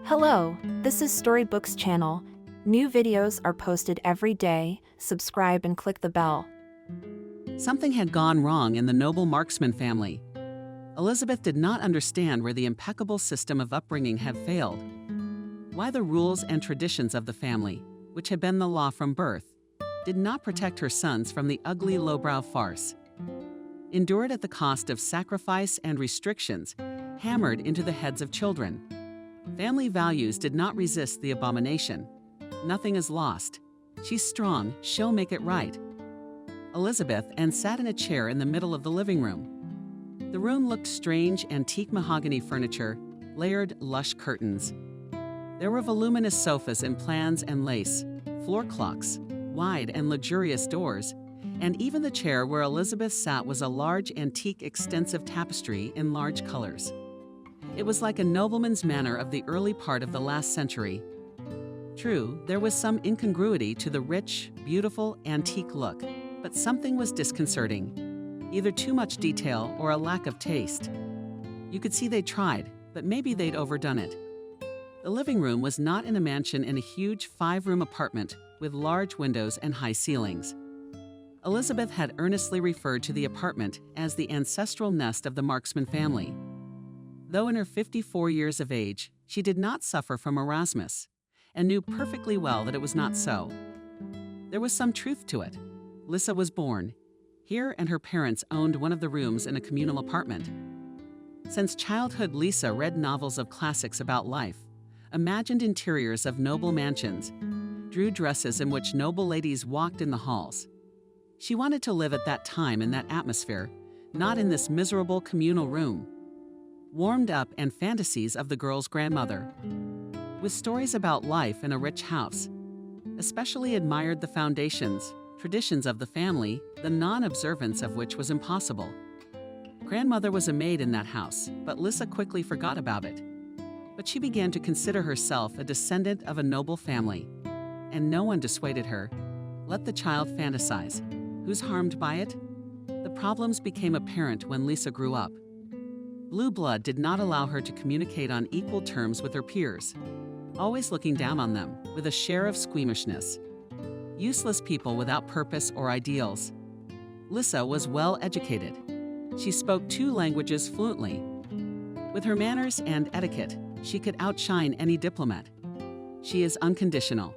Hello, this is Storybooks channel. New videos are posted every day. Subscribe and click the bell. Something had gone wrong in the noble Marksman family. Elizabeth did not understand where the impeccable system of upbringing had failed. Why the rules and traditions of the family, which had been the law from birth, did not protect her sons from the ugly lowbrow farce. Endured at the cost of sacrifice and restrictions hammered into the heads of children. Family values did not resist the abomination. Nothing is lost. She's strong, she'll make it right. Elizabeth sat in a chair in the middle of the living room. The room looked strange, antique mahogany furniture, layered, lush curtains. There were voluminous sofas in plans and lace, floor clocks, wide and luxurious doors, and even the chair where Elizabeth sat was a large, antique, extensive tapestry in large colors. It was like a nobleman's manor of the early part of the last century. True, there was some incongruity to the rich, beautiful, antique look, but something was disconcerting. Either too much detail or a lack of taste. You could see they tried, but maybe they'd overdone it. The living room was not in a mansion in a huge 5-room apartment with large windows and high ceilings. Elizabeth had earnestly referred to the apartment as the ancestral nest of the Marksman family. Though in her 54 years of age, she did not suffer from Erasmus, and knew perfectly well that it was not so. There was some truth to it. Lisa was born here, and her parents owned one of the rooms in a communal apartment. Since childhood, Lisa read novels of classics about life, imagined interiors of noble mansions, drew dresses in which noble ladies walked in the halls. She wanted to live at that time in that atmosphere, not in this miserable communal room. Warmed up and fantasies of the girl's grandmother. With stories about life in a rich house. Especially admired the foundations, traditions of the family, the non-observance of which was impossible. Grandmother was a maid in that house, but Lisa quickly forgot about it. But she began to consider herself a descendant of a noble family. And no one dissuaded her. Let the child fantasize. Who's harmed by it? The problems became apparent when Lisa grew up. Blue blood did not allow her to communicate on equal terms with her peers, always looking down on them with a share of squeamishness. Useless people without purpose or ideals. Lisa was well educated. She spoke 2 languages fluently. With her manners and etiquette, she could outshine any diplomat. She is unconditional.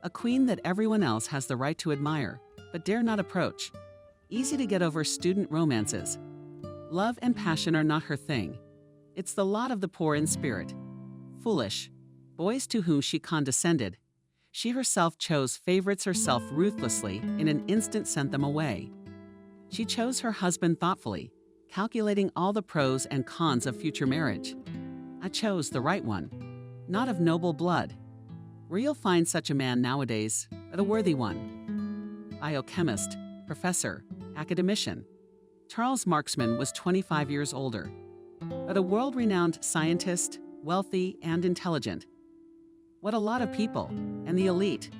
A queen that everyone else has the right to admire, but dare not approach. Easy to get over student romances. Love and passion are not her thing. It's the lot of the poor in spirit. Foolish. Boys to whom she condescended. She herself chose favorites herself ruthlessly, in an instant sent them away. She chose her husband thoughtfully, calculating all the pros and cons of future marriage. I chose the right one, not of noble blood. Where you'll find such a man nowadays, but a worthy one. Biochemist, professor, academician. Charles Marksman was 25 years older, but a world-renowned scientist, wealthy and intelligent. What a lot of people, and the elite.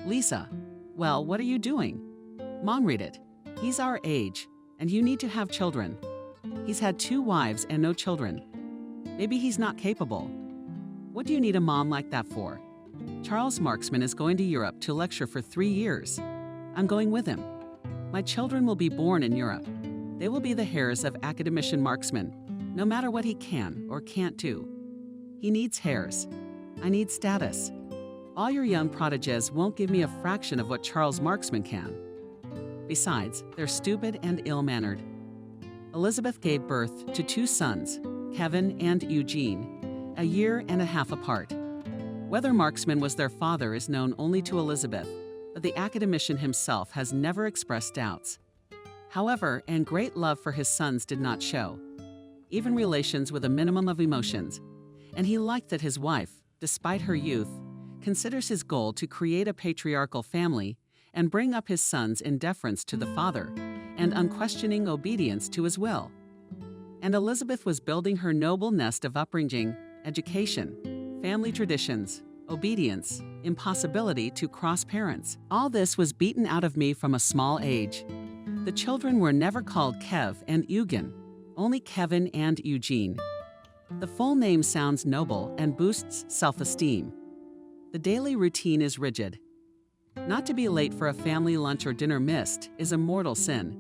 Lisa, well, what are you doing? Mom, read it. He's our age, and you need to have children. He's had 2 wives and no children. Maybe he's not capable. What do you need a mom like that for? Charles Marksman is going to Europe to lecture for 3 years. I'm going with him. My children will be born in Europe. They will be the heirs of academician Marksman, no matter what he can or can't do. He needs heirs. I need status. All your young prodigies won't give me a fraction of what Charles Marksman can. Besides, they're stupid and ill-mannered. Elizabeth gave birth to 2 sons, Kevin and Eugene, a year and a half apart. Whether Marksman was their father is known only to Elizabeth, but the academician himself has never expressed doubts. However, great love for his sons did not show, even relations with a minimum of emotions, and he liked that his wife, despite her youth, considers his goal to create a patriarchal family and bring up his sons in deference to the father and unquestioning obedience to his will. And Elizabeth was building her noble nest of upbringing, education, family traditions, obedience, impossibility to cross parents. All this was beaten out of me from a small age. The children were never called Kev and Eugen, only Kevin and Eugene. The full name sounds noble and boosts self-esteem. The daily routine is rigid. Not to be late for a family lunch or dinner missed is a mortal sin.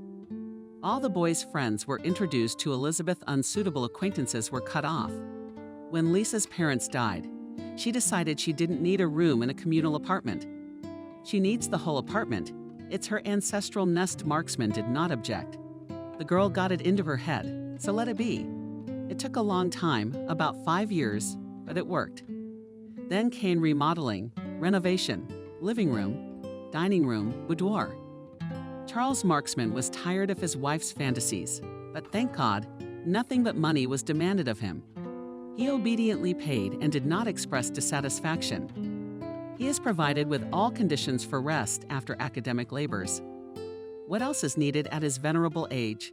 All the boys' friends were introduced to Elizabeth, unsuitable acquaintances were cut off. When Lisa's parents died, she decided she didn't need a room in a communal apartment. She needs the whole apartment. It's her ancestral nest. Marksman did not object. The girl got it into her head, so let it be. It took a long time, about 5 years, but it worked. Then came remodeling, renovation, living room, dining room, boudoir. Charles Marksman was tired of his wife's fantasies, but thank God, nothing but money was demanded of him. He obediently paid and did not express dissatisfaction. He is provided with all conditions for rest after academic labors. What else is needed at his venerable age?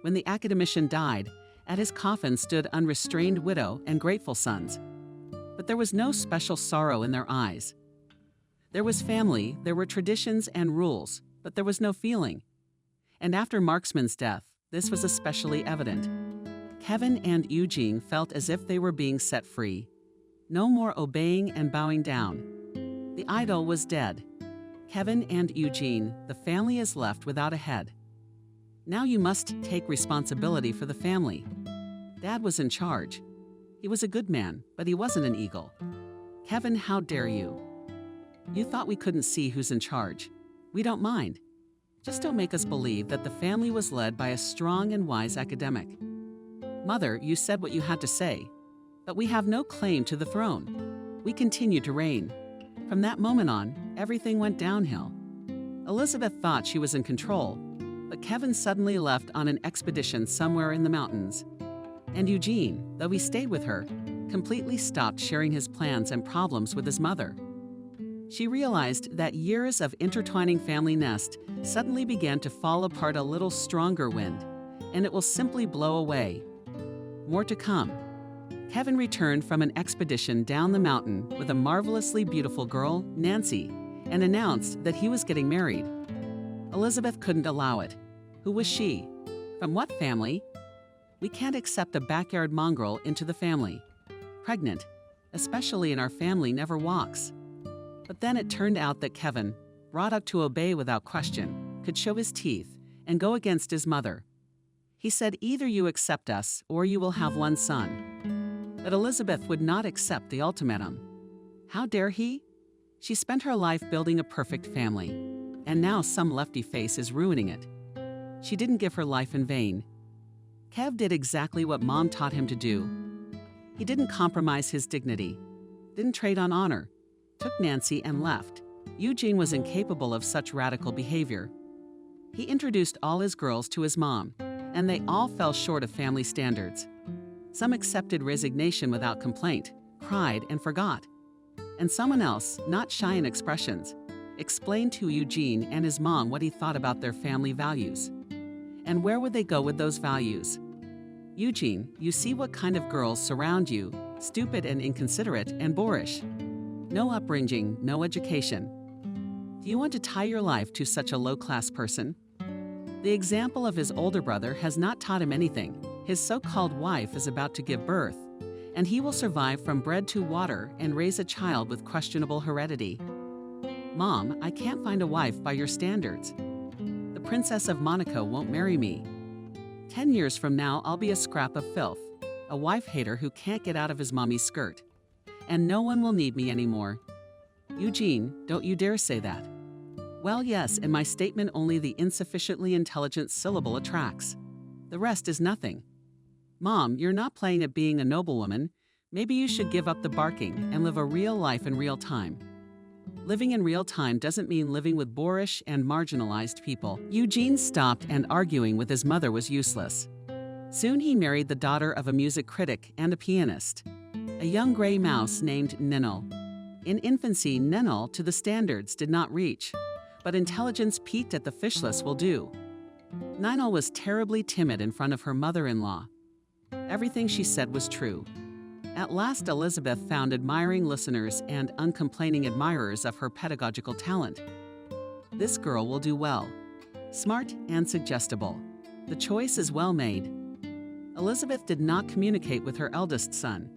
When the academician died, at his coffin stood unrestrained widow and grateful sons. But there was no special sorrow in their eyes. There was family, there were traditions and rules, but there was no feeling. And after Marksman's death, this was especially evident. Kevin and Eugene felt as if they were being set free. No more obeying and bowing down. The idol was dead. Kevin and Eugene, the family is left without a head. Now you must take responsibility for the family. Dad was in charge. He was a good man, but he wasn't an eagle. Kevin, how dare you? You thought we couldn't see who's in charge. We don't mind. Just don't make us believe that the family was led by a strong and wise academic. Mother, you said what you had to say, but we have no claim to the throne. We continue to reign. From that moment on, everything went downhill. Elizabeth thought she was in control, but Kevin suddenly left on an expedition somewhere in the mountains. And Eugene, though he stayed with her, completely stopped sharing his plans and problems with his mother. She realized that years of intertwining family nest suddenly began to fall apart a little stronger wind, and it will simply blow away. More to come. Kevin returned from an expedition down the mountain with a marvelously beautiful girl, Nancy, and announced that he was getting married. Elizabeth couldn't allow it. Who was she? From what family? We can't accept a backyard mongrel into the family. Pregnant, especially in our family, never walks. But then it turned out that Kevin, brought up to obey without question, could show his teeth and go against his mother. He said, either you accept us or you will have one son. But Elizabeth would not accept the ultimatum. How dare he? She spent her life building a perfect family, and now some lefty face is ruining it. She didn't give her life in vain. Kev did exactly what Mom taught him to do. He didn't compromise his dignity, didn't trade on honor, took Nancy and left. Eugene was incapable of such radical behavior. He introduced all his girls to his mom, and they all fell short of family standards. Some accepted resignation without complaint, cried and forgot. And someone else, not shy in expressions, explained to Eugene and his mom what he thought about their family values. And where would they go with those values? Eugene, you see what kind of girls surround you, stupid and inconsiderate and boorish. No upbringing, no education. Do you want to tie your life to such a low-class person? The example of his older brother has not taught him anything. His so-called wife is about to give birth, and he will survive from bread to water and raise a child with questionable heredity. Mom, I can't find a wife by your standards. The Princess of Monaco won't marry me. 10 years from now, I'll be a scrap of filth, a wife-hater who can't get out of his mommy's skirt. And no one will need me anymore. Eugene, don't you dare say that. Well, yes, in my statement only the insufficiently intelligent syllable attracts. The rest is nothing. Mom, you're not playing at being a noblewoman. Maybe you should give up the barking and live a real life in real time. Living in real time doesn't mean living with boorish and marginalized people. Eugene stopped, and arguing with his mother was useless. Soon he married the daughter of a music critic and a pianist, a young gray mouse named Ninel. In infancy, Ninel, to the standards, did not reach, but intelligence peaked at the fishless will do. Ninel was terribly timid in front of her mother-in-law. Everything she said was true. At last, Elizabeth found admiring listeners and uncomplaining admirers of her pedagogical talent. This girl will do well. Smart and suggestible. The choice is well made. Elizabeth did not communicate with her eldest son.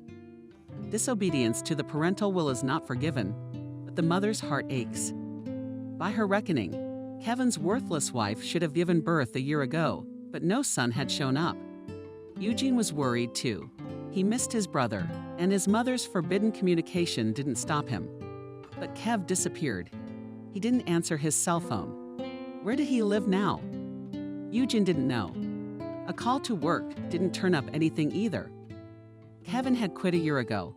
Disobedience to the parental will is not forgiven, but the mother's heart aches. By her reckoning, Kevin's worthless wife should have given birth a year ago, but no son had shown up. Eugene was worried too. He missed his brother, and his mother's forbidden communication didn't stop him. But Kev disappeared. He didn't answer his cell phone. Where did he live now? Eugene didn't know. A call to work didn't turn up anything either. Kevin had quit a year ago.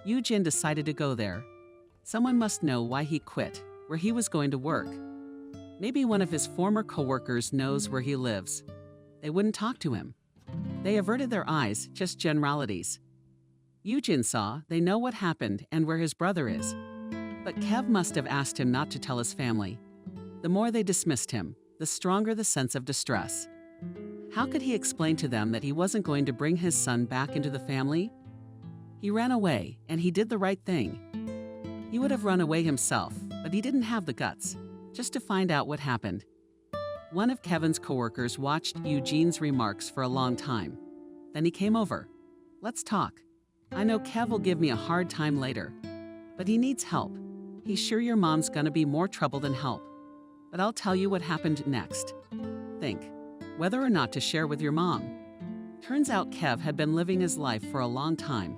Eugene decided to go there. Someone must know why he quit, where he was going to work. Maybe one of his former coworkers knows where he lives. They wouldn't talk to him. They averted their eyes, just generalities. Eugene saw they know what happened and where his brother is. But Kev must have asked him not to tell his family. The more they dismissed him, the stronger the sense of distress. How could he explain to them that he wasn't going to bring his son back into the family? He ran away, and he did the right thing. He would have run away himself, but he didn't have the guts, just to find out what happened. One of Kevin's coworkers watched Eugene's remarks for a long time. Then he came over. Let's talk. I know Kev will give me a hard time later, but he needs help. He's sure your mom's gonna be more trouble than help. But I'll tell you what happened next. Think, whether or not to share with your mom. Turns out Kev had been living his life for a long time.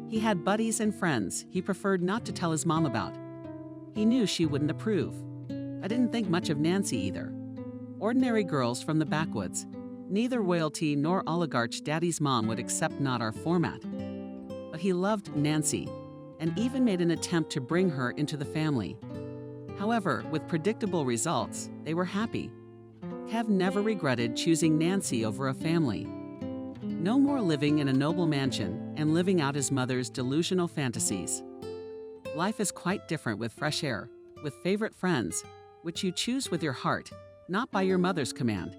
He had buddies and friends he preferred not to tell his mom about. He knew she wouldn't approve. I didn't think much of Nancy either. Ordinary girls from the backwoods. Neither royalty nor oligarch daddy's mom would accept not our format. But he loved Nancy, and even made an attempt to bring her into the family. However, with predictable results, they were happy. Kev never regretted choosing Nancy over a family. No more living in a noble mansion and living out his mother's delusional fantasies. Life is quite different with fresh air, with favorite friends, which you choose with your heart, not by your mother's command.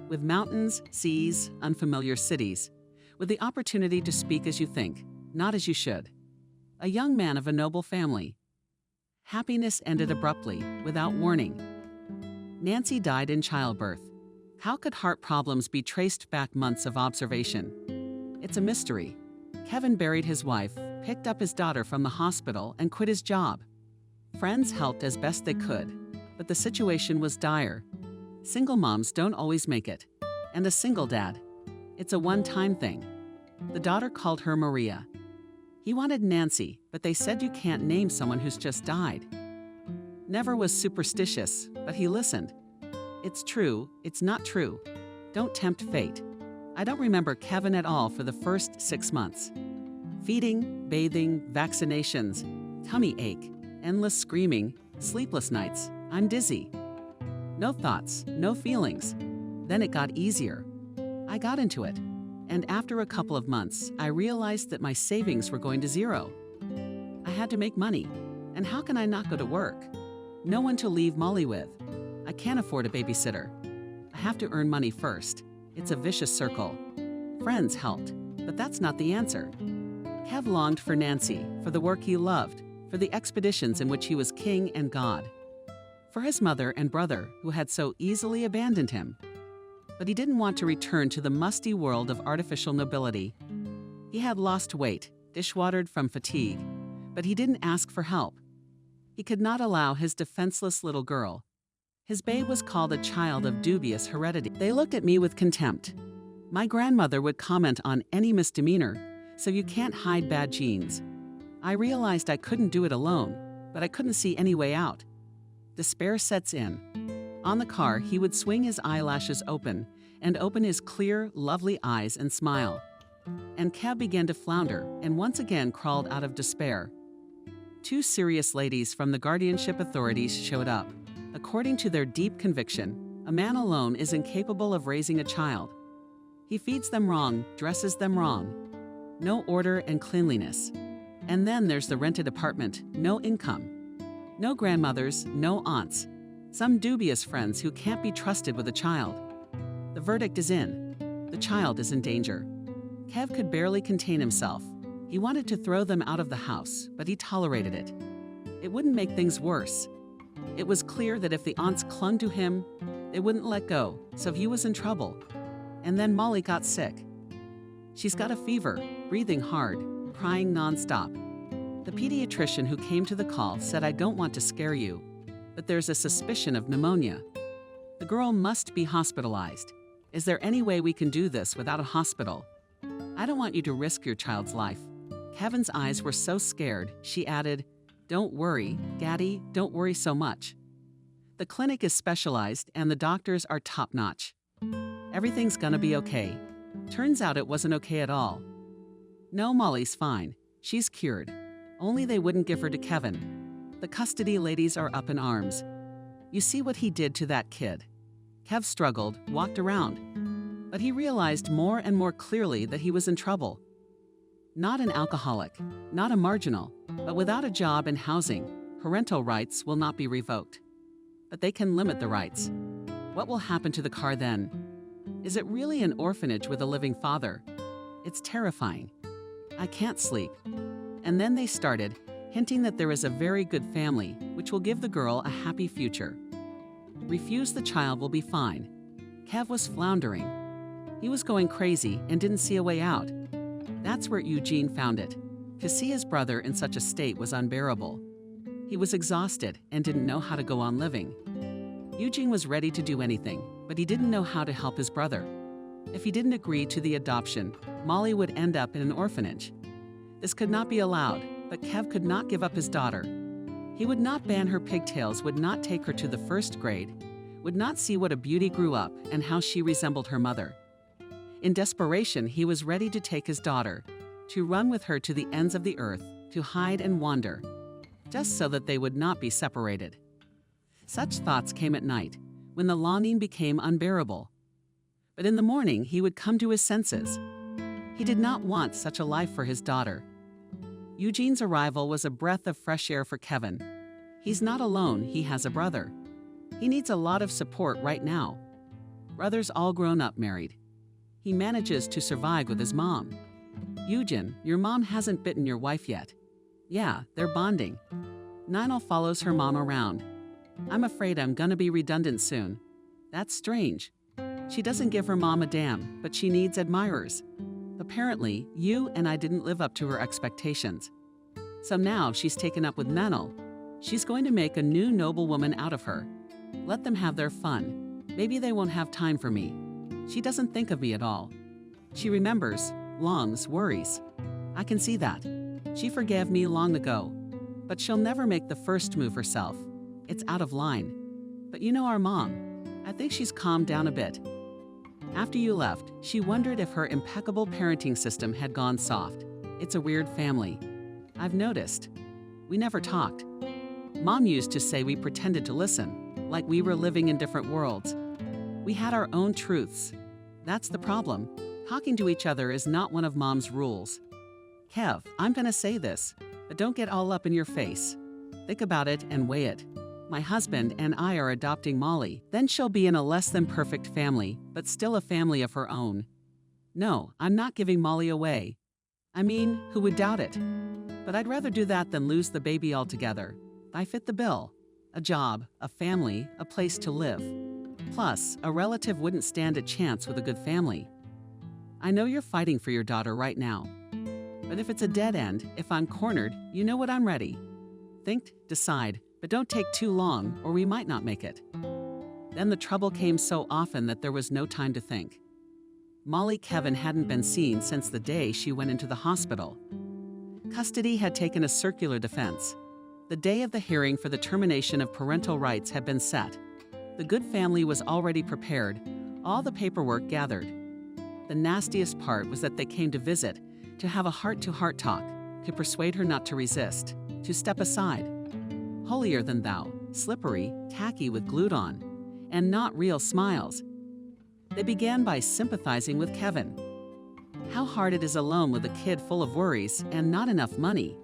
With mountains, seas, unfamiliar cities, with the opportunity to speak as you think, not as you should. A young man of a noble family. Happiness ended abruptly, without warning. Nancy died in childbirth. How could heart problems be traced back months of observation? It's a mystery. Kevin buried his wife, picked up his daughter from the hospital, and quit his job. Friends helped as best they could, but the situation was dire. Single moms don't always make it. And a single dad. It's a one-time thing. The daughter called her Maria. He wanted Nancy, but they said you can't name someone who's just died. Never was superstitious, but he listened. It's true, it's not true. Don't tempt fate. I don't remember Kevin at all for the first 6 months. Feeding, bathing, vaccinations, tummy ache, endless screaming, sleepless nights. I'm dizzy. No thoughts, no feelings. Then it got easier. I got into it. And after a couple of months, I realized that my savings were going to zero. I had to make money. And how can I not go to work? No one to leave Molly with. I can't afford a babysitter. I have to earn money first. It's a vicious circle. Friends helped, but that's not the answer. Kev longed for Nancy, for the work he loved, for the expeditions in which he was king and god, for his mother and brother who had so easily abandoned him. But he didn't want to return to the musty world of artificial nobility. He had lost weight, dishwatered from fatigue, but he didn't ask for help. He could not allow his defenseless little girl. His babe was called a child of dubious heredity. They looked at me with contempt. My grandmother would comment on any misdemeanor, so you can't hide bad genes. I realized I couldn't do it alone, but I couldn't see any way out. Despair sets in. On the car, he would swing his eyelashes open and open his clear, lovely eyes and smile. And Kev began to flounder and once again crawled out of despair. 2 serious ladies from the guardianship authorities showed up. According to their deep conviction, a man alone is incapable of raising a child. He feeds them wrong, dresses them wrong. No order and cleanliness. And then there's the rented apartment, no income. No grandmothers, no aunts. Some dubious friends who can't be trusted with a child. The verdict is in. The child is in danger. Kev could barely contain himself. He wanted to throw them out of the house, but he tolerated it. It wouldn't make things worse. It was clear that if the aunts clung to him, they wouldn't let go, so he was in trouble. and then Molly got sick. She's got a fever, breathing hard, crying nonstop. The pediatrician who came to the call said, "I don't want to scare you, but there's a suspicion of pneumonia. The girl must be hospitalized. Is there any way we can do this without a hospital? I don't want you to risk your child's life." Kevin's eyes were so scared, she added, "Don't worry, Gaddy, don't worry so much. The clinic is specialized and the doctors are top-notch. Everything's gonna be okay." Turns out it wasn't okay at all. "No, Molly's fine. She's cured. Only they wouldn't give her to Kevin. The custody ladies are up in arms. You see what he did to that kid." Kev struggled, walked around. But he realized more and more clearly that he was in trouble. Not an alcoholic, not a marginal, but without a job and housing, parental rights will not be revoked. But they can limit the rights. What will happen to the car then? Is it really an orphanage with a living father? It's terrifying. I can't sleep. And then they started, hinting that there is a very good family, which will give the girl a happy future. Refuse the child will be fine. Kev was floundering. He was going crazy and didn't see a way out. That's where Eugene found it. To see his brother in such a state was unbearable. He was exhausted and didn't know how to go on living. Eugene was ready to do anything, but he didn't know how to help his brother. If he didn't agree to the adoption, Molly would end up in an orphanage. This could not be allowed, but Kev could not give up his daughter. He would not ban her pigtails, would not take her to the first grade, would not see what a beauty grew up and how she resembled her mother. In desperation, he was ready to take his daughter, to run with her to the ends of the earth, to hide and wander, just so that they would not be separated. Such thoughts came at night, when the longing became unbearable. But in the morning, he would come to his senses. He did not want such a life for his daughter. Eugene's arrival was a breath of fresh air for Kevin. He's not alone, he has a brother. He needs a lot of support right now. Brother's all grown up, married. He manages to survive with his mom. "Eugene, your mom hasn't bitten your wife yet." "Yeah, they're bonding." Ninel follows her mom around. "I'm afraid I'm gonna be redundant soon." "That's strange. She doesn't give her mom a damn, but she needs admirers. Apparently, you and I didn't live up to her expectations. So now she's taken up with Ninel. She's going to make a new noble woman out of her. Let them have their fun. Maybe they won't have time for me. She doesn't think of me at all. She remembers, longs, worries. I can see that. She forgave me long ago. But she'll never make the first move herself. It's out of line. But you know our mom. I think she's calmed down a bit. After you left, she wondered if her impeccable parenting system had gone soft. It's a weird family. I've noticed. We never talked. Mom used to say we pretended to listen, like we were living in different worlds. We had our own truths. That's the problem. Talking to each other is not one of Mom's rules. Kev, I'm gonna say this, but don't get all up in your face. Think about it and weigh it. My husband and I are adopting Molly. Then she'll be in a less than perfect family, but still a family of her own. No, I'm not giving Molly away. I mean, who would doubt it? But I'd rather do that than lose the baby altogether. I fit the bill. A job, a family, a place to live. Plus, a relative wouldn't stand a chance with a good family. I know you're fighting for your daughter right now. But if it's a dead end, if I'm cornered, you know what, I'm ready. Think, decide, but don't take too long or we might not make it. Then the trouble came so often that there was no time to think. Molly Kevin hadn't been seen since the day she went into the hospital. Custody had taken a circular defense. The day of the hearing for the termination of parental rights had been set. The good family was already prepared, all the paperwork gathered. The nastiest part was that they came to visit, to have a heart-to-heart talk, to persuade her not to resist, to step aside. Holier than thou, slippery, tacky with glued on, and not real smiles. They began by sympathizing with Kevin. How hard it is alone with a kid full of worries and not enough money.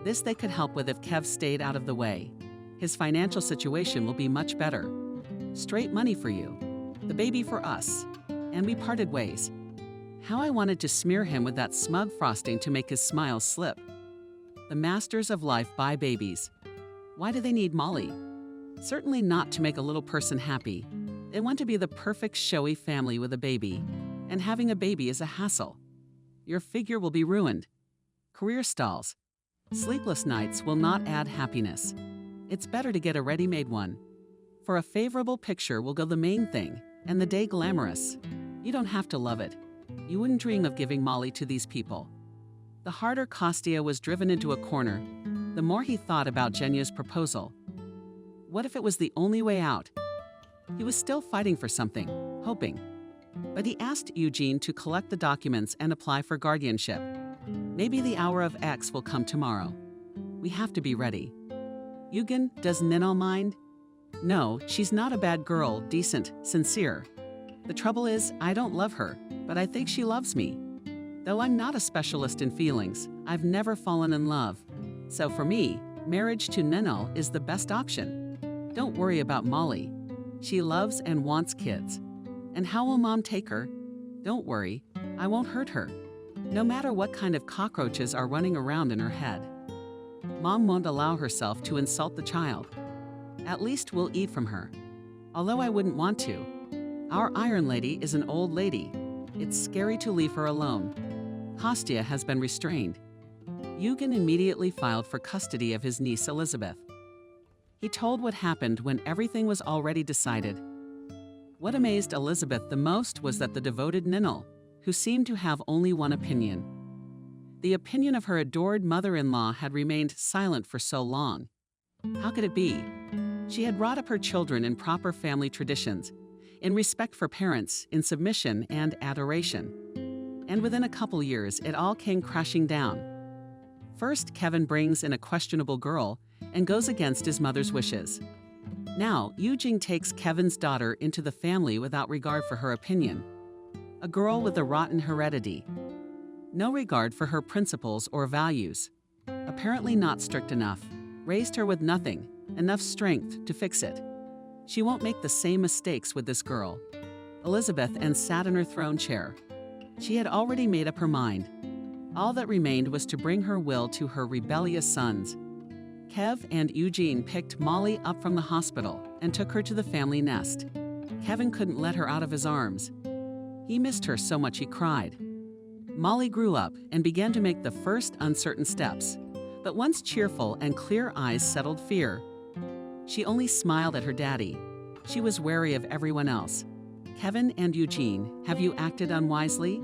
This they could help with if Kev stayed out of the way. His financial situation will be much better. Straight money for you. The baby for us. And we parted ways. How I wanted to smear him with that smug frosting to make his smile slip. The masters of life buy babies. Why do they need Molly? Certainly not to make a little person happy. They want to be the perfect showy family with a baby, and having a baby is a hassle. Your figure will be ruined. Career stalls. Sleepless nights will not add happiness. It's better to get a ready-made one. For a favorable picture will go the main thing, and the day glamorous. You don't have to love it. You wouldn't dream of giving Molly to these people. The harder Kostya was driven into a corner, the more he thought about Genia's proposal. What if it was the only way out? He was still fighting for something, hoping. But he asked Eugene to collect the documents and apply for guardianship. Maybe the hour of X will come tomorrow. We have to be ready. Eugen, does Ninel mind? No, she's not a bad girl, decent, sincere. The trouble is, I don't love her, but I think she loves me. Though I'm not a specialist in feelings, I've never fallen in love. So for me, marriage to Ninel is the best option. Don't worry about Molly. She loves and wants kids. And how will Mom take her? Don't worry, I won't hurt her. No matter what kind of cockroaches are running around in her head. Mom won't allow herself to insult the child. At least we'll eat from her. Although I wouldn't want to. Our Iron Lady is an old lady. It's scary to leave her alone. Kostya has been restrained. Eugen immediately filed for custody of his niece Elizabeth. He told what happened when everything was already decided. What amazed Elizabeth the most was that the devoted Ninel, who seemed to have only one opinion. The opinion of her adored mother-in-law had remained silent for so long. How could it be? She had brought up her children in proper family traditions, in respect for parents, in submission and adoration. And within a couple years, it all came crashing down. First, Kevin brings in a questionable girl and goes against his mother's wishes. Now, Eugene takes Kevin's daughter into the family without regard for her opinion. A girl with a rotten heredity. No regard for her principles or values. Apparently not strict enough. Raised her with nothing, enough strength to fix it. She won't make the same mistakes with this girl. Elizabeth and sat in her throne chair. She had already made up her mind. All that remained was to bring her will to her rebellious sons. Kev and Eugene picked Molly up from the hospital and took her to the family nest. Kevin couldn't let her out of his arms. He missed her so much he cried. Molly grew up and began to make the first uncertain steps, but once cheerful and clear eyes settled fear. She only smiled at her daddy. She was wary of everyone else. Kevin and Eugene, have you acted unwisely?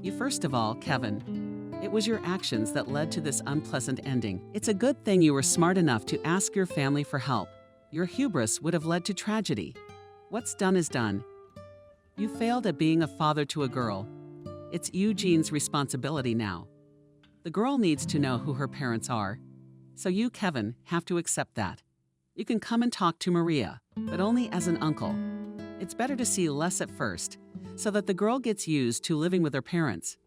You first of all, Kevin. It was your actions that led to this unpleasant ending. It's a good thing you were smart enough to ask your family for help. Your hubris would have led to tragedy. What's done is done. You failed at being a father to a girl. It's Eugene's responsibility now. The girl needs to know who her parents are. So you, Kevin, have to accept that. You can come and talk to Maria, but only as an uncle. It's better to see less at first, so that the girl gets used to living with her parents.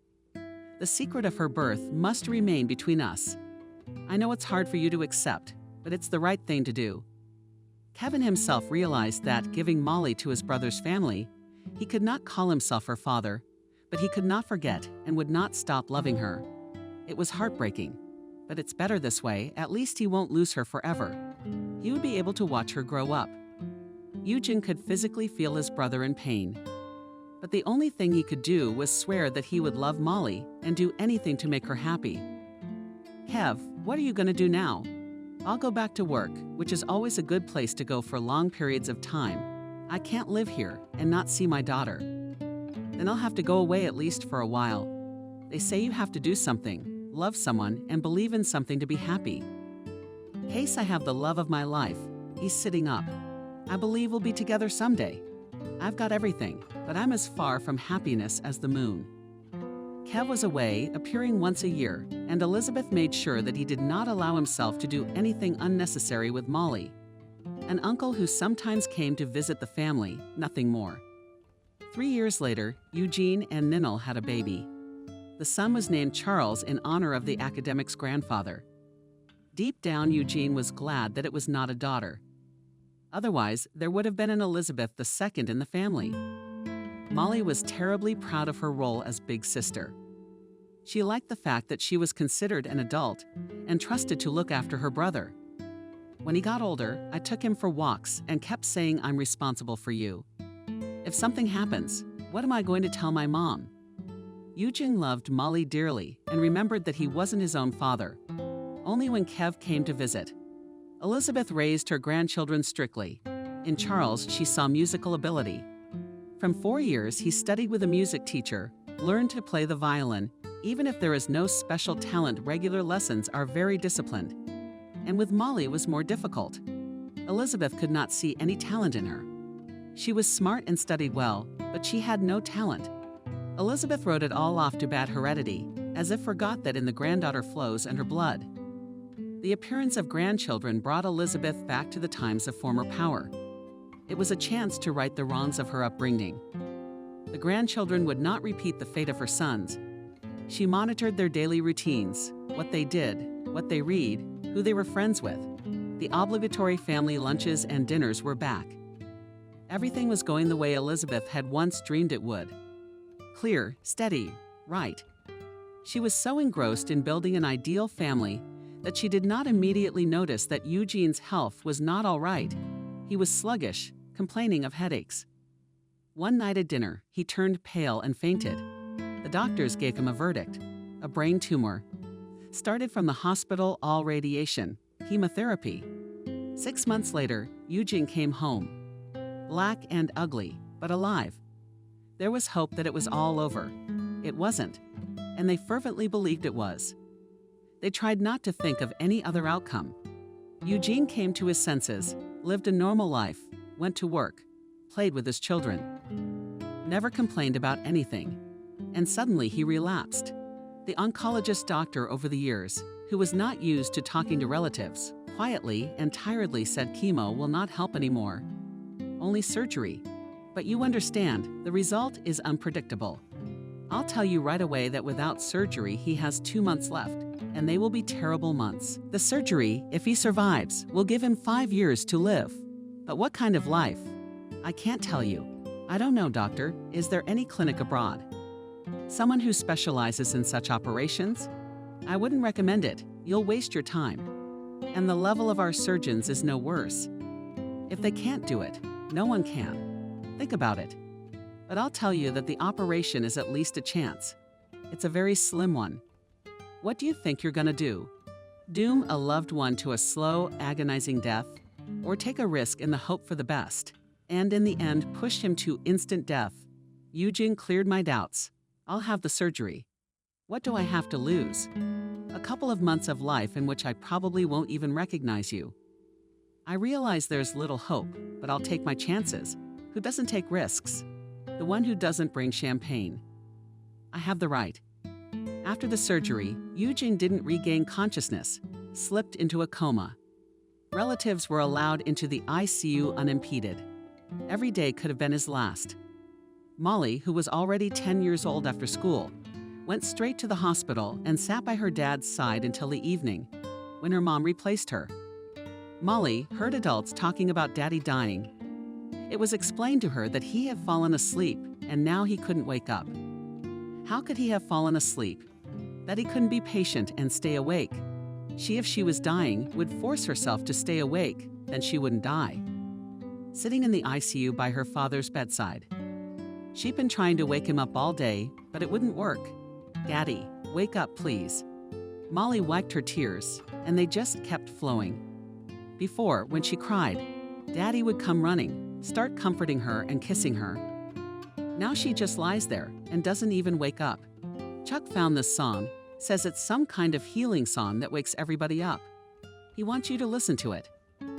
The secret of her birth must remain between us. I know it's hard for you to accept, but it's the right thing to do. Kevin himself realized that, giving Molly to his brother's family, he could not call himself her father, but he could not forget and would not stop loving her. It was heartbreaking, but it's better this way. At least he won't lose her forever. He would be able to watch her grow up. Eugen could physically feel his brother in pain. But the only thing he could do was swear that he would love Molly and do anything to make her happy. Kev, what are you going to do now? I'll go back to work, which is always a good place to go for long periods of time. I can't live here and not see my daughter. Then I'll have to go away at least for a while. They say you have to do something, love someone, and believe in something to be happy. Case I have the love of my life. He's sitting up. I believe we'll be together someday. I've got everything, but I'm as far from happiness as the moon. Kev was away, appearing once a year, and Elizabeth made sure that he did not allow himself to do anything unnecessary with Molly. An uncle who sometimes came to visit the family, nothing more. 3 years later, Eugene and Ninel had a baby. The son was named Charles in honor of the academic's grandfather. Deep down, Eugene was glad that it was not a daughter. Otherwise, there would have been an Elizabeth II in the family. Molly was terribly proud of her role as big sister. She liked the fact that she was considered an adult and trusted to look after her brother. When he got older, I took him for walks and kept saying, "I'm responsible for you." If something happens, what am I going to tell my mom? Eugene loved Molly dearly and remembered that he wasn't his own father. Only when Kev came to visit. Elizabeth raised her grandchildren strictly. In Charles, she saw musical ability. From 4 years, he studied with a music teacher, learned to play the violin. Even if there is no special talent, regular lessons are very disciplined. And with Molly, it was more difficult. Elizabeth could not see any talent in her. She was smart and studied well, but she had no talent. Elizabeth wrote it all off to bad heredity, as if forgot that in the granddaughter flows in her blood. The appearance of grandchildren brought Elizabeth back to the times of former power. It was a chance to right the wrongs of her upbringing. The grandchildren would not repeat the fate of her sons. She monitored their daily routines, what they did, what they read, who they were friends with. The obligatory family lunches and dinners were back. Everything was going the way Elizabeth had once dreamed it would. Clear, steady, right. She was so engrossed in building an ideal family that she did not immediately notice that Eugene's health was not all right. He was sluggish, complaining of headaches. One night at dinner, he turned pale and fainted. The doctors gave him a verdict: a brain tumor. Started from the hospital, all radiation, chemotherapy. 6 months later, Eugene came home. Black and ugly, but alive. There was hope that it was all over. It wasn't, and they fervently believed it was. They tried not to think of any other outcome. Eugene came to his senses, lived a normal life, went to work, played with his children. Never complained about anything. And suddenly he relapsed. The oncologist doctor over the years, who was not used to talking to relatives, quietly and tiredly said chemo will not help anymore. Only surgery. But you understand, the result is unpredictable. I'll tell you right away that without surgery he has 2 months left, and they will be terrible months. The surgery, if he survives, will give him 5 years to live. But what kind of life? I can't tell you. I don't know, doctor. Is there any clinic abroad? Someone who specializes in such operations? I wouldn't recommend it. You'll waste your time. And the level of our surgeons is no worse. If they can't do it, no one can. Think about it. But I'll tell you that the operation is at least a chance. It's a very slim one. What do you think you're gonna do? Doom a loved one to a slow, agonizing death? Or take a risk in the hope for the best, and in the end push him to instant death? Eugene cleared my doubts. I'll have the surgery. What do I have to lose? A couple of months of life in which I probably won't even recognize you. I realize there's little hope, but I'll take my chances. Who doesn't take risks? The one who doesn't bring champagne. I have the right. After the surgery, Eugene didn't regain consciousness, slipped into a coma. Relatives were allowed into the ICU unimpeded. Every day could have been his last. Molly, who was already 10 years old after school, went straight to the hospital and sat by her dad's side until the evening, when her mom replaced her. Molly heard adults talking about Daddy dying. It was explained to her that he had fallen asleep and now he couldn't wake up. How could he have fallen asleep? That he couldn't be patient and stay awake. If she was dying, would force herself to stay awake, then she wouldn't die. Sitting in the ICU by her father's bedside. She'd been trying to wake him up all day, but it wouldn't work. Daddy, wake up, please. Molly wiped her tears, and they just kept flowing. Before, when she cried, Daddy would come running, start comforting her and kissing her. Now she just lies there and doesn't even wake up. Chuck found this song, says it's some kind of healing song that wakes everybody up. He wants you to listen to it.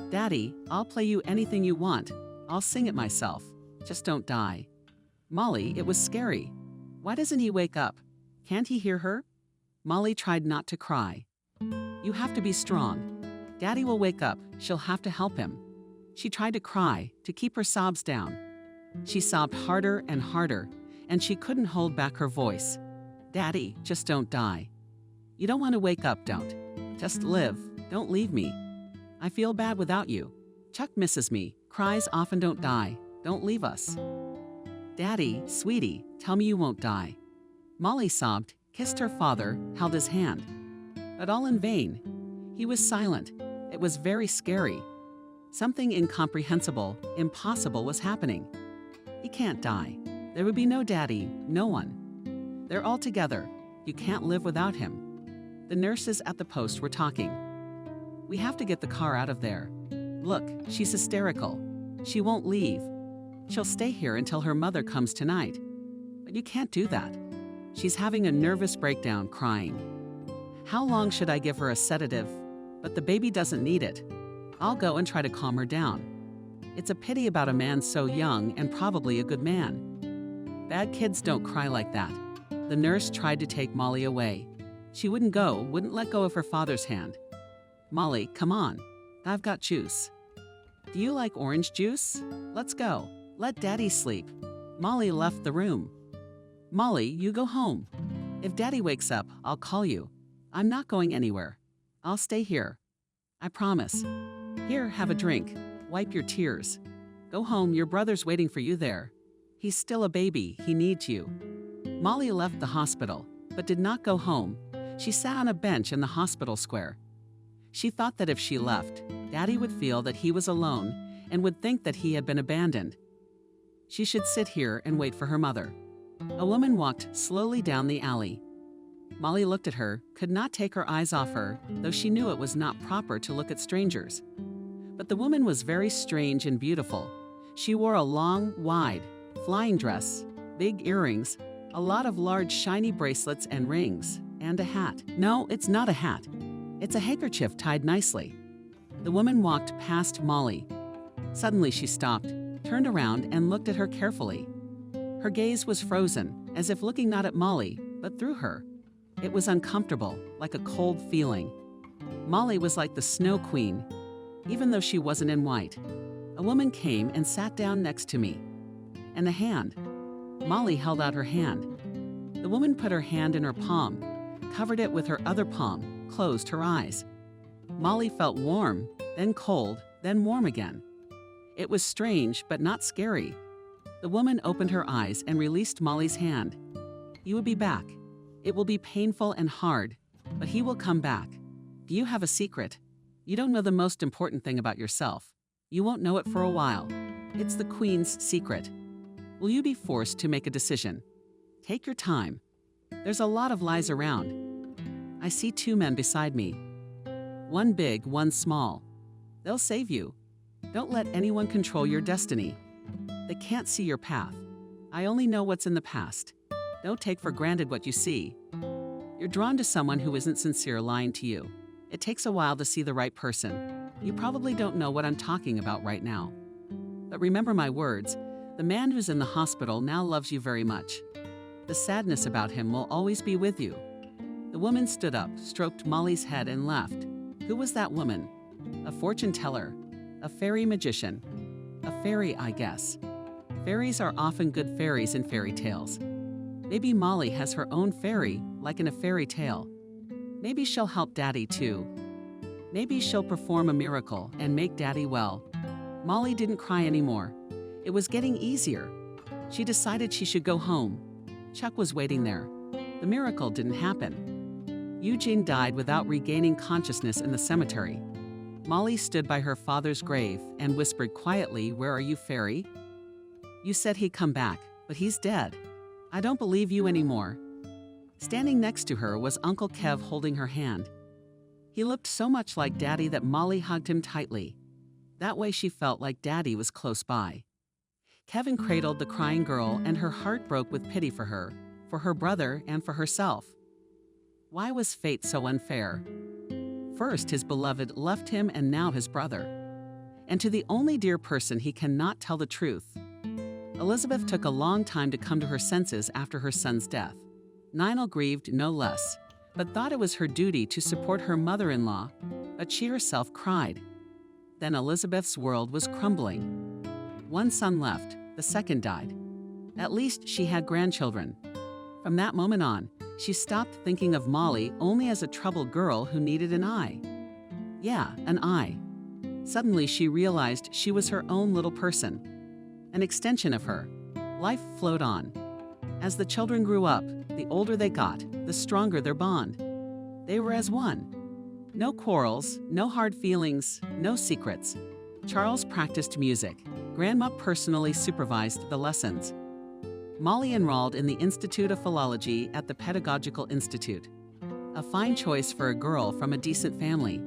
Daddy, I'll play you anything you want. I'll sing it myself. Just don't die. Molly, it was scary. Why doesn't he wake up? Can't he hear her? Molly tried not to cry. You have to be strong. Daddy will wake up. She'll have to help him. She tried to cry, to keep her sobs down. She sobbed harder and harder, and she couldn't hold back her voice. Daddy, just don't die. You don't want to wake up, don't. Just live. Don't leave me. I feel bad without you. Chuck misses me. Cries often don't die. Don't leave us. Daddy, sweetie, tell me you won't die. Molly sobbed, kissed her father, held his hand. But all in vain. He was silent. It was very scary. Something incomprehensible, impossible was happening. He can't die. There would be no daddy, no one. They're all together. You can't live without him. The nurses at the post were talking. We have to get the car out of there. Look, she's hysterical. She won't leave. She'll stay here until her mother comes tonight. But you can't do that. She's having a nervous breakdown, crying. How long should I give her a sedative? But the baby doesn't need it. I'll go and try to calm her down. It's a pity about a man so young and probably a good man. Bad kids don't cry like that. The nurse tried to take Molly away. She wouldn't let go of her father's hand. Molly, come on. I've got juice. Do you like orange juice? Let's go. Let Daddy sleep. Molly left the room. Molly, you go home. If Daddy wakes up, I'll call you. I'm not going anywhere. I'll stay here. I promise. Here, have a drink. Wipe your tears. Go home, your brother's waiting for you there. He's still a baby, he needs you. Molly left the hospital, but did not go home. She sat on a bench in the hospital square. She thought that if she left, Daddy would feel that he was alone and would think that he had been abandoned. She should sit here and wait for her mother. A woman walked slowly down the alley. Molly looked at her, could not take her eyes off her, though she knew it was not proper to look at strangers. But the woman was very strange and beautiful. She wore a long, wide, flying dress, big earrings, a lot of large shiny bracelets and rings, and a hat. No, it's not a hat. It's a handkerchief tied nicely. The woman walked past Molly. Suddenly she stopped, turned around, and looked at her carefully. Her gaze was frozen, as if looking not at Molly, but through her. It was uncomfortable, like a cold feeling. Molly was like the Snow Queen, even though she wasn't in white. A woman came and sat down next to me. And the hand. Molly held out her hand. The woman put her hand in her palm, covered it with her other palm, closed her eyes. Molly felt warm, then cold, then warm again. It was strange, but not scary. The woman opened her eyes and released Molly's hand. You will be back. It will be painful and hard, but he will come back. Do you have a secret? You don't know the most important thing about yourself. You won't know it for a while. It's the Queen's secret. Will you be forced to make a decision? Take your time. There's a lot of lies around. I see two men beside me. One big, one small. They'll save you. Don't let anyone control your destiny. They can't see your path. I only know what's in the past. Don't take for granted what you see. You're drawn to someone who isn't sincere lying to you. It takes a while to see the right person. You probably don't know what I'm talking about right now. But remember my words, the man who's in the hospital now loves you very much. The sadness about him will always be with you. The woman stood up, stroked Molly's head, and left. Who was that woman? A fortune teller, a fairy magician, a fairy, I guess. Fairies are often good fairies in fairy tales. Maybe Molly has her own fairy, like in a fairy tale. Maybe she'll help Daddy too. Maybe she'll perform a miracle and make Daddy well. Molly didn't cry anymore. It was getting easier. She decided she should go home. Chuck was waiting there. The miracle didn't happen. Eugene died without regaining consciousness in the cemetery. Molly stood by her father's grave and whispered quietly, "Where are you, fairy? You said he'd come back, but he's dead. I don't believe you anymore." Standing next to her was Uncle Kev holding her hand. He looked so much like Daddy that Molly hugged him tightly. That way she felt like Daddy was close by. Kevin cradled the crying girl, and her heart broke with pity for her brother, and for herself. Why was fate so unfair? First his beloved left him, and now his brother. And to the only dear person he cannot tell the truth. Elizabeth took a long time to come to her senses after her son's death. Ninel grieved no less, but thought it was her duty to support her mother-in-law, but she herself cried. Then Elizabeth's world was crumbling. One son left, the second died. At least she had grandchildren. From that moment on, she stopped thinking of Molly only as a troubled girl who needed an eye. Yeah, an eye. Suddenly she realized she was her own little person, an extension of her. Life flowed on. As the children grew up, the older they got, the stronger their bond. They were as one. No quarrels, no hard feelings, no secrets. Charles practiced music. Grandma personally supervised the lessons. Molly enrolled in the Institute of Philology at the Pedagogical Institute, a fine choice for a girl from a decent family.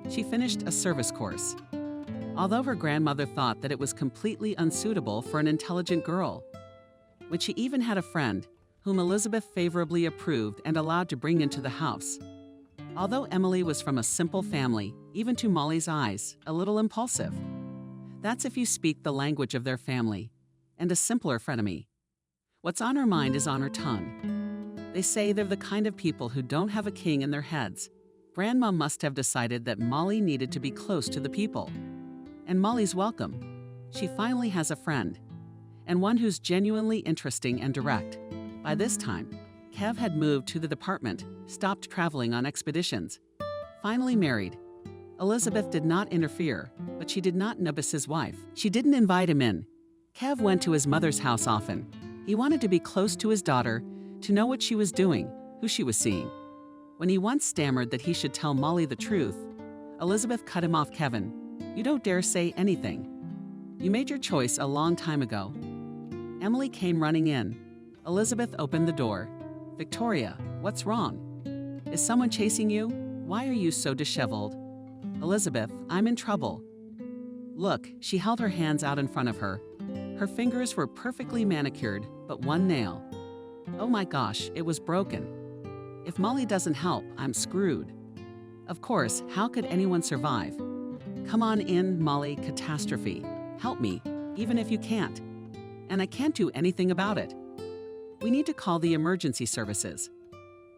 She finished a service course. Although her grandmother thought that it was completely unsuitable for an intelligent girl, which she even had a friend whom Elizabeth favorably approved and allowed to bring into the house. Although Emily was from a simple family, even to Molly's eyes, a little impulsive. That's if you speak the language of their family, and a simpler frenemy. What's on her mind is on her tongue. They say they're the kind of people who don't have a king in their heads. Grandma must have decided that Molly needed to be close to the people. And Molly's welcome. She finally has a friend, and one who's genuinely interesting and direct. By this time, Kev had moved to the department, stopped traveling on expeditions, finally married. Elizabeth did not interfere, but she did not notice his wife. She didn't invite him in. Kev went to his mother's house often. He wanted to be close to his daughter, to know what she was doing, who she was seeing. When he once stammered that he should tell Molly the truth, Elizabeth cut him off. Kevin, you don't dare say anything. You made your choice a long time ago. Emily came running in. Elizabeth opened the door. Victoria, what's wrong? Is someone chasing you? Why are you so disheveled? Elizabeth, I'm in trouble. Look, she held her hands out in front of her. Her fingers were perfectly manicured, but one nail. Oh my gosh, it was broken. If Molly doesn't help, I'm screwed. Of course, how could anyone survive? Come on in, Molly, catastrophe. Help me, even if you can't. And I can't do anything about it. We need to call the emergency services.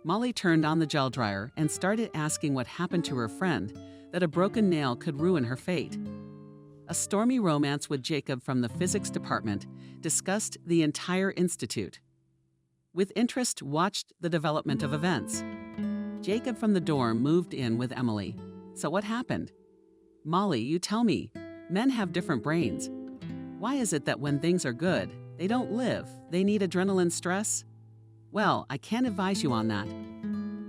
Molly turned on the gel dryer and started asking what happened to her friend, that a broken nail could ruin her fate. A stormy romance with Jacob from the physics department discussed the entire institute. With interest, watched the development of events. Jacob from the dorm moved in with Emily. So what happened? Molly, you tell me. Men have different brains. Why is it that when things are good, they don't live, they need adrenaline stress? Well, I can't advise you on that.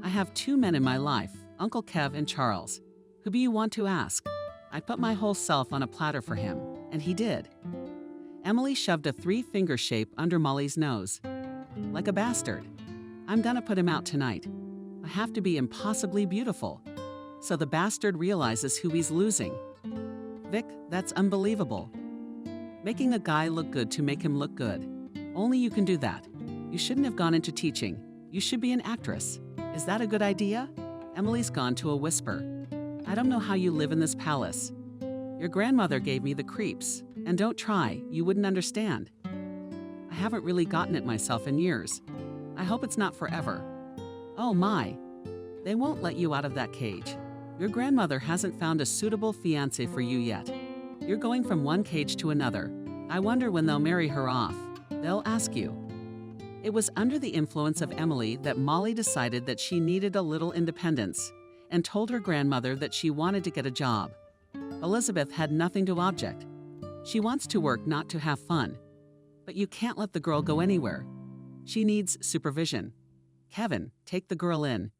I have two men in my life, Uncle Kev and Charles. Who do you want to ask? I put my whole self on a platter for him, and he did. Emily shoved a three-finger shape under Molly's nose. Like a bastard. I'm gonna put him out tonight. I have to be impossibly beautiful. So the bastard realizes who he's losing. Vic, that's unbelievable. Making a guy look good to make him look good. Only you can do that. You shouldn't have gone into teaching. You should be an actress. Is that a good idea? Emily's gone to a whisper. I don't know how you live in this palace. Your grandmother gave me the creeps. And don't try, you wouldn't understand. I haven't really gotten it myself in years. I hope it's not forever. Oh my. They won't let you out of that cage. Your grandmother hasn't found a suitable fiancé for you yet. You're going from one cage to another. I wonder when they'll marry her off. They'll ask you. It was under the influence of Emily that Molly decided that she needed a little independence and told her grandmother that she wanted to get a job. Elizabeth had nothing to object. She wants to work, not to have fun. But you can't let the girl go anywhere. She needs supervision. Kevin, take the girl in.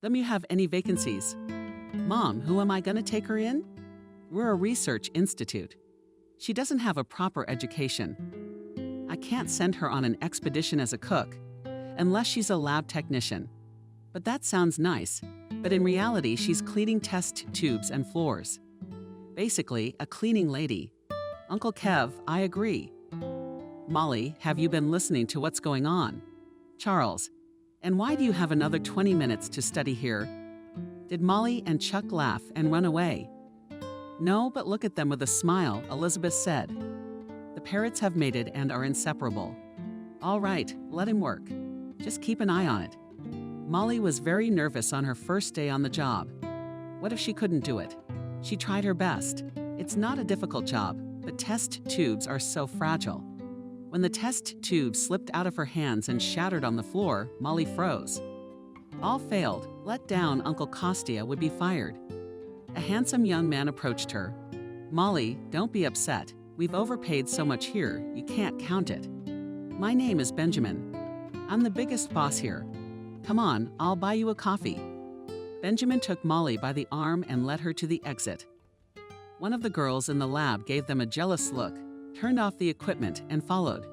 Let me have any vacancies. Mom, who am I going to take her in? We're a research institute. She doesn't have a proper education. I can't send her on an expedition as a cook, unless she's a lab technician. But that sounds nice, but in reality she's cleaning test tubes and floors. Basically, a cleaning lady. Uncle Kev, I agree. Molly, have you been listening to what's going on? Charles, and why do you have another 20 minutes to study here? Did Molly and Chuck laugh and run away? No, but look at them with a smile, Elizabeth said. The parrots have mated and are inseparable. All right, let him work. Just keep an eye on it. Molly was very nervous on her first day on the job. What if she couldn't do it? She tried her best. It's not a difficult job, but test tubes are so fragile. When the test tube slipped out of her hands and shattered on the floor, Molly froze. All failed. Let down, Uncle Kostya would be fired. A handsome young man approached her. Molly, don't be upset. We've overpaid so much here, you can't count it. My name is Benjamin. I'm the biggest boss here. Come on, I'll buy you a coffee. Benjamin took Molly by the arm and led her to the exit. One of the girls in the lab gave them a jealous look. turned off the equipment, and followed.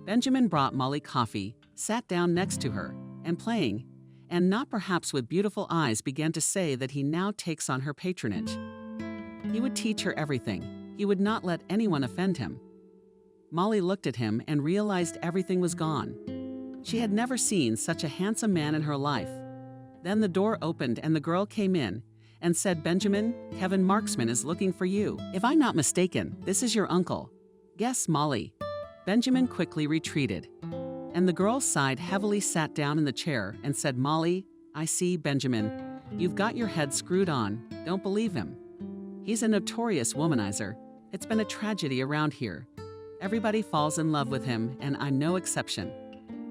Benjamin brought Molly coffee, sat down next to her, and playing, and not perhaps with beautiful eyes, began to say that he now takes on her patronage. He would teach her everything. He would not let anyone offend him. Molly looked at him and realized everything was gone. She had never seen such a handsome man in her life. Then the door opened and the girl came in and said, "Benjamin, Kevin Marksman is looking for you. If I'm not mistaken, this is your uncle." "Yes, Molly." Benjamin quickly retreated, and the girl sighed heavily, sat down in the chair, and said, "Molly, I see, Benjamin. You've got your head screwed on. Don't believe him. He's a notorious womanizer. It's been a tragedy around here. Everybody falls in love with him, and I'm no exception.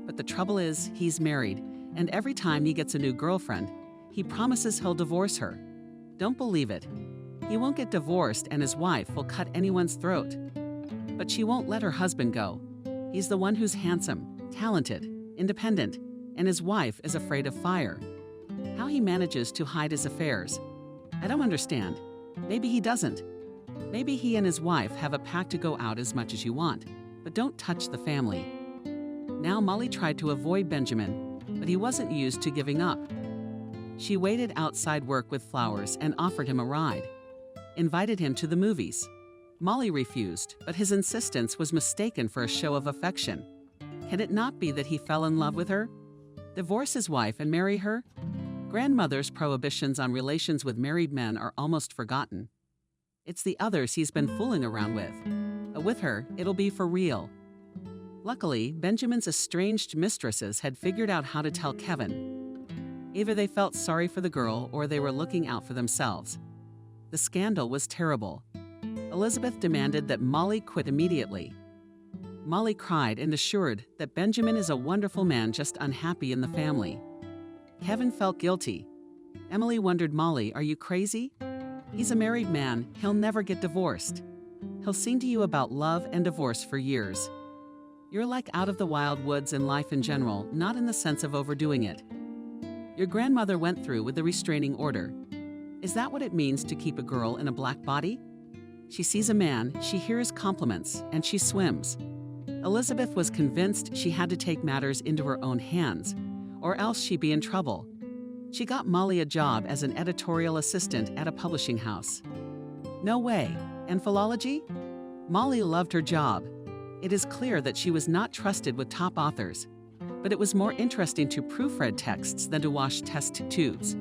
But the trouble is, he's married, and every time he gets a new girlfriend, he promises he'll divorce her. Don't believe it. He won't get divorced, and his wife will cut anyone's throat. But she won't let her husband go. He's the one who's handsome, talented, independent, and his wife is afraid of fire. How he manages to hide his affairs, I don't understand. Maybe he doesn't. Maybe he and his wife have a pact to go out as much as you want, but don't touch the family." Now Molly tried to avoid Benjamin, but he wasn't used to giving up. She waited outside work with flowers and offered him a ride, invited him to the movies. Molly refused, but his insistence was mistaken for a show of affection. Can it not be that he fell in love with her? Divorce his wife and marry her? Grandmother's prohibitions on relations with married men are almost forgotten. It's the others he's been fooling around with. But with her, it'll be for real. Luckily, Benjamin's estranged mistresses had figured out how to tell Kevin. Either they felt sorry for the girl or they were looking out for themselves. The scandal was terrible. Elizabeth demanded that Molly quit immediately. Molly cried and assured that Benjamin is a wonderful man, just unhappy in the family. Kevin felt guilty. Emily wondered, "Molly, are you crazy? He's a married man. He'll never get divorced. He'll sing to you about love and divorce for years. You're like out of the wild woods in life in general, not in the sense of overdoing it. Your grandmother went through with the restraining order. Is that what it means to keep a girl in a black body? She sees a man, she hears compliments, and she swims." Elizabeth was convinced she had to take matters into her own hands, or else she'd be in trouble. She got Molly a job as an editorial assistant at a publishing house. No way. And philology? Molly loved her job. It is clear that she was not trusted with top authors, but it was more interesting to proofread texts than to wash test tubes.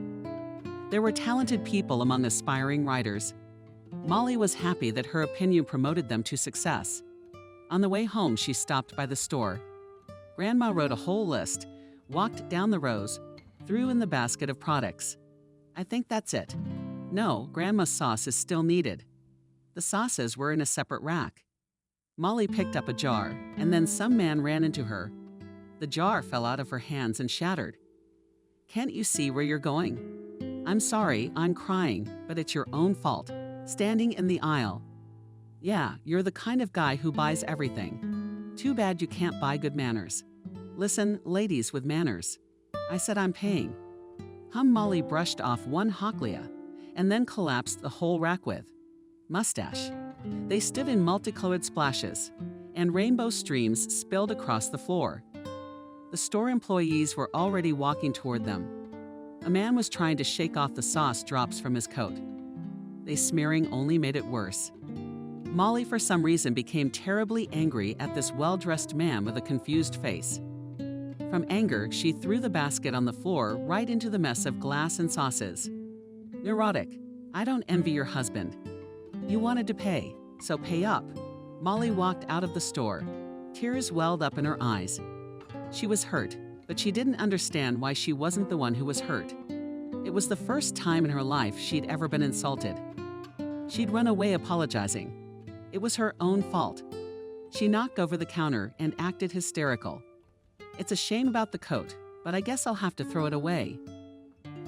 There were talented people among aspiring writers. Molly was happy that her opinion promoted them to success. On the way home, she stopped by the store. Grandma wrote a whole list, walked down the rows, threw in the basket of products. "I think that's it." No, Grandma's sauce is still needed. The sauces were in a separate rack. Molly picked up a jar, and then some man ran into her. The jar fell out of her hands and shattered. "Can't you see where you're going?" "I'm sorry, I'm crying, but it's your own fault. Standing in the aisle." "Yeah, you're the kind of guy who buys everything. Too bad you can't buy good manners." "Listen, ladies with manners. I said I'm paying." Molly brushed off one Hocklea and then collapsed the whole rack with mustache. They stood in multicolored splashes, and rainbow streams spilled across the floor. The store employees were already walking toward them. A man was trying to shake off the sauce drops from his coat. The smearing only made it worse. Molly, for some reason, became terribly angry at this well-dressed man with a confused face. From anger, she threw the basket on the floor right into the mess of glass and sauces. Neurotic. I don't envy your husband. You wanted to pay, so pay up. Molly walked out of the store. Tears welled up in her eyes. She was hurt, but she didn't understand why she wasn't the one who was hurt. It was the first time in her life she'd ever been insulted. She'd run away apologizing. It was her own fault. She knocked over the counter and acted hysterical. "It's a shame about the coat, but I guess I'll have to throw it away."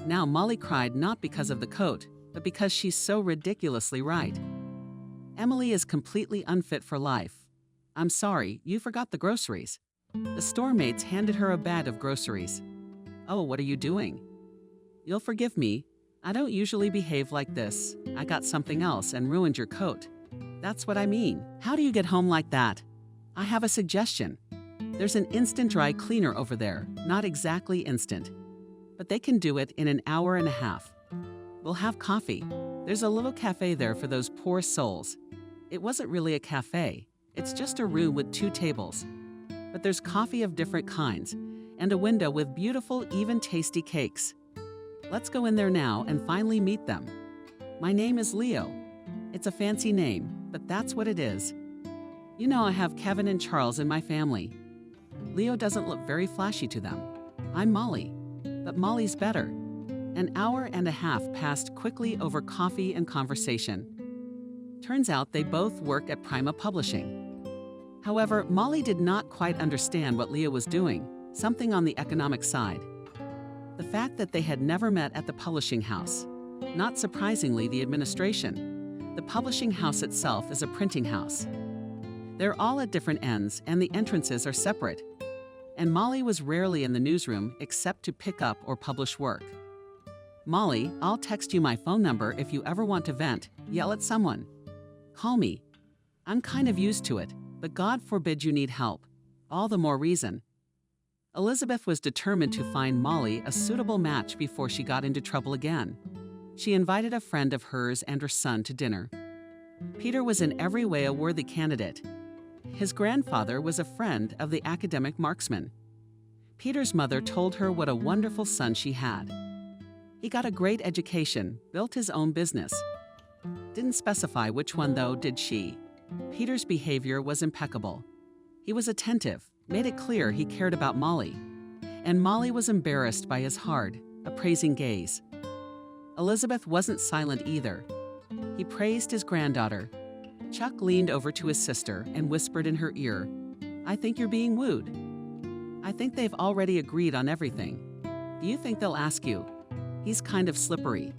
Now Molly cried not because of the coat, but because she's so ridiculously right. Emily is completely unfit for life. "I'm sorry, you forgot the groceries." The store mates handed her a bag of groceries. "Oh, what are you doing?" "You'll forgive me. I don't usually behave like this. I got something else and ruined your coat." That's what I mean. How do you get home like that? I have a suggestion. There's an instant dry cleaner over there. Not exactly instant, but they can do it in an hour and a half. We'll have coffee. There's a little cafe there for those poor souls. It wasn't really a cafe. It's just a room with 2 tables. But there's coffee of different kinds and a window with beautiful, even tasty cakes. Let's go in there now and finally meet them. My name is Leo. It's a fancy name, but that's what it is. You know I have Kevin and Charles in my family. Leo doesn't look very flashy to them. I'm Molly, but Molly's better. An hour and a half passed quickly over coffee and conversation. Turns out they both work at Prima Publishing. However, Molly did not quite understand what Leo was doing, something on the economic side. The fact that they had never met at the publishing house. Not surprisingly, the administration. The publishing house itself is a printing house. They're all at different ends and the entrances are separate. And Molly was rarely in the newsroom except to pick up or publish work. Molly, I'll text you my phone number if you ever want to vent, yell at someone. Call me. I'm kind of used to it, but God forbid you need help. All the more reason. Elizabeth was determined to find Molly a suitable match before she got into trouble again. She invited a friend of hers and her son to dinner. Peter was in every way a worthy candidate. His grandfather was a friend of the academic marksman. Peter's mother told her what a wonderful son she had. He got a great education, built his own business. Didn't specify which one though, did she? Peter's behavior was impeccable. He was attentive, made it clear he cared about Molly. And Molly was embarrassed by his hard, appraising gaze. Elizabeth wasn't silent either. He praised his granddaughter. Chuck leaned over to his sister and whispered in her ear, I think you're being wooed. I think they've already agreed on everything. Do you think they'll ask you? He's kind of slippery.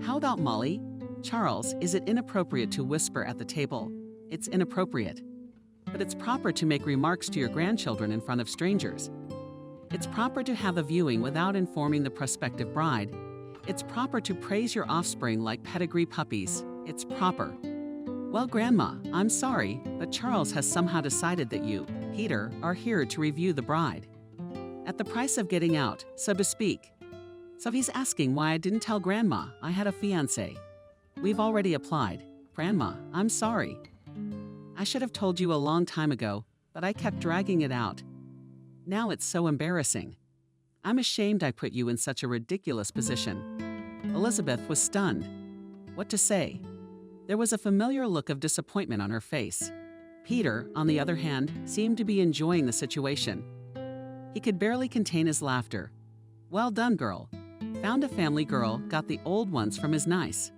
How about Molly? Charles, is it inappropriate to whisper at the table? It's inappropriate. But it's proper to make remarks to your grandchildren in front of strangers. It's proper to have a viewing without informing the prospective bride. It's proper to praise your offspring like pedigree puppies. It's proper. Well, Grandma, I'm sorry, but Charles has somehow decided that you, Peter, are here to review the bride. At the price of getting out, so to speak. So he's asking why I didn't tell Grandma I had a fiancé. We've already applied. Grandma, I'm sorry. I should have told you a long time ago, but I kept dragging it out. Now it's so embarrassing. I'm ashamed I put you in such a ridiculous position. Elizabeth was stunned. What to say? There was a familiar look of disappointment on her face. Peter, on the other hand, seemed to be enjoying the situation. He could barely contain his laughter. Well done, girl. Found a family girl, got the old ones from his nice.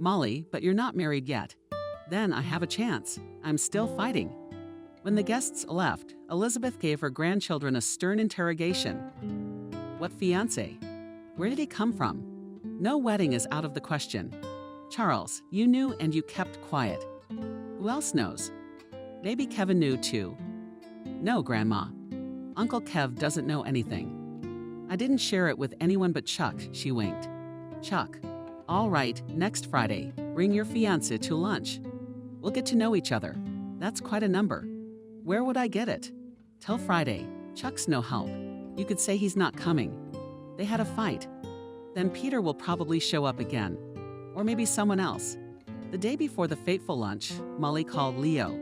Molly, but you're not married yet. Then I have a chance. I'm still fighting. When the guests left, Elizabeth gave her grandchildren a stern interrogation. What fiancé? Where did he come from? No wedding is out of the question. Charles, you knew and you kept quiet. Who else knows? Maybe Kevin knew too. No, Grandma. Uncle Kev doesn't know anything. I didn't share it with anyone but Chuck, she winked. Chuck. All right, next Friday, bring your fiancé to lunch. We'll get to know each other. That's quite a number. Where would I get it? Till Friday. Chuck's no help. You could say he's not coming. They had a fight. Then Peter will probably show up again. Or maybe someone else. The day before the fateful lunch, Molly called Leo.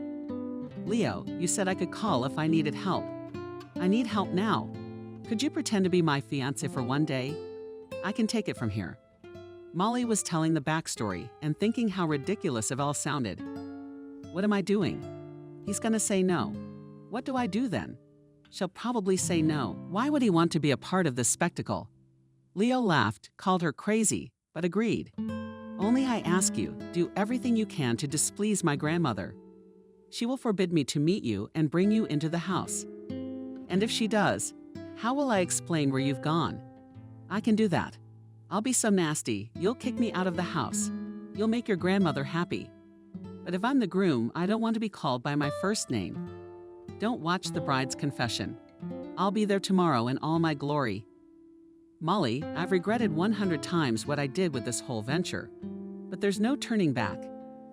Leo, you said I could call if I needed help. I need help now. Could you pretend to be my fiancé for one day? I can take it from here. Molly was telling the backstory and thinking how ridiculous it all sounded. What am I doing? He's gonna say no. What do I do then? She'll probably say no. Why would he want to be a part of this spectacle? Leo laughed, called her crazy, but agreed. Only I ask you, do everything you can to displease my grandmother. She will forbid me to meet you and bring you into the house. And if she does, how will I explain where you've gone? I can do that. I'll be so nasty, you'll kick me out of the house. You'll make your grandmother happy. But if I'm the groom, I don't want to be called by my first name. Don't watch the bride's confession. I'll be there tomorrow in all my glory. Molly, I've regretted 100 times what I did with this whole venture. But there's no turning back.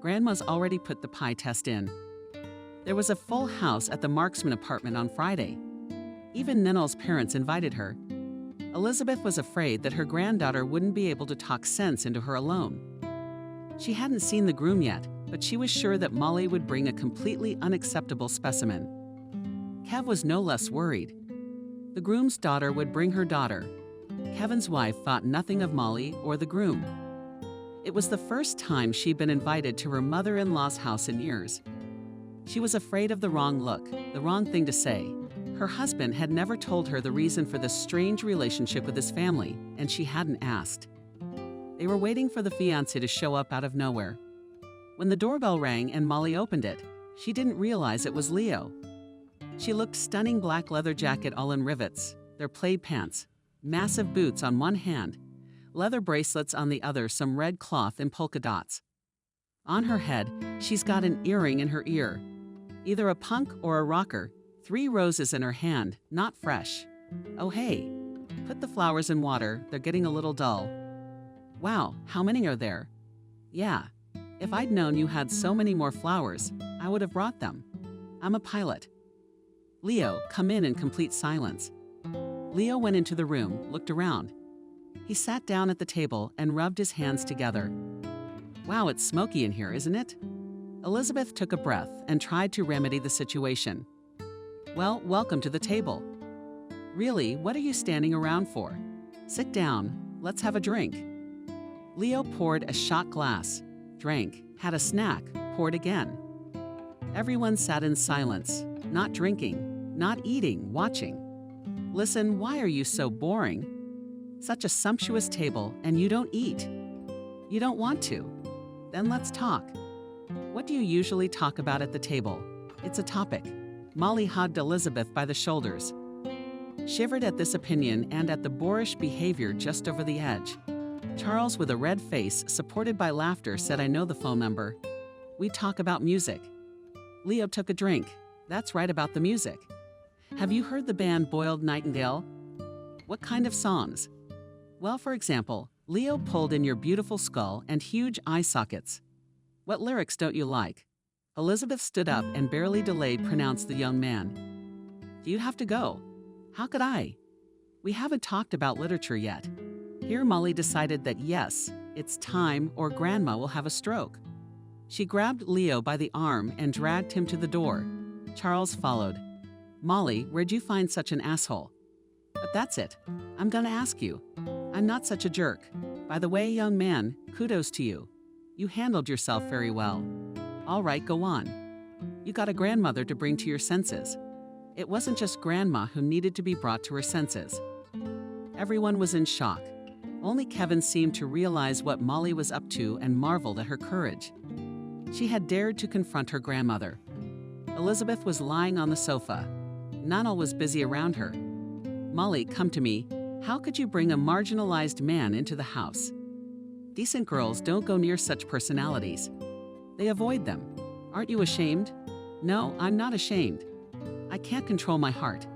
Grandma's already put the pie test in. There was a full house at the Marksman apartment on Friday. Even Ninel's parents invited her. Elizabeth was afraid that her granddaughter wouldn't be able to talk sense into her alone. She hadn't seen the groom yet, but she was sure that Molly would bring a completely unacceptable specimen. Kev was no less worried. The groom's daughter would bring her daughter. Kevin's wife thought nothing of Molly or the groom. It was the first time she'd been invited to her mother-in-law's house in years. She was afraid of the wrong look, the wrong thing to say. Her husband had never told her the reason for this strange relationship with his family, and she hadn't asked. They were waiting for the fiancé to show up out of nowhere. When the doorbell rang and Molly opened it, she didn't realize it was Leo. She looked stunning black leather jacket all in rivets, their plaid pants, massive boots on one hand, leather bracelets on the other, some red cloth and polka dots. On her head, she's got an earring in her ear. Either a punk or a rocker, 3 roses in her hand, not fresh. Oh hey, put the flowers in water, they're getting a little dull. Wow, how many are there? Yeah, if I'd known you had so many more flowers, I would have brought them. I'm a pilot. Leo, come in complete silence. Leo went into the room, looked around. He sat down at the table and rubbed his hands together. Wow, it's smoky in here, isn't it? Elizabeth took a breath and tried to remedy the situation. Well, welcome to the table. Really, what are you standing around for? Sit down, let's have a drink. Leo poured a shot glass, drank, had a snack, poured again. Everyone sat in silence, not drinking, not eating, watching. Listen, why are you so boring? Such a sumptuous table, and you don't eat. You don't want to. Then let's talk. What do you usually talk about at the table? It's a topic. Molly hugged Elizabeth by the shoulders. Shivered at this opinion and at the boorish behavior just over the edge. Charles, with a red face, supported by laughter, said, I know the phone number. We talk about music. Leo took a drink. That's right, about the music. Have you heard the band Boiled Nightingale? What kind of songs? Well, for example, Leo pulled in Your Beautiful Skull and Huge Eye Sockets. What lyrics don't you like? Elizabeth stood up and barely delayed pronounced the young man. Do you have to go? How could I? We haven't talked about literature yet. Here Molly decided that yes, it's time or Grandma will have a stroke. She grabbed Leo by the arm and dragged him to the door. Charles followed. Molly, where'd you find such an asshole? But that's it. I'm gonna ask you. I'm not such a jerk. By the way, young man, kudos to you. You handled yourself very well. All right, go on. You got a grandmother to bring to your senses. It wasn't just Grandma who needed to be brought to her senses. Everyone was in shock. Only Kevin seemed to realize what Molly was up to and marveled at her courage. She had dared to confront her grandmother. Elizabeth was lying on the sofa. Ninel was busy around her. Molly, come to me. How could you bring a marginalized man into the house? Decent girls don't go near such personalities. They avoid them. Aren't you ashamed? No, I'm not ashamed. I can't control my heart.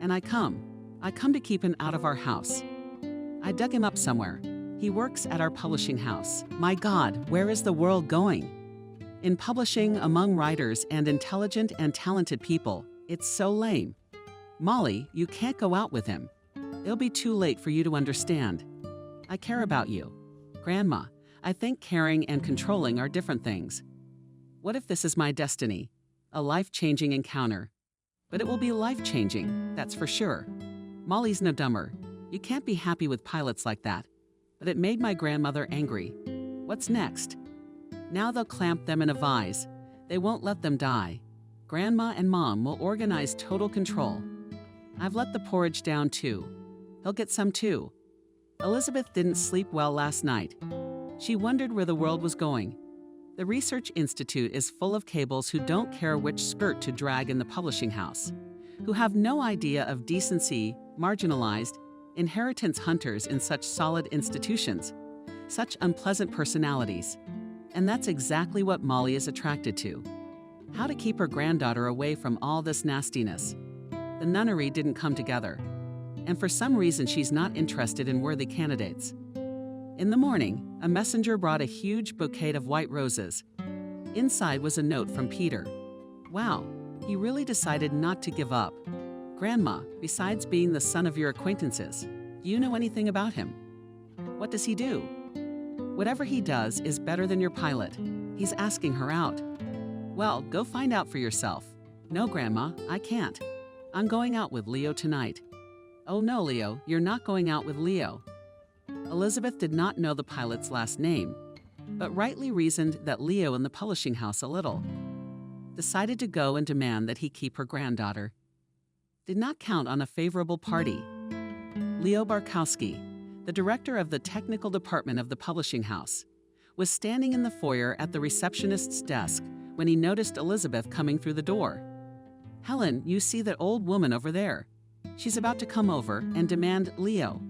And I come to keep him out of our house. I dug him up somewhere. He works at our publishing house. My God, where is the world going? In publishing, among writers and intelligent and talented people, it's so lame. Molly, you can't go out with him. It'll be too late for you to understand. I care about you. Grandma, I think caring and controlling are different things. What if this is my destiny? A life-changing encounter. But it will be life-changing, that's for sure. Molly's no dumber. You can't be happy with pilots like that. But it made my grandmother angry. What's next? Now they'll clamp them in a vise. They won't let them die. Grandma and Mom will organize total control. I've let the porridge down too. He'll get some too. Elizabeth didn't sleep well last night. She wondered where the world was going. The Research Institute is full of cables who don't care which skirt to drag in the publishing house, who have no idea of decency, marginalized, inheritance hunters in such solid institutions, such unpleasant personalities. And that's exactly what Molly is attracted to. How to keep her granddaughter away from all this nastiness. The nunnery didn't come together. And for some reason she's not interested in worthy candidates. In the morning, a messenger brought a huge bouquet of white roses. Inside was a note from Peter. Wow, he really decided not to give up. Grandma, besides being the son of your acquaintances, do you know anything about him? What does he do? Whatever he does is better than your pilot. He's asking her out. Well, go find out for yourself. No, Grandma, I can't. I'm going out with Leo tonight. Oh no, Leo, you're not going out with Leo. Elizabeth did not know the pilot's last name, but rightly reasoned that Leo in the publishing house a little. Decided to go and demand that he keep her granddaughter. Did not count on a favorable party. Leo Barkowski, the director of the technical department of the publishing house, was standing in the foyer at the receptionist's desk when he noticed Elizabeth coming through the door. Helen, you see that old woman over there. She's about to come over and demand Leo.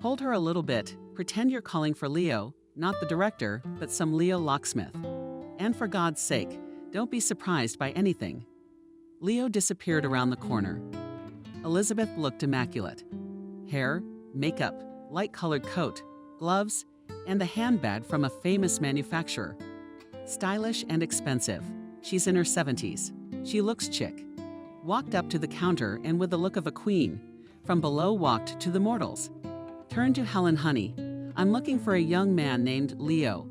Hold her a little bit, pretend you're calling for Leo, not the director, but some Leo locksmith. And for God's sake, don't be surprised by anything. Leo disappeared around the corner. Elizabeth looked immaculate. Hair, makeup, light-colored coat, gloves, and a handbag from a famous manufacturer. Stylish and expensive. She's in her 70s. She looks chic. Walked up to the counter and with the look of a queen, from below walked to the mortals. Turned to Helen, honey. I'm looking for a young man named Leo.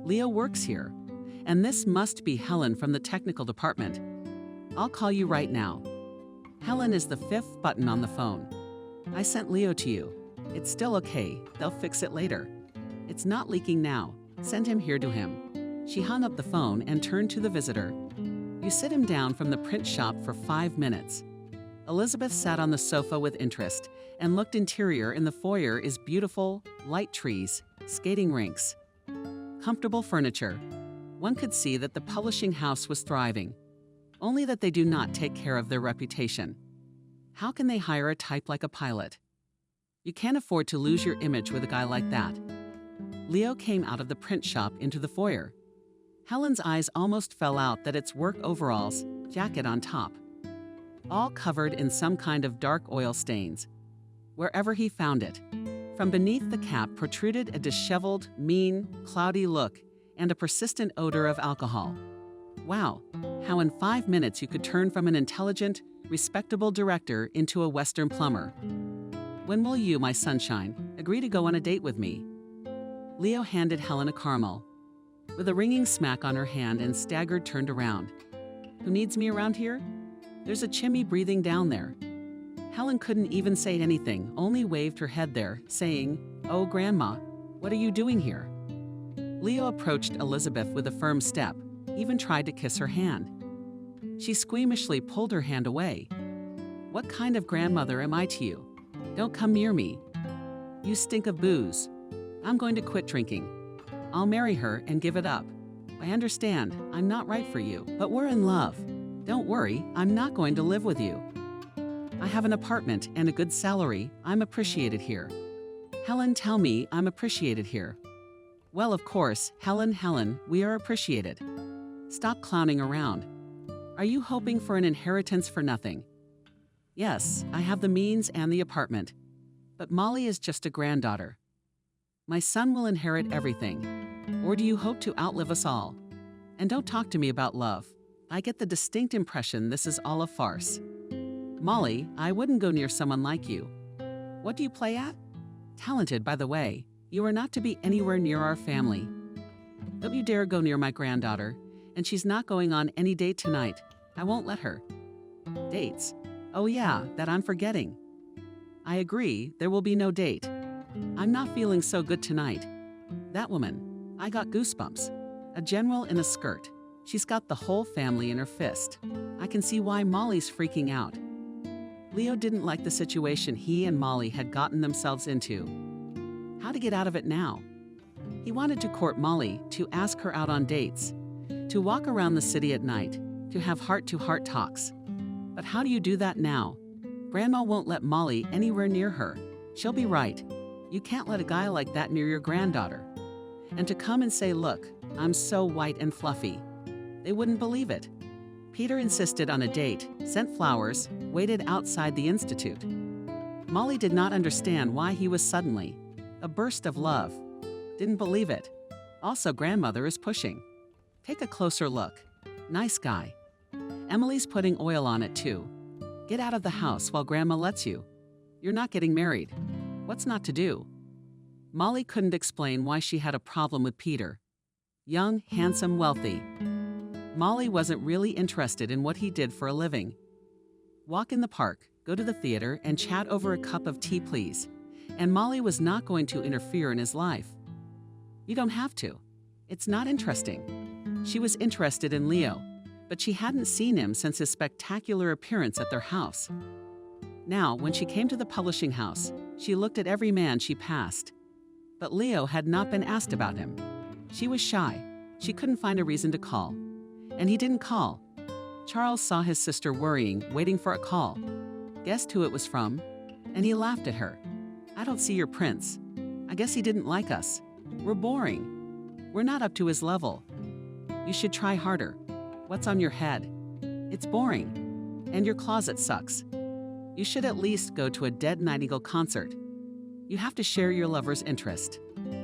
Leo works here, and this must be Helen from the technical department. I'll call you right now. Helen is the 5th button on the phone. I sent Leo to you. It's still okay. They'll fix it later. It's not leaking now. Send him here to him. She hung up the phone and turned to the visitor. You sit him down from the print shop for 5 minutes. Elizabeth sat on the sofa with interest and looked interior. In the foyer is beautiful, light trees, skating rinks, comfortable furniture. One could see that the publishing house was thriving, only that they do not take care of their reputation. How can they hire a type like a pilot? You can't afford to lose your image with a guy like that. Leo came out of the print shop into the foyer. Helen's eyes almost fell out that it's work overalls, jacket on top, all covered in some kind of dark oil stains. Wherever he found it, from beneath the cap protruded a disheveled, mean, cloudy look and a persistent odor of alcohol. Wow, how in 5 minutes you could turn from an intelligent, respectable director into a Western plumber. When will you, my sunshine, agree to go on a date with me? Leo handed Helen a caramel. With a ringing smack on her hand and staggered turned around. Who needs me around here? There's a chimney breathing down there. Helen couldn't even say anything, only waved her head there, saying, Oh, Grandma, what are you doing here? Leo approached Elizabeth with a firm step, even tried to kiss her hand. She squeamishly pulled her hand away. What kind of grandmother am I to you? Don't come near me. You stink of booze. I'm going to quit drinking. I'll marry her and give it up. I understand, I'm not right for you, but we're in love. Don't worry, I'm not going to live with you. I have an apartment and a good salary. I'm appreciated here. Helen, tell me I'm appreciated here. Well, of course, Helen, we are appreciated. Stop clowning around. Are you hoping for an inheritance for nothing? Yes, I have the means and the apartment. But Molly is just a granddaughter. My son will inherit everything. Or do you hope to outlive us all? And don't talk to me about love. I get the distinct impression this is all a farce. Molly, I wouldn't go near someone like you. What do you play at? Talented, by the way. You are not to be anywhere near our family. Don't you dare go near my granddaughter, and she's not going on any date tonight. I won't let her. Dates? Oh yeah, that I'm forgetting. I agree, there will be no date. I'm not feeling so good tonight. That woman, I got goosebumps. A general in a skirt. She's got the whole family in her fist. I can see why Molly's freaking out. Leo didn't like the situation he and Molly had gotten themselves into. How to get out of it now? He wanted to court Molly, to ask her out on dates, to walk around the city at night, to have heart-to-heart talks. But how do you do that now? Grandma won't let Molly anywhere near her. She'll be right. You can't let a guy like that near your granddaughter. And to come and say, look, I'm so white and fluffy. They wouldn't believe it. Peter insisted on a date, sent flowers, waited outside the institute. Molly did not understand why he was suddenly. A burst of love. Didn't believe it. Also, grandmother is pushing. Take a closer look. Nice guy. Emily's putting oil on it too. Get out of the house while Grandma lets you. You're not getting married. What's not to do? Molly couldn't explain why she had a problem with Peter. Young, handsome, wealthy. Molly wasn't really interested in what he did for a living. Walk in the park, go to the theater, and chat over a cup of tea, please. And Molly was not going to interfere in his life. You don't have to. It's not interesting. She was interested in Leo, but she hadn't seen him since his spectacular appearance at their house. Now, when she came to the publishing house, she looked at every man she passed. But Leo had not been asked about him. She was shy. She couldn't find a reason to call. And he didn't call. Charles saw his sister worrying, waiting for a call. Guessed who it was from, and he laughed at her. I don't see your prince. I guess he didn't like us. We're boring. We're not up to his level. You should try harder. What's on your head? It's boring. And your closet sucks. You should at least go to a Dead Nightingale concert. You have to share your lover's interest.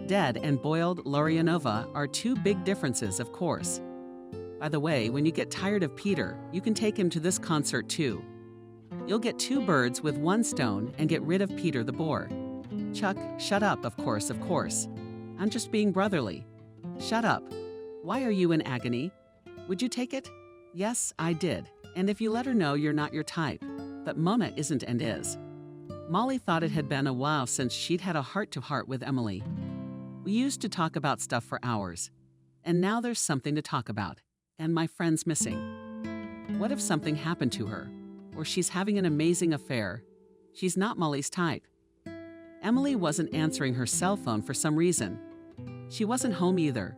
Dead and boiled Lorianova are two big differences, of course. By the way, when you get tired of Peter, you can take him to this concert too. You'll get two birds with one stone and get rid of Peter the bore. Chuck, shut up, of course. I'm just being brotherly. Shut up. Why are you in agony? Would you take it? Yes, I did. And if you let her know you're not your type. But Mona isn't and is. Molly thought it had been a while since she'd had a heart-to-heart with Emily. We used to talk about stuff for hours. And now there's something to talk about. And my friend's missing. What if something happened to her? Or she's having an amazing affair? She's not Molly's type. Emily wasn't answering her cell phone for some reason. She wasn't home either.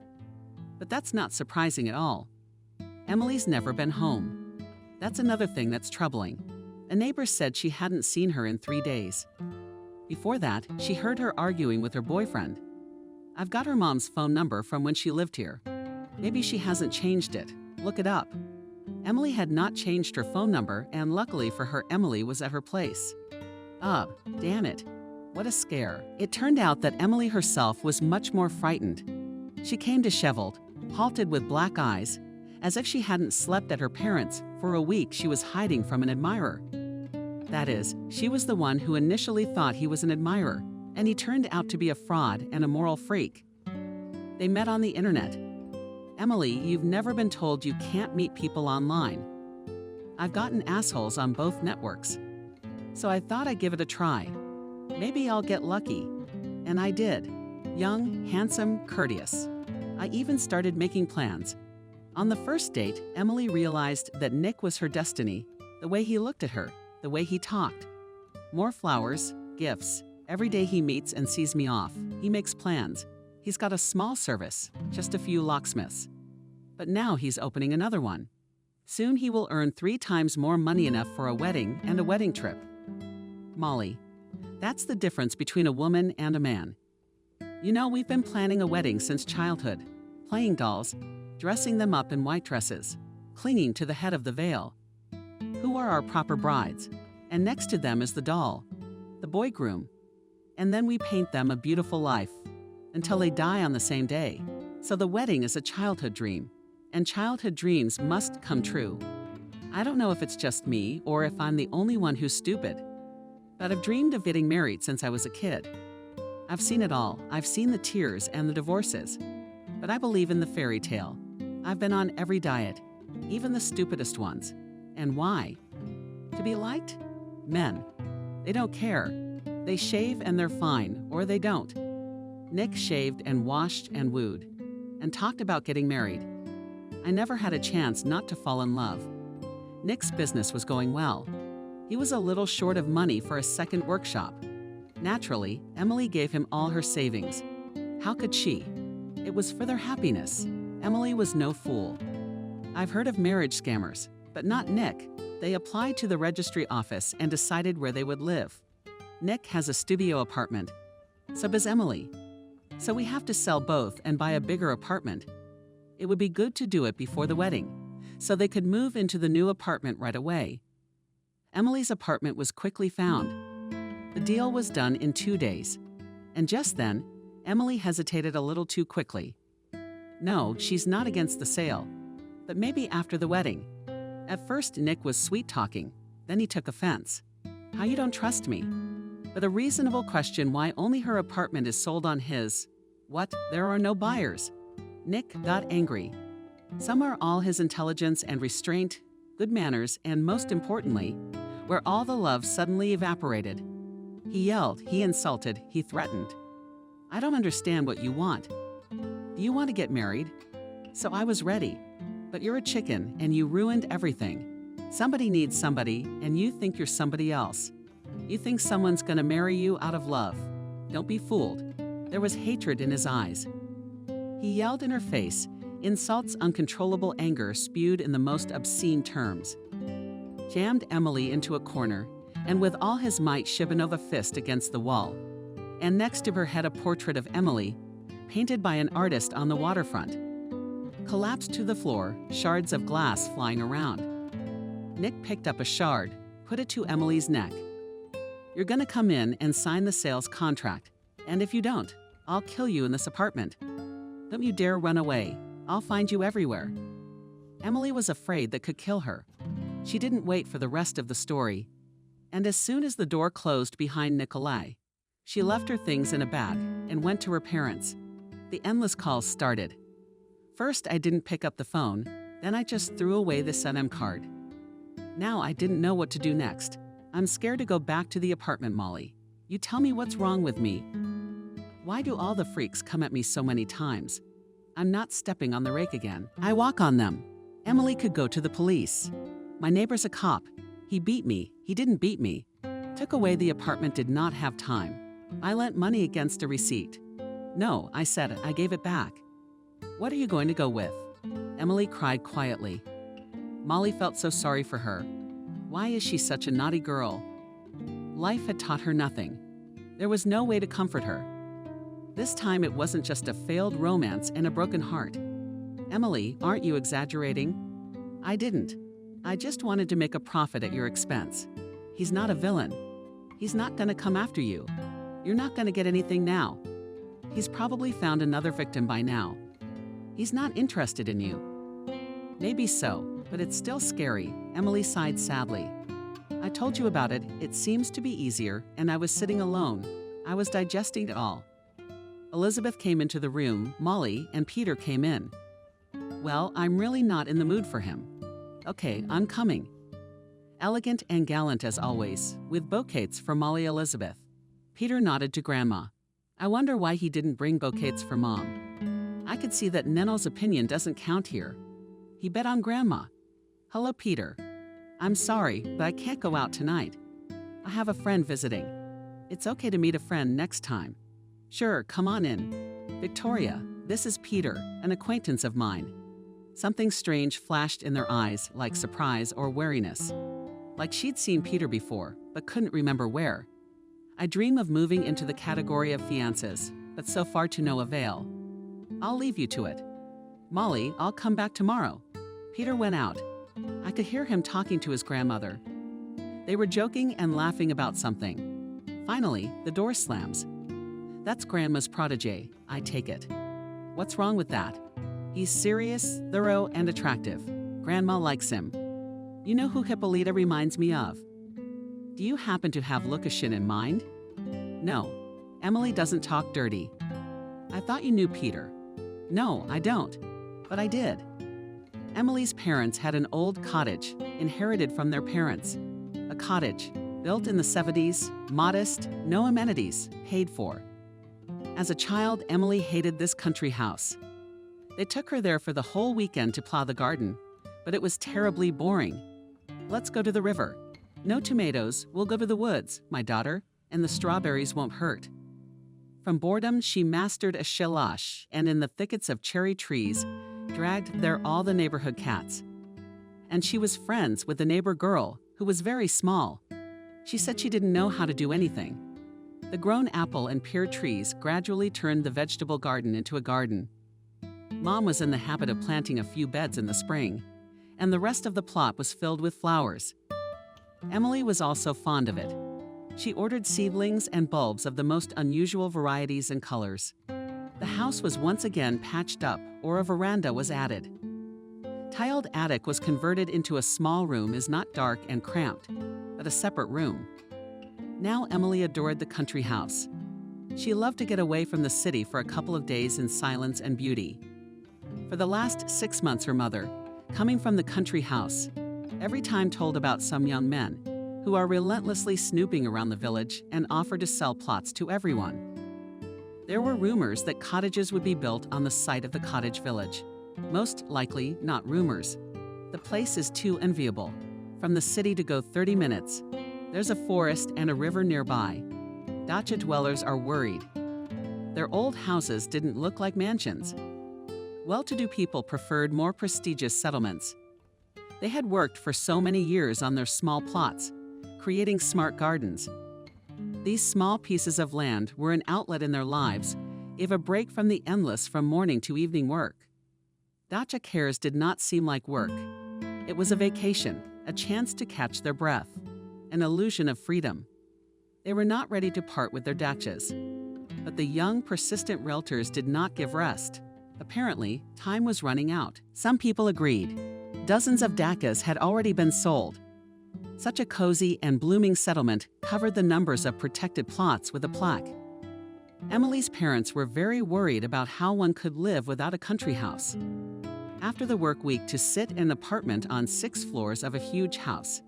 But that's not surprising at all. Emily's never been home. That's another thing that's troubling. A neighbor said she hadn't seen her in 3 days. Before that, she heard her arguing with her boyfriend. I've got her mom's phone number from when she lived here. Maybe she hasn't changed it. Look it up. Emily had not changed her phone number, and luckily for her, Emily was at her place. Damn it. What a scare. It turned out that Emily herself was much more frightened. She came disheveled, halted with black eyes, as if she hadn't slept at her parents' for a week. She was hiding from an admirer. That is, she was the one who initially thought he was an admirer, and he turned out to be a fraud and a moral freak. They met on the internet. Emily, you've never been told you can't meet people online. I've gotten assholes on both networks. So I thought I'd give it a try. Maybe I'll get lucky. And I did. Young, handsome, courteous. I even started making plans. On the first date, Emily realized that Nick was her destiny, the way he looked at her, the way he talked. More flowers, gifts. Every day he meets and sees me off, he makes plans. He's got a small service, just a few locksmiths. But now he's opening another one. Soon he will earn 3 times more money, enough for a wedding and a wedding trip. Molly. That's the difference between a woman and a man. You know, we've been planning a wedding since childhood, playing dolls, dressing them up in white dresses, clinging to the head of the veil. Who are our proper brides? And next to them is the doll, the boy groom. And then we paint them a beautiful life until they die on the same day. So the wedding is a childhood dream, and childhood dreams must come true. I don't know if it's just me or if I'm the only one who's stupid, but I've dreamed of getting married since I was a kid. I've seen it all. I've seen the tears and the divorces. But I believe in the fairy tale. I've been on every diet, even the stupidest ones. And why? To be liked? Men. They don't care. They shave and they're fine, or they don't. Nick shaved and washed and wooed, and talked about getting married. I never had a chance not to fall in love. Nick's business was going well. He was a little short of money for a second workshop. Naturally, Emily gave him all her savings. How could she? It was for their happiness. Emily was no fool. I've heard of marriage scammers, but not Nick. They applied to the registry office and decided where they would live. Nick has a studio apartment. So does Emily. So we have to sell both and buy a bigger apartment. It would be good to do it before the wedding, so they could move into the new apartment right away. Emily's apartment was quickly found. The deal was done in 2 days. And just then, Emily hesitated a little too quickly. No, she's not against the sale, but maybe after the wedding. At first, Nick was sweet-talking, then he took offense. How you don't trust me? But a reasonable question why only her apartment is sold on his. What? There are no buyers. Nick got angry. Somewhere all his intelligence and restraint, good manners, and most importantly, where all the love suddenly evaporated. He yelled, he insulted, he threatened. I don't understand what you want. Do you want to get married? So I was ready. But you're a chicken and you ruined everything. Somebody needs somebody and you think you're somebody else. You think someone's gonna marry you out of love. Don't be fooled. There was hatred in his eyes. He yelled in her face, insults, uncontrollable anger spewed in the most obscene terms. Jammed Emily into a corner, and with all his might Shibanova fist against the wall. And next to her head a portrait of Emily, painted by an artist on the waterfront. Collapsed to the floor, shards of glass flying around. Nick picked up a shard, put it to Emily's neck. You're gonna come in and sign the sales contract, and if you don't, I'll kill you in this apartment. Don't you dare run away. I'll find you everywhere. Emily was afraid that could kill her. She didn't wait for the rest of the story. And as soon as the door closed behind Nikolai, she left her things in a bag and went to her parents. The endless calls started. First, I didn't pick up the phone, then I just threw away the SNM card. Now I didn't know what to do next. I'm scared to go back to the apartment, Molly. You tell me what's wrong with me. Why do all the freaks come at me so many times? I'm not stepping on the rake again. I walk on them. Emily could go to the police. My neighbor's a cop. He beat me. He didn't beat me. Took away the apartment, did not have time. I lent money against a receipt. No, I said it. I gave it back. What are you going to go with? Emily cried quietly. Molly felt so sorry for her. Why is she such a naughty girl? Life had taught her nothing. There was no way to comfort her. This time it wasn't just a failed romance and a broken heart. Emily, aren't you exaggerating? I didn't. I just wanted to make a profit at your expense. He's not a villain. He's not gonna come after you. You're not gonna get anything now. He's probably found another victim by now. He's not interested in you. Maybe so, but it's still scary, Emily sighed sadly. I told you about it, it seems to be easier, and I was sitting alone. I was digesting it all. Elizabeth came into the room, Molly and Peter came in. Well, I'm really not in the mood for him. Okay, I'm coming. Elegant and gallant as always, with bouquets for Molly Elizabeth. Peter nodded to Grandma. I wonder why he didn't bring bouquets for Mom. I could see that Neno's opinion doesn't count here. He bet on Grandma. Hello, Peter. I'm sorry, but I can't go out tonight. I have a friend visiting. It's okay to meet a friend next time. Sure, come on in. Victoria, this is Peter, an acquaintance of mine. Something strange flashed in their eyes, like surprise or wariness. Like she'd seen Peter before, but couldn't remember where. I dream of moving into the category of fiancés, but so far to no avail. I'll leave you to it. Molly, I'll come back tomorrow. Peter went out. I could hear him talking to his grandmother. They were joking and laughing about something. Finally, the door slams. That's Grandma's protégé, I take it. What's wrong with that? He's serious, thorough, and attractive. Grandma likes him. You know who Hippolyta reminds me of? Do you happen to have Lukashin in mind? No. Emily doesn't talk dirty. I thought you knew Peter. No, I don't. But I did. Emily's parents had an old cottage, inherited from their parents. A cottage, built in the 70s, modest, no amenities, paid for. As a child, Emily hated this country house. They took her there for the whole weekend to plow the garden, but it was terribly boring. Let's go to the river. No tomatoes, we'll go to the woods, my daughter, and the strawberries won't hurt. From boredom, she mastered a shelash, and in the thickets of cherry trees, dragged there all the neighborhood cats. And she was friends with the neighbor girl, who was very small. She said she didn't know how to do anything. The grown apple and pear trees gradually turned the vegetable garden into a garden. Mom was in the habit of planting a few beds in the spring, and the rest of the plot was filled with flowers. Emily was also fond of it. She ordered seedlings and bulbs of the most unusual varieties and colors. The house was once again patched up, or a veranda was added. Tiled attic was converted into a small room is not dark and cramped, but a separate room. Now Emily adored the country house. She loved to get away from the city for a couple of days in silence and beauty. For the last 6 months her mother, coming from the country house, every time told about some young men who are relentlessly snooping around the village and offer to sell plots to everyone. There were rumors that cottages would be built on the site of the cottage village. Most likely not rumors. The place is too enviable. From the city to go 30 minutes. There's a forest and a river nearby. Dacha dwellers are worried. Their old houses didn't look like mansions. Well-to-do people preferred more prestigious settlements. They had worked for so many years on their small plots, creating smart gardens. These small pieces of land were an outlet in their lives, gave a break from the endless from morning to evening work. Dacha cares did not seem like work. It was a vacation, a chance to catch their breath, an illusion of freedom. They were not ready to part with their dachas. But the young, persistent realtors did not give rest. Apparently, time was running out. Some people agreed. Dozens of dachas had already been sold. Such a cozy and blooming settlement covered the numbers of protected plots with a plaque. Emily's parents were very worried about how one could live without a country house. After the work week to sit in an apartment on 6 floors of a huge house,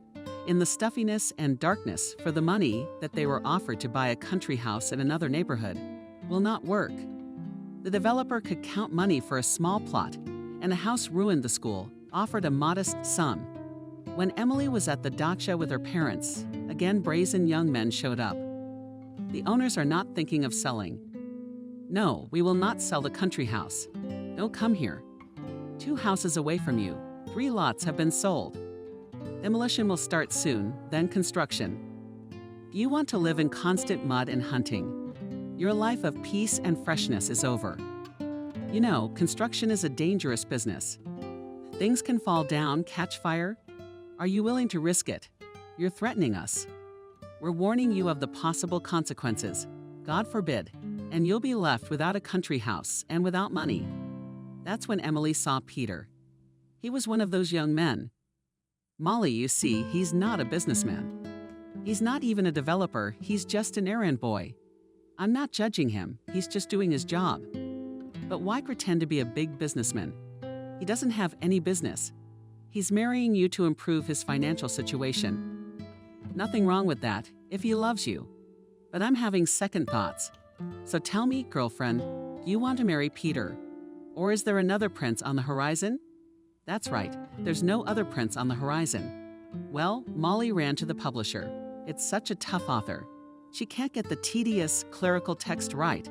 in the stuffiness and darkness for the money that they were offered to buy a country house in another neighborhood, will not work. The developer could count money for a small plot, and a house ruined the school, offered a modest sum. When Emily was at the dacha with her parents, again brazen young men showed up. The owners are not thinking of selling. No, we will not sell the country house. Don't come here. 2 houses away from you, 3 lots have been sold. Demolition will start soon, then construction. You want to live in constant mud and hunting. Your life of peace and freshness is over. You know, construction is a dangerous business. Things can fall down, catch fire. Are you willing to risk it? You're threatening us. We're warning you of the possible consequences. God forbid. And you'll be left without a country house and without money. That's when Emily saw Peter. He was one of those young men. Molly, you see, he's not a businessman. He's not even a developer, he's just an errand boy. I'm not judging him, he's just doing his job. But why pretend to be a big businessman? He doesn't have any business. He's marrying you to improve his financial situation. Nothing wrong with that, if he loves you. But I'm having second thoughts. So tell me, girlfriend, do you want to marry Peter? Or is there another prince on the horizon? That's right, there's no other prince on the horizon. Well, Molly ran to the publisher. It's such a tough author. She can't get the tedious clerical text right.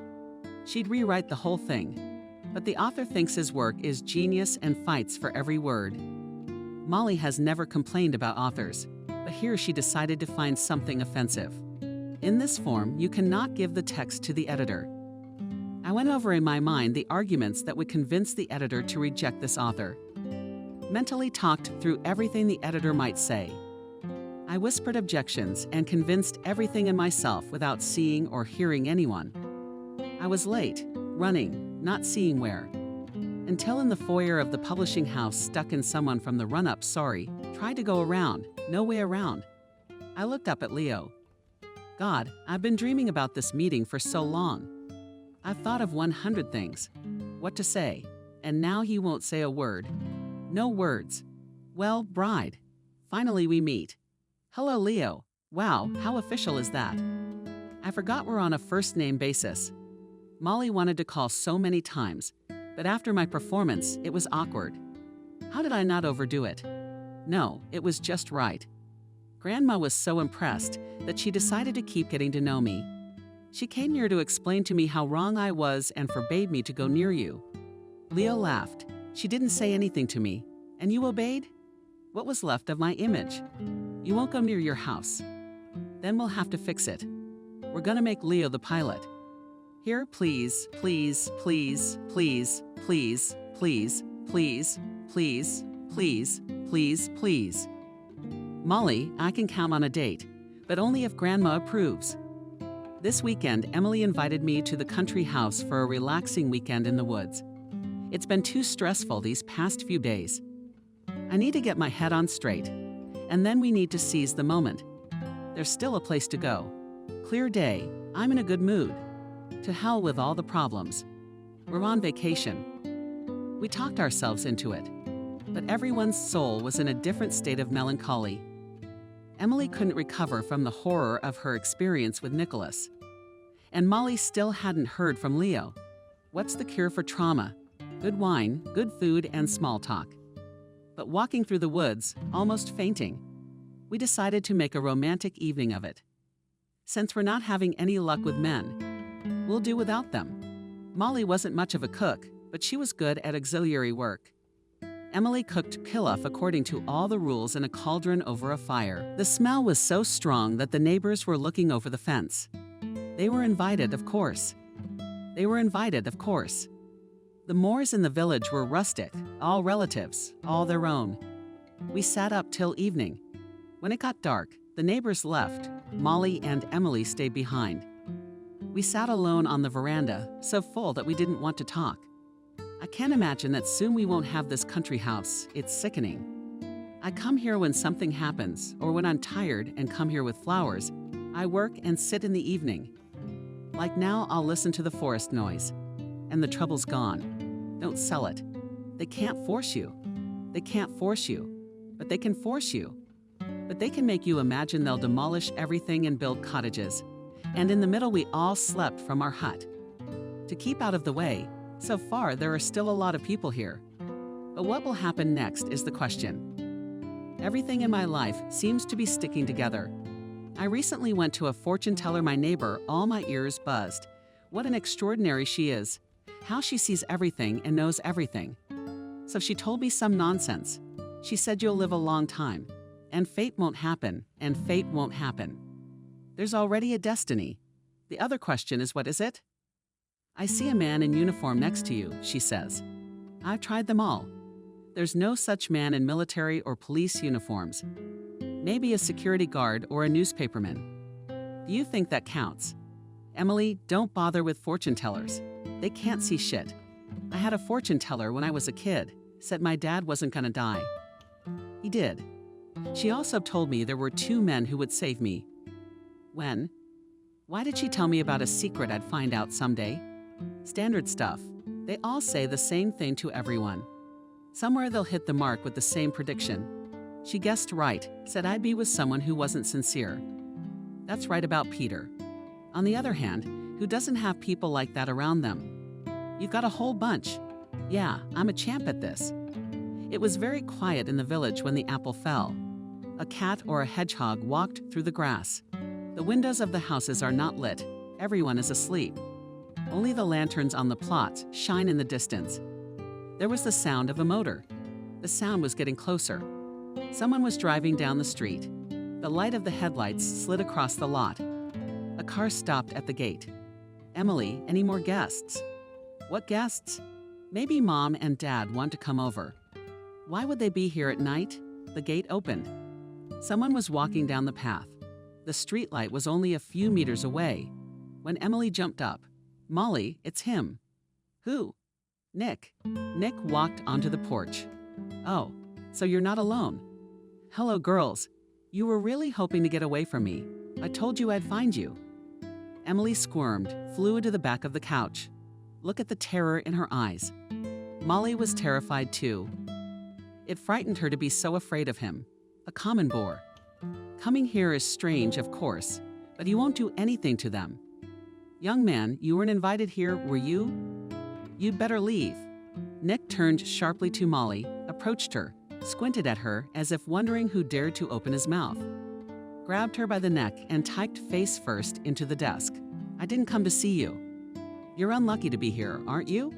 She'd rewrite the whole thing. But the author thinks his work is genius and fights for every word. Molly has never complained about authors, but here she decided to find something offensive. In this form, you cannot give the text to the editor. I went over in my mind the arguments that would convince the editor to reject this author. Mentally talked through everything the editor might say. I whispered objections and convinced everything in myself without seeing or hearing anyone. I was late, running, not seeing where. Until in the foyer of the publishing house stuck in someone from the run-up, tried to go around, no way around. I looked up at Leo. God, I've been dreaming about this meeting for so long. I've thought of 100 things, what to say, and now he won't say a word. No words. Well, bride. Finally we meet. Hello, Leo. Wow, how official is that? I forgot we're on a first-name basis. Molly wanted to call so many times, but after my performance, it was awkward. How did I not overdo it? No, it was just right. Grandma was so impressed that she decided to keep getting to know me. She came here to explain to me how wrong I was and forbade me to go near you. Leo laughed. She didn't say anything to me. And you obeyed? What was left of my image? You won't go near your house. Then we'll have to fix it. We're gonna make Leo the pilot. Here, please, please, please, please, please, please, please, please, please, please, please. Molly, I can count on a date, but only if Grandma approves. This weekend, Emily invited me to the country house for a relaxing weekend in the woods. It's been too stressful these past few days. I need to get my head on straight, and then we need to seize the moment. There's still a place to go. Clear day, I'm in a good mood. To hell with all the problems. We're on vacation. We talked ourselves into it, but everyone's soul was in a different state of melancholy. Emily couldn't recover from the horror of her experience with Nicholas. And Molly still hadn't heard from Leo. What's the cure for trauma? Good wine, good food, and small talk. But walking through the woods, almost fainting, we decided to make a romantic evening of it. Since we're not having any luck with men, we'll do without them. Molly wasn't much of a cook, but she was good at auxiliary work. Emily cooked pilaf according to all the rules in a cauldron over a fire. The smell was so strong that the neighbors were looking over the fence. They were invited, of course. The Moors in the village were rustic, all relatives, all their own. We sat up till evening. When it got dark, the neighbors left. Molly and Emily stayed behind. We sat alone on the veranda, so full that we didn't want to talk. I can't imagine that soon we won't have this country house. It's sickening. I come here when something happens, or when I'm tired and come here with flowers. I work and sit in the evening. Like now, I'll listen to the forest noise. And the trouble's gone. Don't sell it. They can't force you. But they can force you. But they can make you imagine they'll demolish everything and build cottages. And in the middle, we all slept from our hut. To keep out of the way, so far there are still a lot of people here. But what will happen next is the question. Everything in my life seems to be sticking together. I recently went to a fortune teller, my neighbor, all my ears buzzed. What an extraordinary she is. How she sees everything and knows everything. So she told me some nonsense. She said you'll live a long time, and fate won't happen, and fate won't happen. There's already a destiny. The other question is, what is it? I see a man in uniform next to you, she says. I've tried them all. There's no such man in military or police uniforms. Maybe a security guard or a newspaperman. Do you think that counts? Emily, don't bother with fortune tellers. They can't see shit. I had a fortune teller when I was a kid, said my dad wasn't gonna die. He did. She also told me there were 2 men who would save me. When? Why did she tell me about a secret I'd find out someday? Standard stuff. They all say the same thing to everyone. Somewhere they'll hit the mark with the same prediction. She guessed right, said I'd be with someone who wasn't sincere. That's right about Peter. On the other hand, who doesn't have people like that around them? You've got a whole bunch. Yeah, I'm a champ at this. It was very quiet in the village when the apple fell. A cat or a hedgehog walked through the grass. The windows of the houses are not lit. Everyone is asleep. Only the lanterns on the plots shine in the distance. There was the sound of a motor. The sound was getting closer. Someone was driving down the street. The light of the headlights slid across the lot. A car stopped at the gate. Emily, any more guests? What guests? Maybe Mom and Dad want to come over. Why would they be here at night? The gate opened. Someone was walking down the path. The streetlight was only a few meters away. When Emily jumped up, Molly, it's him. Who? Nick. Nick walked onto the porch. Oh, so you're not alone. Hello, girls. You were really hoping to get away from me. I told you I'd find you. Emily squirmed, flew into the back of the couch. Look at the terror in her eyes. Molly was terrified too. It frightened her to be so afraid of him. A common boar. Coming here is strange, of course, but he won't do anything to them. Young man, you weren't invited here, were you? You'd better leave. Nick turned sharply to Molly, approached her, squinted at her as if wondering who dared to open his mouth. Grabbed her by the neck and typed face first into the desk. I didn't come to see you. You're unlucky to be here, aren't you?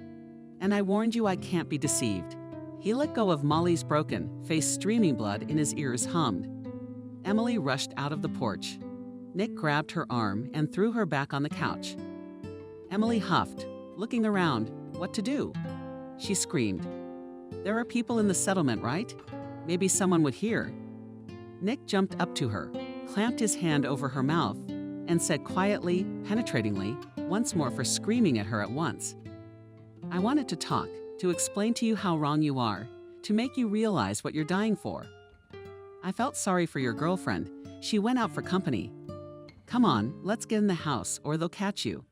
And I warned you I can't be deceived. He let go of Molly's broken, face streaming blood in his ears hummed. Emily rushed out of the porch. Nick grabbed her arm and threw her back on the couch. Emily huffed, looking around. What to do? She screamed. There are people in the settlement, right? Maybe someone would hear. Nick jumped up to her, clamped his hand over her mouth. and said quietly, penetratingly, once more for screaming at her at once. I wanted to talk, to explain to you how wrong you are, to make you realize what you're dying for. I felt sorry for your girlfriend. She went out for company. Come on, let's get in the house or they'll catch you.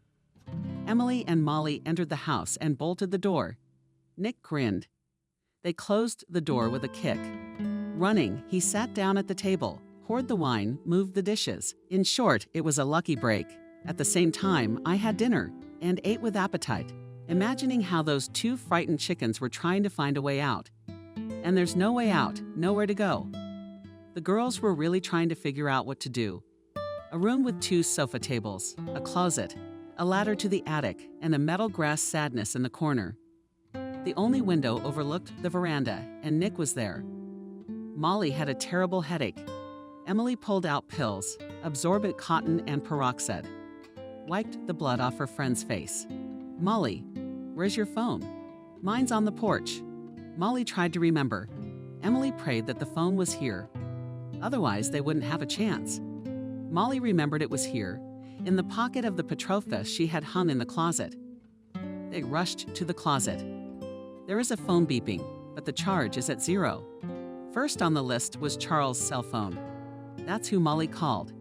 Emily and Molly entered the house and bolted the door. Nick grinned. They closed the door with a kick. Running, he sat down at the table, poured the wine, moved the dishes. In short, it was a lucky break. At the same time, I had dinner and ate with appetite, imagining how those two frightened chickens were trying to find a way out. And there's no way out, nowhere to go. The girls were really trying to figure out what to do. A room with 2 sofa tables, a closet, a ladder to the attic, and a metal grass sadness in the corner. The only window overlooked the veranda, and Nick was there. Molly had a terrible headache. Emily pulled out pills, absorbent cotton and peroxide, wiped the blood off her friend's face. Molly, where's your phone? Mine's on the porch. Molly tried to remember. Emily prayed that the phone was here. Otherwise, they wouldn't have a chance. Molly remembered it was here, in the pocket of the Petrovka she had hung in the closet. They rushed to the closet. There is a phone beeping, but the charge is at 0. First on the list was Charles' cell phone. That's who Molly called.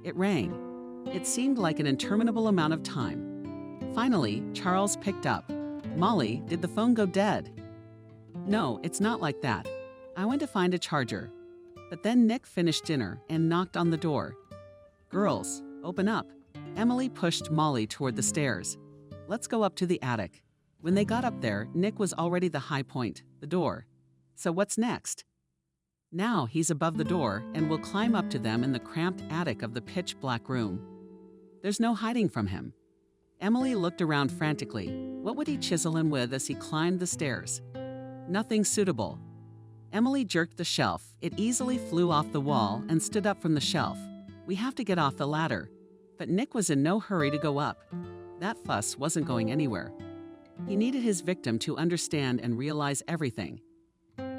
It rang. It seemed like an interminable amount of time. Finally, Charles picked up. Molly, did the phone go dead? No, it's not like that. I went to find a charger. But then Nick finished dinner and knocked on the door. Girls, open up. Emily pushed Molly toward the stairs. Let's go up to the attic. When they got up there, Nick was already the high point, the door. So what's next? Now he's above the door and will climb up to them in the cramped attic of the pitch-black room. There's no hiding from him. Emily looked around frantically. What would he chisel him with as he climbed the stairs? Nothing suitable. Emily jerked the shelf. It easily flew off the wall and stood up from the shelf. We have to get off the ladder. But Nick was in no hurry to go up. That fuss wasn't going anywhere. He needed his victim to understand and realize everything.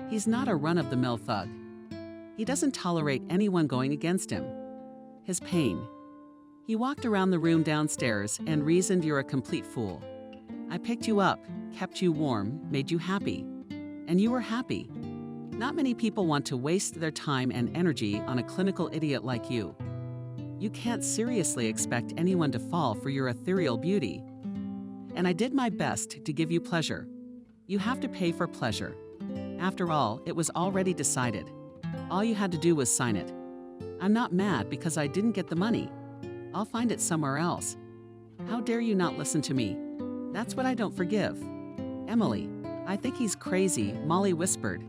He's not a run-of-the-mill thug. He doesn't tolerate anyone going against him. His pain. He walked around the room downstairs and reasoned, you're a complete fool. I picked you up, kept you warm, made you happy. And you were happy. Not many people want to waste their time and energy on a clinical idiot like you. You can't seriously expect anyone to fall for your ethereal beauty. And I did my best to give you pleasure. You have to pay for pleasure. After all, it was already decided. All you had to do was sign it. I'm not mad because I didn't get the money. I'll find it somewhere else. How dare you not listen to me? That's what I don't forgive. Emily, I think he's crazy, Molly whispered.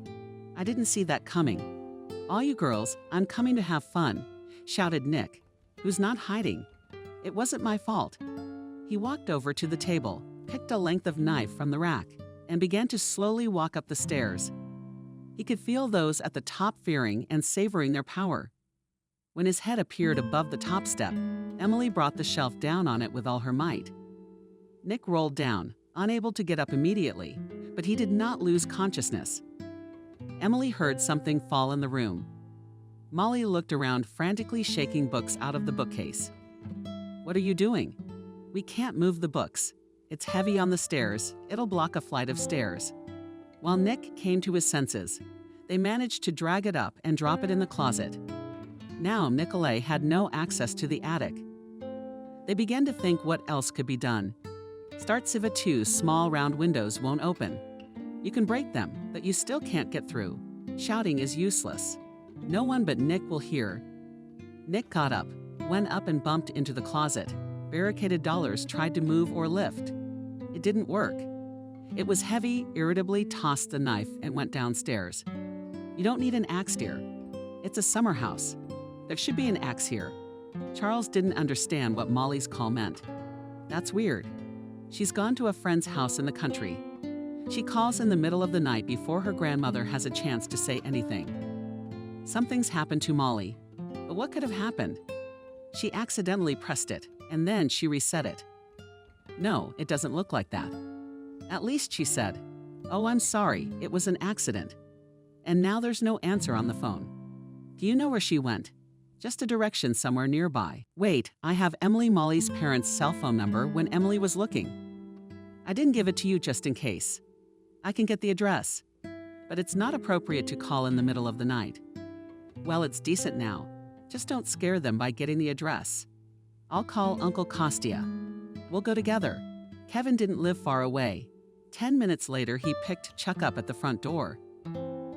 I didn't see that coming. All you girls, I'm coming to have fun, shouted Nick, who's not hiding. It wasn't my fault. He walked over to the table, picked a length of knife from the rack, and began to slowly walk up the stairs. He could feel those at the top fearing and savoring their power. When his head appeared above the top step, Emily brought the shelf down on it with all her might. Nick rolled down, unable to get up immediately, but he did not lose consciousness. Emily heard something fall in the room. Molly looked around, frantically shaking books out of the bookcase. What are you doing? We can't move the books. It's heavy on the stairs. It'll block a flight of stairs. While Nick came to his senses, they managed to drag it up and drop it in the closet. Now Nikolay had no access to the attic. They began to think what else could be done. Startsiva 2's small round windows won't open. You can break them, but you still can't get through. Shouting is useless. No one but Nick will hear. Nick got up, went up and bumped into the closet. Barricaded dollars tried to move or lift. It didn't work. It was heavy, irritably tossed the knife and went downstairs. You don't need an axe, dear. It's a summer house. There should be an axe here. Charles didn't understand what Molly's call meant. That's weird. She's gone to a friend's house in the country. She calls in the middle of the night before her grandmother has a chance to say anything. Something's happened to Molly. But what could have happened? She accidentally pressed it, and then she reset it. No, it doesn't look like that. At least she said, "Oh, I'm sorry, it was an accident." And now there's no answer on the phone. Do you know where she went? Just a direction somewhere nearby. Wait, I have Molly's parents' cell phone number when Emily was looking. I didn't give it to you just in case. I can get the address. But it's not appropriate to call in the middle of the night. Well, it's decent now. Just don't scare them by getting the address. I'll call Uncle Kostya. We'll go together. Kevin didn't live far away. 10 minutes later, he picked Chuck up at the front door.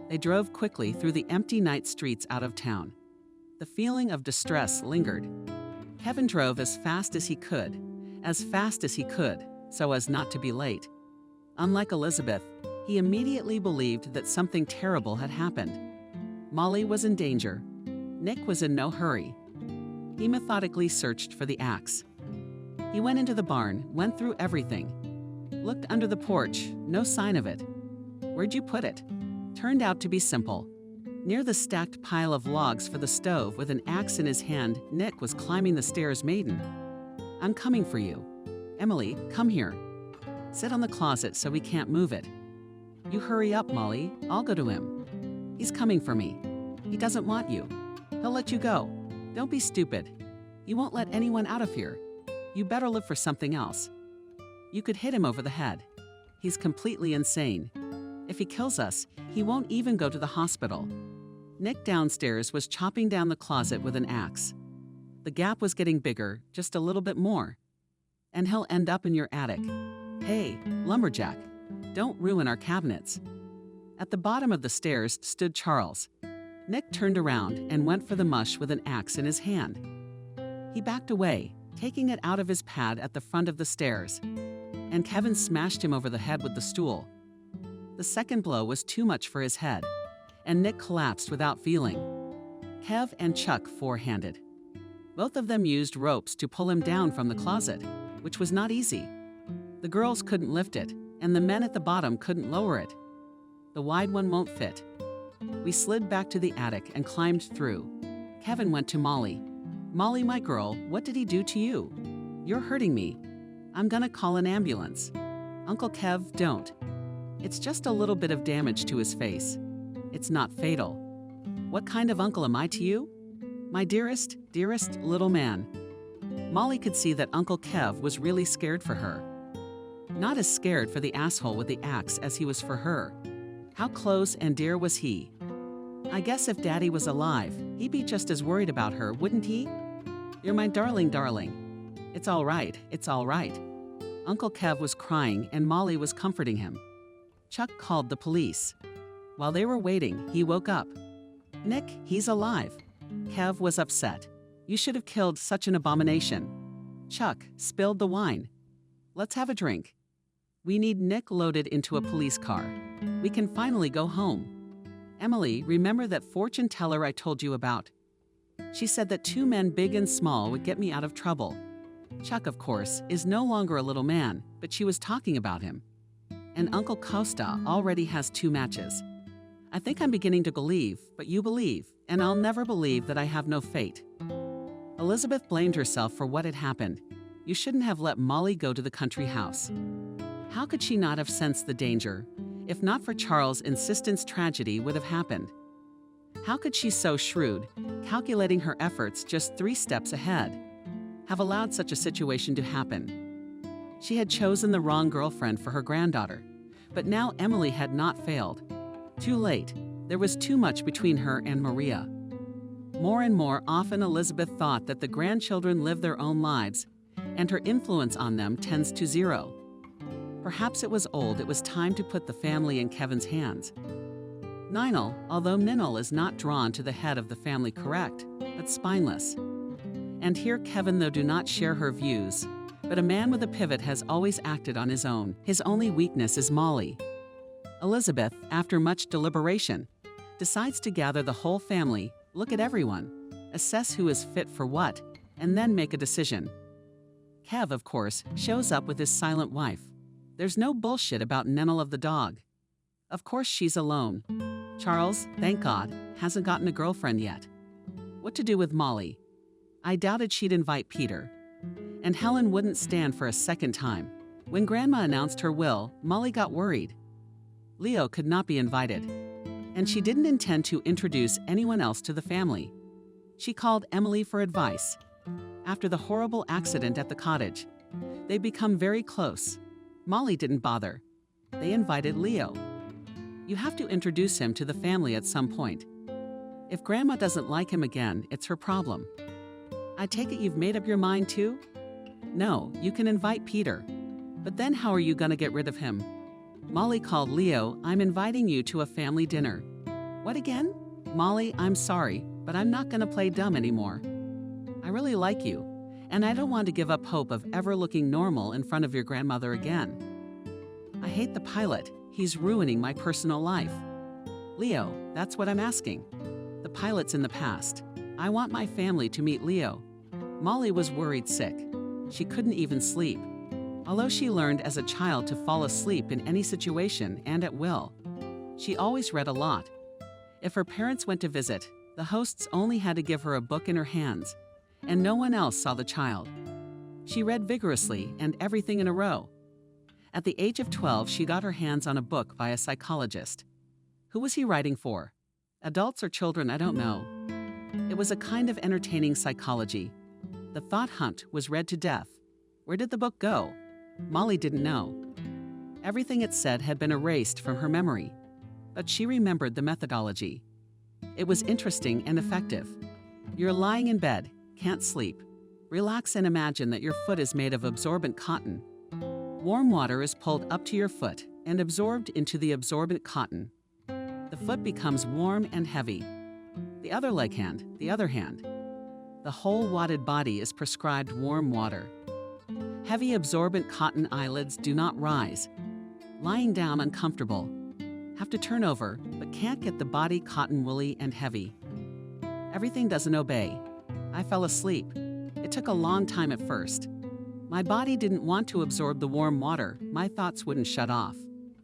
They drove quickly through the empty night streets out of town. The feeling of distress lingered. Kevin drove as fast as he could, so as not to be late. Unlike Elizabeth, he immediately believed that something terrible had happened. Molly was in danger. Nick was in no hurry. He methodically searched for the axe. He went into the barn, went through everything. Looked under the porch, no sign of it. Where'd you put it? Turned out to be simple. Near the stacked pile of logs for the stove with an axe in his hand, Nick was climbing the stairs maiden. I'm coming for you. Emily, come here. Sit on the closet so we can't move it. You hurry up, Molly. I'll go to him. He's coming for me. He doesn't want you. He'll let you go. Don't be stupid. You won't let anyone out of here. You better look for something else. You could hit him over the head. He's completely insane. If he kills us, he won't even go to the hospital. Nick downstairs was chopping down the closet with an axe. The gap was getting bigger, just a little bit more. And he'll end up in your attic. Hey, lumberjack, don't ruin our cabinets. At the bottom of the stairs stood Charles. Nick turned around and went for the mush with an axe in his hand. He backed away, taking it out of his pad at the front of the stairs, and Kevin smashed him over the head with the stool. The second blow was too much for his head, and Nick collapsed without feeling. Kev and Chuck forehanded. Both of them used ropes to pull him down from the closet, which was not easy. The girls couldn't lift it, and the men at the bottom couldn't lower it. The wide one won't fit. We slid back to the attic and climbed through. Kevin went to Molly. Molly, my girl, what did he do to you? You're hurting me. I'm gonna call an ambulance. Uncle Kev, don't. It's just a little bit of damage to his face. It's not fatal. What kind of uncle am I to you? My dearest, dearest little man. Molly could see that Uncle Kev was really scared for her. Not as scared for the asshole with the axe as he was for her. How close and dear was he? I guess if Daddy was alive, he'd be just as worried about her, wouldn't he? You're my darling, darling. It's all right, it's all right. Uncle Kev was crying and Molly was comforting him. Chuck called the police. While they were waiting, he woke up. Nick, he's alive. Kev was upset. You should have killed such an abomination. Chuck spilled the wine. Let's have a drink. We need Nick loaded into a police car. We can finally go home. Emily, remember that fortune teller I told you about? She said that 2 men big and small would get me out of trouble. Chuck, of course, is no longer a little man, but she was talking about him. And Uncle Costa already has 2 matches. I think I'm beginning to believe, but you believe, and I'll never believe that I have no fate. Elizabeth blamed herself for what had happened. You shouldn't have let Molly go to the country house. How could she not have sensed the danger? If not for Charles' insistence, tragedy would have happened. How could she, so shrewd, calculating her efforts just 3 steps ahead, have allowed such a situation to happen? She had chosen the wrong girlfriend for her granddaughter, but now Emily had not failed. Too late. There was too much between her and Maria. More and more often Elizabeth thought that the grandchildren live their own lives, and her influence on them tends to 0. Perhaps it was time to put the family in Kevin's hands. Ninel, although Ninel is not drawn to the head of the family correct, but spineless. And here Kevin, though do not share her views, but a man with a pivot has always acted on his own. His only weakness is Molly. Elizabeth, after much deliberation, decides to gather the whole family, look at everyone, assess who is fit for what, and then make a decision. Kev, of course, shows up with his silent wife. There's no bullshit about Ninel of the dog. Of course she's alone. Charles, thank God, hasn't gotten a girlfriend yet. What to do with Molly? I doubted she'd invite Peter. And Helen wouldn't stand for a second time. When Grandma announced her will, Molly got worried. Leo could not be invited. And she didn't intend to introduce anyone else to the family. She called Emily for advice. After the horrible accident at the cottage, they'd become very close. Molly didn't bother. They invited Leo. You have to introduce him to the family at some point. If Grandma doesn't like him again, it's her problem. I take it you've made up your mind too? No, you can invite Peter. But then how are you gonna get rid of him? Molly called Leo. I'm inviting you to a family dinner. What again? Molly, I'm sorry, but I'm not gonna play dumb anymore. I really like you, and I don't want to give up hope of ever looking normal in front of your grandmother again. I hate the pilot. He's ruining my personal life. Leo, that's what I'm asking. The pilot's in the past. I want my family to meet Leo. Molly was worried sick. She couldn't even sleep. Although she learned as a child to fall asleep in any situation and at will, she always read a lot. If her parents went to visit, the hosts only had to give her a book in her hands, and no one else saw the child. She read vigorously and everything in a row. At the age of 12, she got her hands on a book by a psychologist. Who was he writing for? Adults or children, I don't know. It was a kind of entertaining psychology. The Thought Hunt was read to death. Where did the book go? Molly didn't know. Everything it said had been erased from her memory, but she remembered the methodology. It was interesting and effective. You're lying in bed, can't sleep. Relax and imagine that your foot is made of absorbent cotton. Warm water is pulled up to your foot and absorbed into the absorbent cotton. The foot becomes warm and heavy. The other the other hand. The whole wadded body is prescribed warm water. Heavy absorbent cotton eyelids do not rise. Lying down uncomfortable. Have to turn over, but can't get the body cotton woolly and heavy. Everything doesn't obey. I fell asleep. It took a long time at first. My body didn't want to absorb the warm water. My thoughts wouldn't shut off.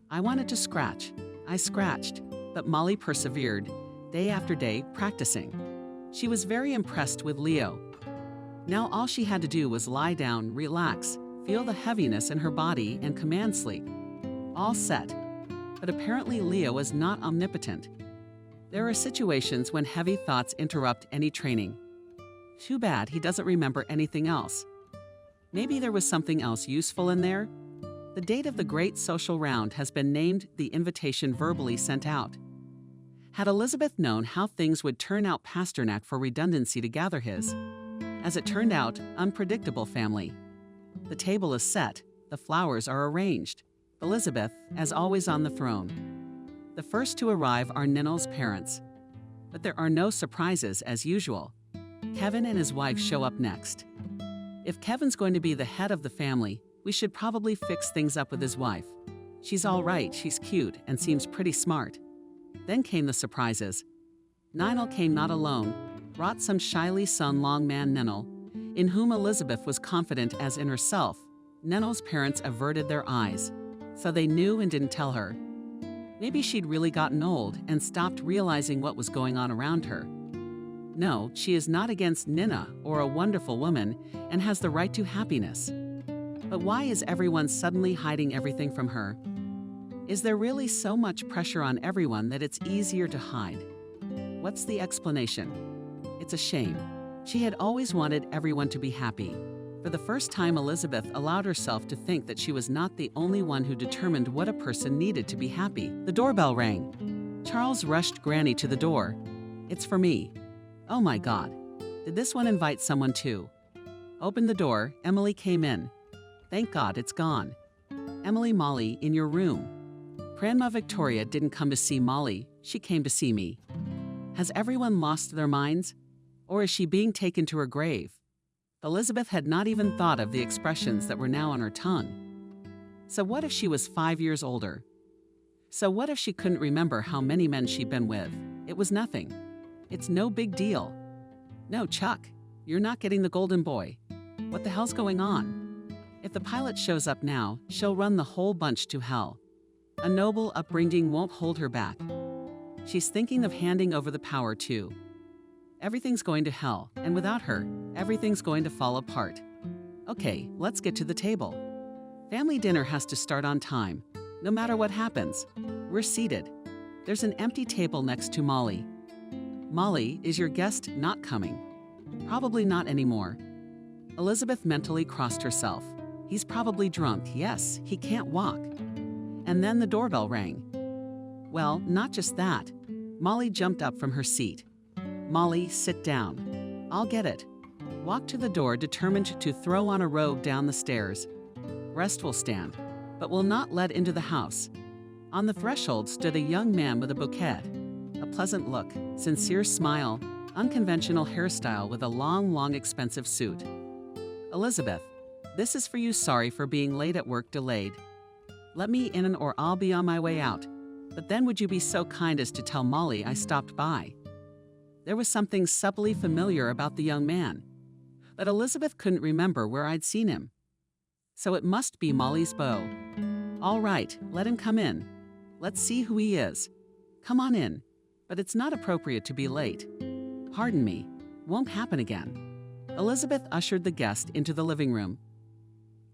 I wanted to scratch. I scratched, but Molly persevered, day after day, practicing. She was very impressed with Leo. Now all she had to do was lie down, relax, feel the heaviness in her body, and command sleep. All set. But apparently Leo is not omnipotent. There are situations when heavy thoughts interrupt any training. Too bad he doesn't remember anything else. Maybe there was something else useful in there? The date of the great social round has been named the invitation verbally sent out. Had Elizabeth known how things would turn out, Pasternak for redundancy to gather his, as it turned out, unpredictable family. The table is set, the flowers are arranged. Elizabeth, as always, on the throne. The first to arrive are Ninel's parents. But there are no surprises as usual. Kevin and his wife show up next. If Kevin's going to be the head of the family, we should probably fix things up with his wife. She's all right, she's cute, and seems pretty smart. Then came the surprises. Ninel came not alone, brought some shyly sun long man Ninel, in whom Elizabeth was confident as in herself. Ninel's parents averted their eyes, so they knew and didn't tell her. Maybe she'd really gotten old and stopped realizing what was going on around her. No, she is not against Nina or a wonderful woman and has the right to happiness. But why is everyone suddenly hiding everything from her? Is there really so much pressure on everyone that it's easier to hide? What's the explanation? It's a shame. She had always wanted everyone to be happy. For the first time, Elizabeth allowed herself to think that she was not the only one who determined what a person needed to be happy. The doorbell rang. Charles rushed Granny to the door. It's for me. Oh my God. Did this one invite someone too? Opened the door, Emily came in. Thank God it's gone. Emily, Molly, in your room. Grandma Victoria didn't come to see Molly, she came to see me. Has everyone lost their minds? Or is she being taken to her grave? Elizabeth had not even thought of the expressions that were now on her tongue. So what if she was 5 years older? So what if she couldn't remember how many men she'd been with? It was nothing. It's no big deal. No, Chuck, you're not getting the golden boy. What the hell's going on? If the pilot shows up now, she'll run the whole bunch to hell. A noble upbringing won't hold her back. She's thinking of handing over the power too. Everything's going to hell, and without her, everything's going to fall apart. Okay, let's get to the table. Family dinner has to start on time. No matter what happens, we're seated. There's an empty table next to Molly. Molly, is your guest not coming? Probably not anymore. Elizabeth mentally crossed herself. He's probably drunk. Yes, he can't walk. And then the doorbell rang. Well, not just that. Molly jumped up from her seat. Molly, sit down. I'll get it. Walked to the door, determined to throw on a robe down the stairs. Rest will stand, but will not let into the house. On the threshold stood a young man with a bouquet. A pleasant look, sincere smile, unconventional hairstyle with a long, expensive suit. Elizabeth, this is for you. Sorry for being late at work, delayed. Let me in or I'll be on my way out. But then would you be so kind as to tell Molly I stopped by? There was something subtly familiar about the young man, but Elizabeth couldn't remember where I'd seen him. So it must be Molly's beau. All right, let him come in. Let's see who he is. Come on in, but it's not appropriate to be late. Pardon me, won't happen again. Elizabeth ushered the guest into the living room.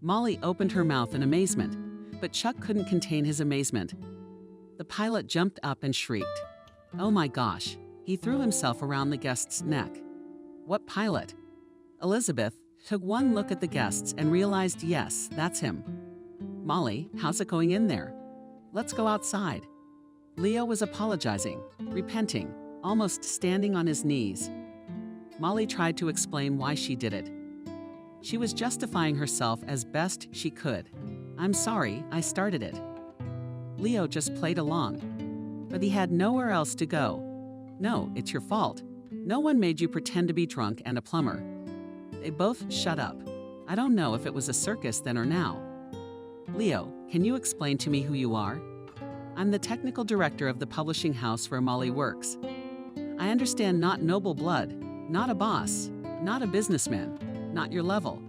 Molly opened her mouth in amazement, but Chuck couldn't contain his amazement. The pilot jumped up and shrieked. Oh my gosh, he threw himself around the guest's neck. What pilot? Elizabeth took one look at the guests and realized, yes, that's him. Molly, how's it going in there? Let's go outside. Leo was apologizing, repenting, almost standing on his knees. Molly tried to explain why she did it. She was justifying herself as best she could. I'm sorry, I started it. Leo just played along, but he had nowhere else to go. No, it's your fault. No one made you pretend to be drunk and a plumber. They both shut up. I don't know if it was a circus then or now. Leo, can you explain to me who you are? I'm the technical director of the publishing house where Molly works. I understand not noble blood, not a boss, not a businessman, not your level.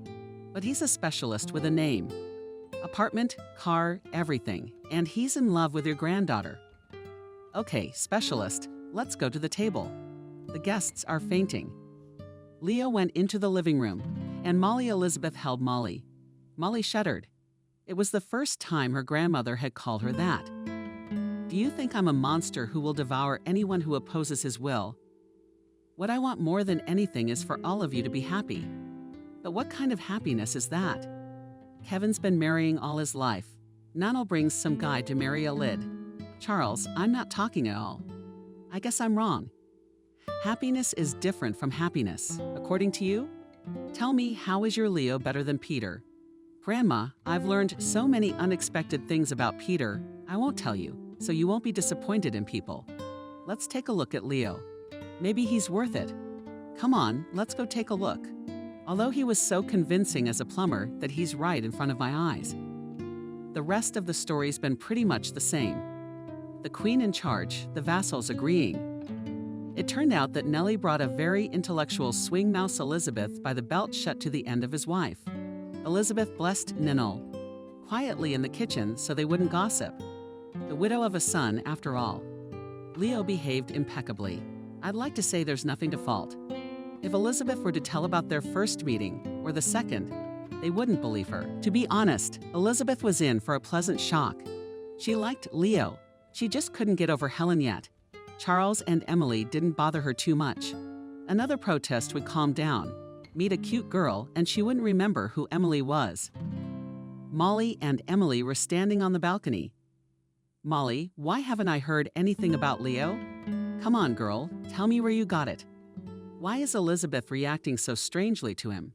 But he's a specialist with a name. Apartment, car, everything. And he's in love with your granddaughter. Okay, specialist, let's go to the table. The guests are fainting. Leo went into the living room, and Elizabeth held Molly. Molly shuddered. It was the first time her grandmother had called her that. Do you think I'm a monster who will devour anyone who opposes his will? What I want more than anything is for all of you to be happy. But what kind of happiness is that? Kevin's been marrying all his life. Nano brings some guy to marry a lid. Charles, I'm not talking at all. I guess I'm wrong. Happiness is different from happiness, according to you? Tell me, how is your Leo better than Peter? Grandma, I've learned so many unexpected things about Peter, I won't tell you, so you won't be disappointed in people. Let's take a look at Leo. Maybe he's worth it. Come on, let's go take a look. Although he was so convincing as a plumber that he's right in front of my eyes. The rest of the story's been pretty much the same. The queen in charge, the vassals agreeing. It turned out that Nellie brought a very intellectual swing mouse Elizabeth by the belt shut to the end of his wife. Elizabeth blessed Ninel quietly in the kitchen so they wouldn't gossip. The widow of a son, after all. Leo behaved impeccably. I'd like to say there's nothing to fault. If Elizabeth were to tell about their first meeting, or the second, they wouldn't believe her. To be honest, Elizabeth was in for a pleasant shock. She liked Leo. She just couldn't get over Helen yet. Charles and Emily didn't bother her too much. Another protest would calm down. Meet a cute girl, and she wouldn't remember who Emily was. Molly and Emily were standing on the balcony. Molly, why haven't I heard anything about Leo? Come on, girl, tell me where you got it. Why is Elizabeth reacting so strangely to him?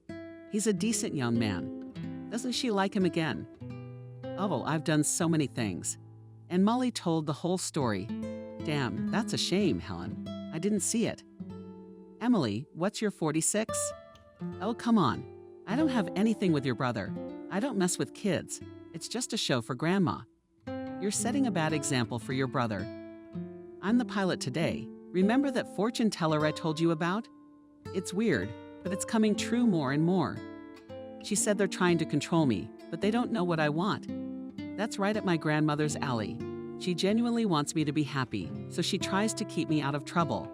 He's a decent young man. Doesn't she like him again? Oh, I've done so many things. And Molly told the whole story. Damn, that's a shame, Helen. I didn't see it. Emily, what's your 46? Oh, come on. I don't have anything with your brother. I don't mess with kids. It's just a show for Grandma. You're setting a bad example for your brother. I'm the pilot today. Remember that fortune teller I told you about? It's weird, but it's coming true more and more. She said they're trying to control me, but they don't know what I want. That's right up my grandmother's alley. She genuinely wants me to be happy, so she tries to keep me out of trouble.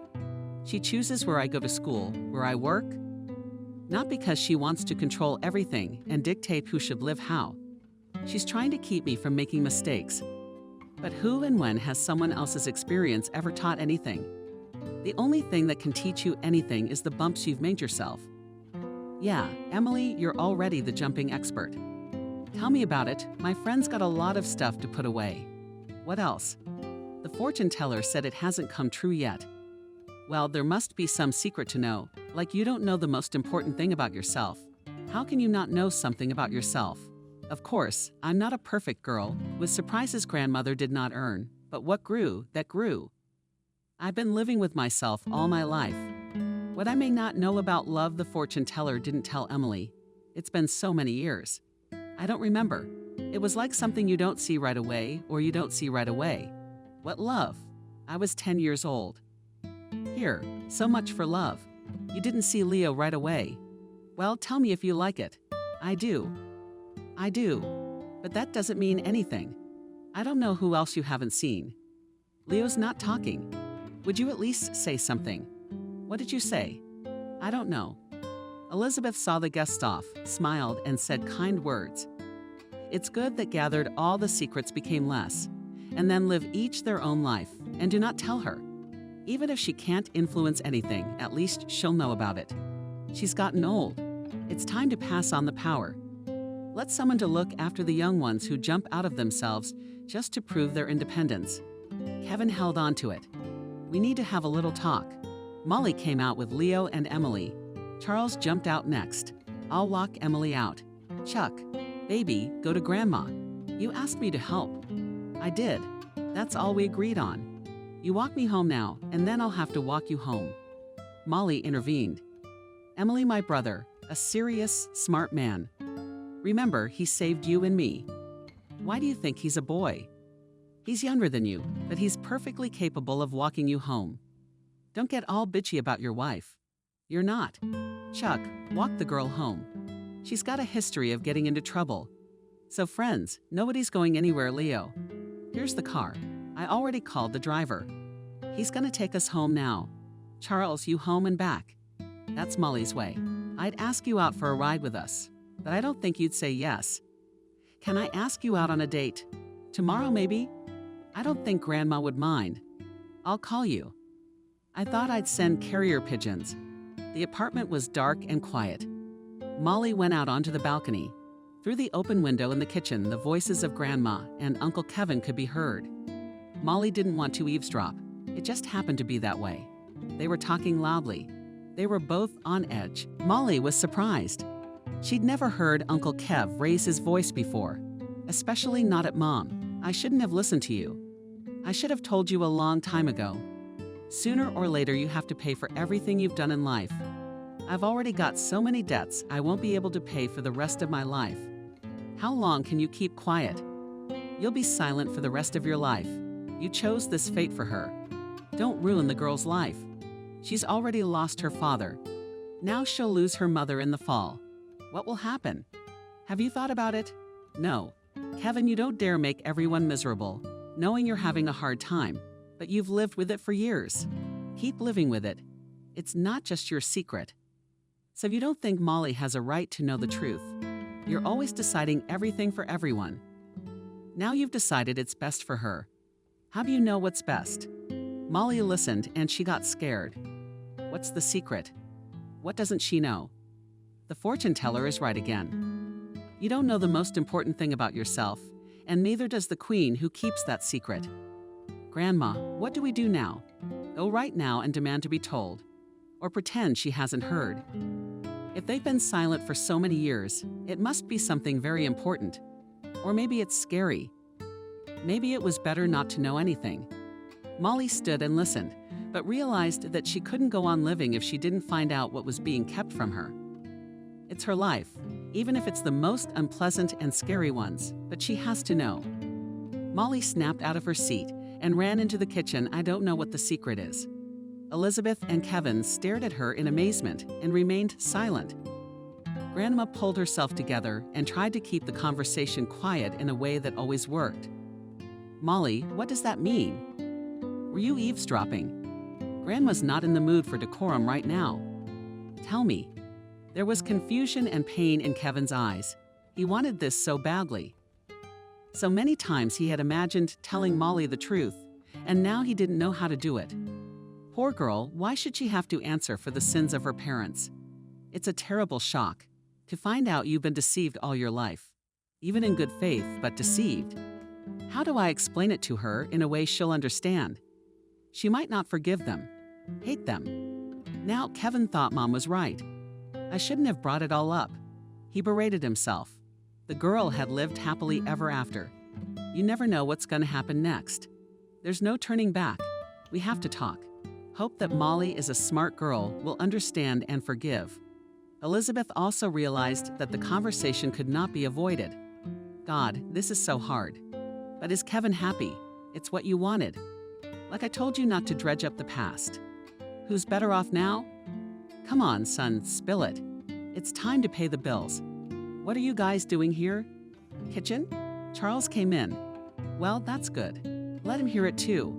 She chooses where I go to school, where I work. Not because she wants to control everything and dictate who should live how. She's trying to keep me from making mistakes. But who and when has someone else's experience ever taught anything? The only thing that can teach you anything is the bumps you've made yourself. Yeah, Emily, you're already the jumping expert. Tell me about it. My friend's got a lot of stuff to put away. What else? The fortune teller said it hasn't come true yet. Well, there must be some secret to know, like you don't know the most important thing about yourself. How can you not know something about yourself? Of course, I'm not a perfect girl, with surprises grandmother did not earn, but what grew, that grew. I've been living with myself all my life. What I may not know about love the fortune teller didn't tell Emily. It's been so many years. I don't remember. It was like something you don't see right away, or you don't see right away. What love? I was 10 years old. Here, so much for love. You didn't see Leo right away. Well, tell me if you like it. I do. I do. But that doesn't mean anything. I don't know who else you haven't seen. Leo's not talking. Would you at least say something? What did you say? I don't know. Elizabeth saw the guests off, smiled, and said kind words. It's good that gathered all the secrets became less, and then live each their own life, and do not tell her. Even if she can't influence anything, at least she'll know about it. She's gotten old. It's time to pass on the power. Let someone to look after the young ones who jump out of themselves just to prove their independence. Kevin held on to it. We need to have a little talk. Molly came out with Leo and Emily. Charles jumped out next. I'll walk Emily out. Chuck, baby, go to Grandma. You asked me to help. I did. That's all we agreed on. You walk me home now, and then I'll have to walk you home. Molly intervened. Emily, my brother, a serious, smart man. Remember, he saved you and me. Why do you think he's a boy? He's younger than you, but he's perfectly capable of walking you home. Don't get all bitchy about your wife. You're not. Chuck, walk the girl home. She's got a history of getting into trouble. So friends, nobody's going anywhere, Leo. Here's the car. I already called the driver. He's gonna take us home now. Charles, you home and back. That's Molly's way. I'd ask you out for a ride with us, but I don't think you'd say yes. Can I ask you out on a date? Tomorrow, maybe? I don't think Grandma would mind. I'll call you. I thought I'd send carrier pigeons. The apartment was dark and quiet. Molly went out onto the balcony. Through the open window in the kitchen, the voices of Grandma and Uncle Kevin could be heard. Molly didn't want to eavesdrop. It just happened to be that way. They were talking loudly. They were both on edge. Molly was surprised. She'd never heard Uncle Kev raise his voice before, especially not at Mom. I shouldn't have listened to you. I should have told you a long time ago. Sooner or later, you have to pay for everything you've done in life. I've already got so many debts I won't be able to pay for the rest of my life. How long can you keep quiet? You'll be silent for the rest of your life. You chose this fate for her. Don't ruin the girl's life. She's already lost her father. Now she'll lose her mother in the fall. What will happen? Have you thought about it? No. Kevin, you don't dare make everyone miserable, knowing you're having a hard time, but you've lived with it for years. Keep living with it. It's not just your secret. So you don't think Molly has a right to know the truth. You're always deciding everything for everyone. Now you've decided it's best for her. How do you know what's best? Molly listened and she got scared. What's the secret? What doesn't she know? The fortune teller is right again. You don't know the most important thing about yourself, and neither does the queen who keeps that secret. Grandma, what do we do now? Go right now and demand to be told, or pretend she hasn't heard. If they've been silent for so many years, it must be something very important. Or maybe it's scary. Maybe it was better not to know anything. Molly stood and listened, but realized that she couldn't go on living if she didn't find out what was being kept from her. It's her life, even if it's the most unpleasant and scary ones, but she has to know. Molly snapped out of her seat and ran into the kitchen. I don't know what the secret is. Elizabeth and Kevin stared at her in amazement and remained silent. Grandma pulled herself together and tried to keep the conversation quiet in a way that always worked. Molly, what does that mean? Were you eavesdropping? Grandma's not in the mood for decorum right now. Tell me. There was confusion and pain in Kevin's eyes. He wanted this so badly. So many times he had imagined telling Molly the truth, and now he didn't know how to do it. Poor girl, why should she have to answer for the sins of her parents? It's a terrible shock to find out you've been deceived all your life, even in good faith, but deceived. How do I explain it to her in a way she'll understand? She might not forgive them, hate them. Now Kevin thought Mom was right. I shouldn't have brought it all up. He berated himself. The girl had lived happily ever after. You never know what's going to happen next. There's no turning back. We have to talk. Hope that Molly is a smart girl, will understand and forgive. Elizabeth also realized that the conversation could not be avoided. God, this is so hard. But is Kevin happy? It's what you wanted. Like I told you not to dredge up the past. Who's better off now? Come on, son, spill it. It's time to pay the bills. What are you guys doing here? Kitchen? Charles came in. Well, that's good. Let him hear it too.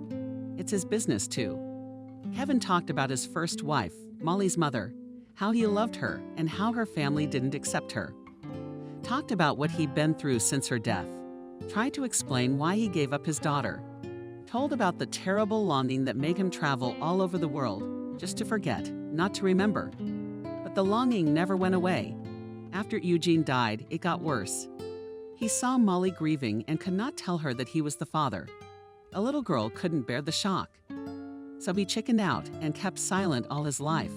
It's his business too. Kevin talked about his first wife, Molly's mother, how he loved her and how her family didn't accept her. Talked about what he'd been through since her death. Tried to explain why he gave up his daughter. Told about the terrible longing that made him travel all over the world, just to forget, not to remember. But the longing never went away. After Eugene died, it got worse. He saw Molly grieving and could not tell her that he was the father. A little girl couldn't bear the shock. So he chickened out and kept silent all his life.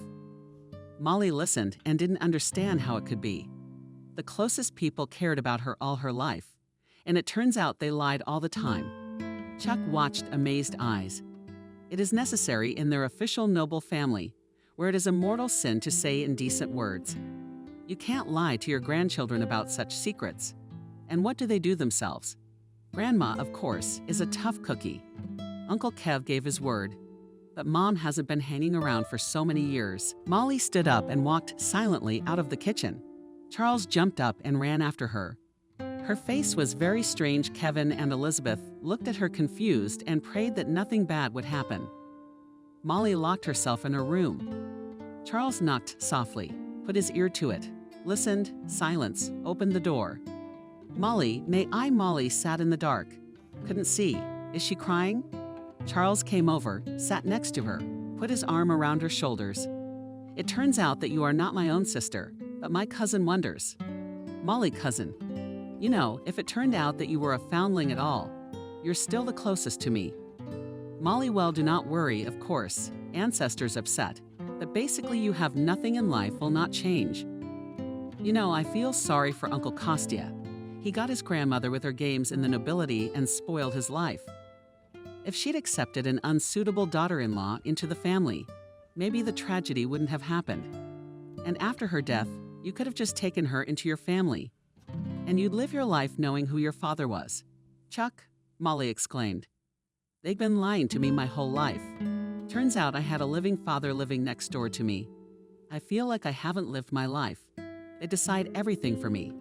Molly listened and didn't understand how it could be. The closest people cared about her all her life, and it turns out they lied all the time. Chuck watched amazed eyes. It is necessary in their official noble family, where it is a mortal sin to say indecent words. You can't lie to your grandchildren about such secrets. And what do they do themselves? Grandma, of course, is a tough cookie. Uncle Kev gave his word, but Mom hasn't been hanging around for so many years. Molly stood up and walked silently out of the kitchen. Charles jumped up and ran after her. Her face was very strange. Kevin and Elizabeth looked at her confused and prayed that nothing bad would happen. Molly locked herself in her room. Charles knocked softly, put his ear to it, listened, silence, opened the door. Molly, may I? Molly sat in the dark. Couldn't see. Is she crying? Charles came over, sat next to her, put his arm around her shoulders. It turns out that you are not my own sister, but my cousin Wonders. Molly, cousin. You know, if it turned out that you were a foundling at all, you're still the closest to me. Molly, well, do not worry, of course. Ancestors upset, but basically you have nothing in life will not change. You know, I feel sorry for Uncle Kostya. He got his grandmother with her games in the nobility and spoiled his life. If she'd accepted an unsuitable daughter-in-law into the family, maybe the tragedy wouldn't have happened. And after her death, you could have just taken her into your family. And you'd live your life knowing who your father was. Chuck, Molly exclaimed. They've been lying to me my whole life. Turns out I had a living father living next door to me. I feel like I haven't lived my life. They decide everything for me.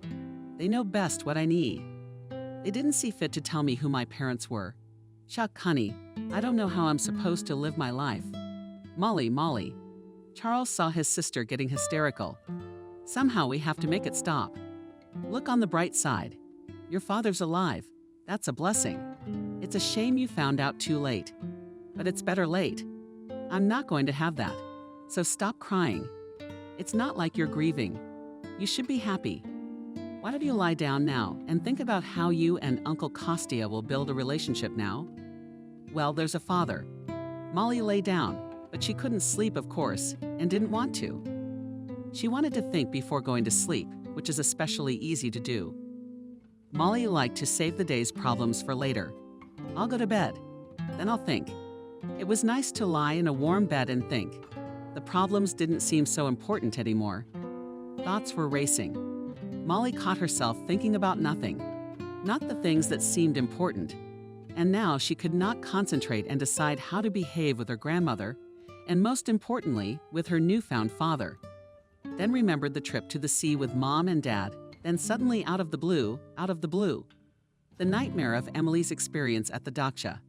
They know best what I need. They didn't see fit to tell me who my parents were. Chuck, honey, I don't know how I'm supposed to live my life. Molly. Charles saw his sister getting hysterical. Somehow we have to make it stop. Look on the bright side. Your father's alive. That's a blessing. It's a shame you found out too late. But it's better late. I'm not going to have that. So stop crying. It's not like you're grieving. You should be happy. Why don't you lie down now and think about how you and Uncle Kostya will build a relationship now? Well, there's a father. Molly lay down, but she couldn't sleep, of course, and didn't want to. She wanted to think before going to sleep, which is especially easy to do. Molly liked to save the day's problems for later. I'll go to bed, then I'll think. It was nice to lie in a warm bed and think. The problems didn't seem so important anymore. Thoughts were racing. Molly caught herself thinking about nothing, not the things that seemed important. And now she could not concentrate and decide how to behave with her grandmother, and most importantly, with her newfound father. Then remembered the trip to the sea with Mom and Dad, then suddenly out of the blue, the nightmare of Emily's experience at the dacha.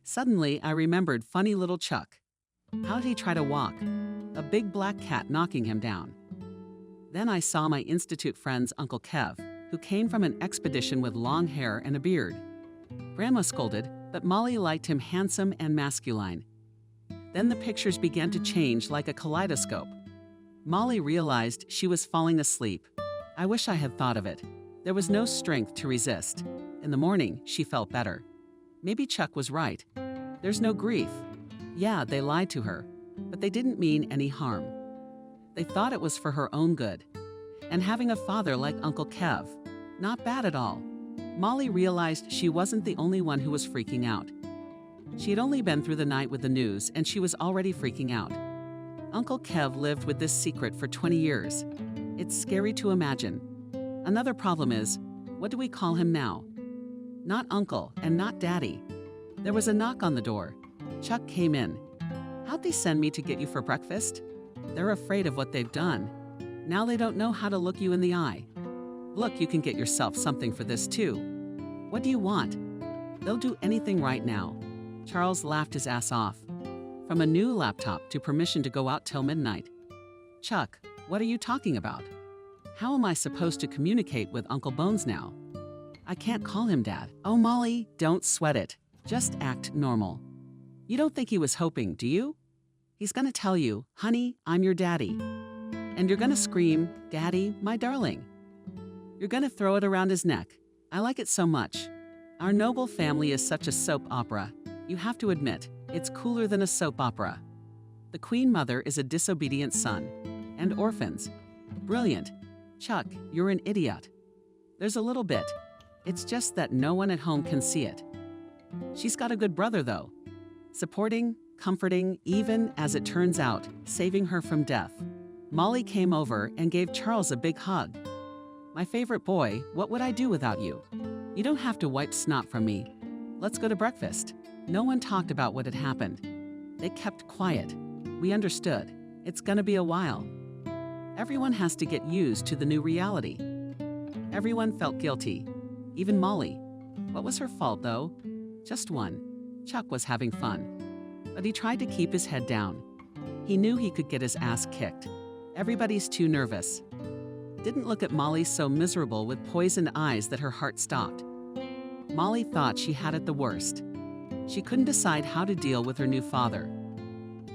Suddenly, I remembered funny little Chuck. How did he try to walk? A big black cat knocking him down. Then I saw my institute friend's Uncle Kev, who came from an expedition with long hair and a beard. Grandma scolded, but Molly liked him handsome and masculine. Then the pictures began to change like a kaleidoscope. Molly realized she was falling asleep. I wish I had thought of it. There was no strength to resist. In the morning, she felt better. Maybe Chuck was right. There's no grief. Yeah, they lied to her, but they didn't mean any harm. They thought it was for her own good. And having a father like Uncle Kev, not bad at all. Molly realized she wasn't the only one who was freaking out. She had only been through the night with the news, and she was already freaking out. Uncle Kev lived with this secret for 20 years. It's scary to imagine. Another problem is, what do we call him now? Not Uncle and not Daddy. There was a knock on the door. Chuck came in. How'd they send me to get you for breakfast? They're afraid of what they've done. Now they don't know how to look you in the eye. Look, you can get yourself something for this too. What do you want? They'll do anything right now. Charles laughed his ass off. From a new laptop to permission to go out till midnight. Chuck, what are you talking about? How am I supposed to communicate with Uncle Bones now? I can't call him Dad. Oh, Molly, don't sweat it. Just act normal. You don't think he was hoping, do you? He's gonna tell you, honey, I'm your daddy. And you're gonna scream, Daddy, my darling. You're gonna throw it around his neck. I like it so much. Our noble family is such a soap opera. You have to admit, it's cooler than a soap opera. The Queen Mother is a disobedient son. And orphans. Brilliant. Chuck, you're an idiot. There's a little bit. It's just that no one at home can see it. She's got a good brother, though. Supporting, comforting, even, as it turns out, saving her from death. Molly came over and gave Charles a big hug. My favorite boy, what would I do without you? You don't have to wipe snot from me. Let's go to breakfast. No one talked about what had happened. They kept quiet. We understood. It's gonna be a while. Everyone has to get used to the new reality. Everyone felt guilty. Even Molly. What was her fault, though? Just one. Chuck was having fun. But he tried to keep his head down. He knew he could get his ass kicked. Everybody's too nervous. Didn't look at Molly so miserable with poisoned eyes that her heart stopped. Molly thought she had it the worst. She couldn't decide how to deal with her new father.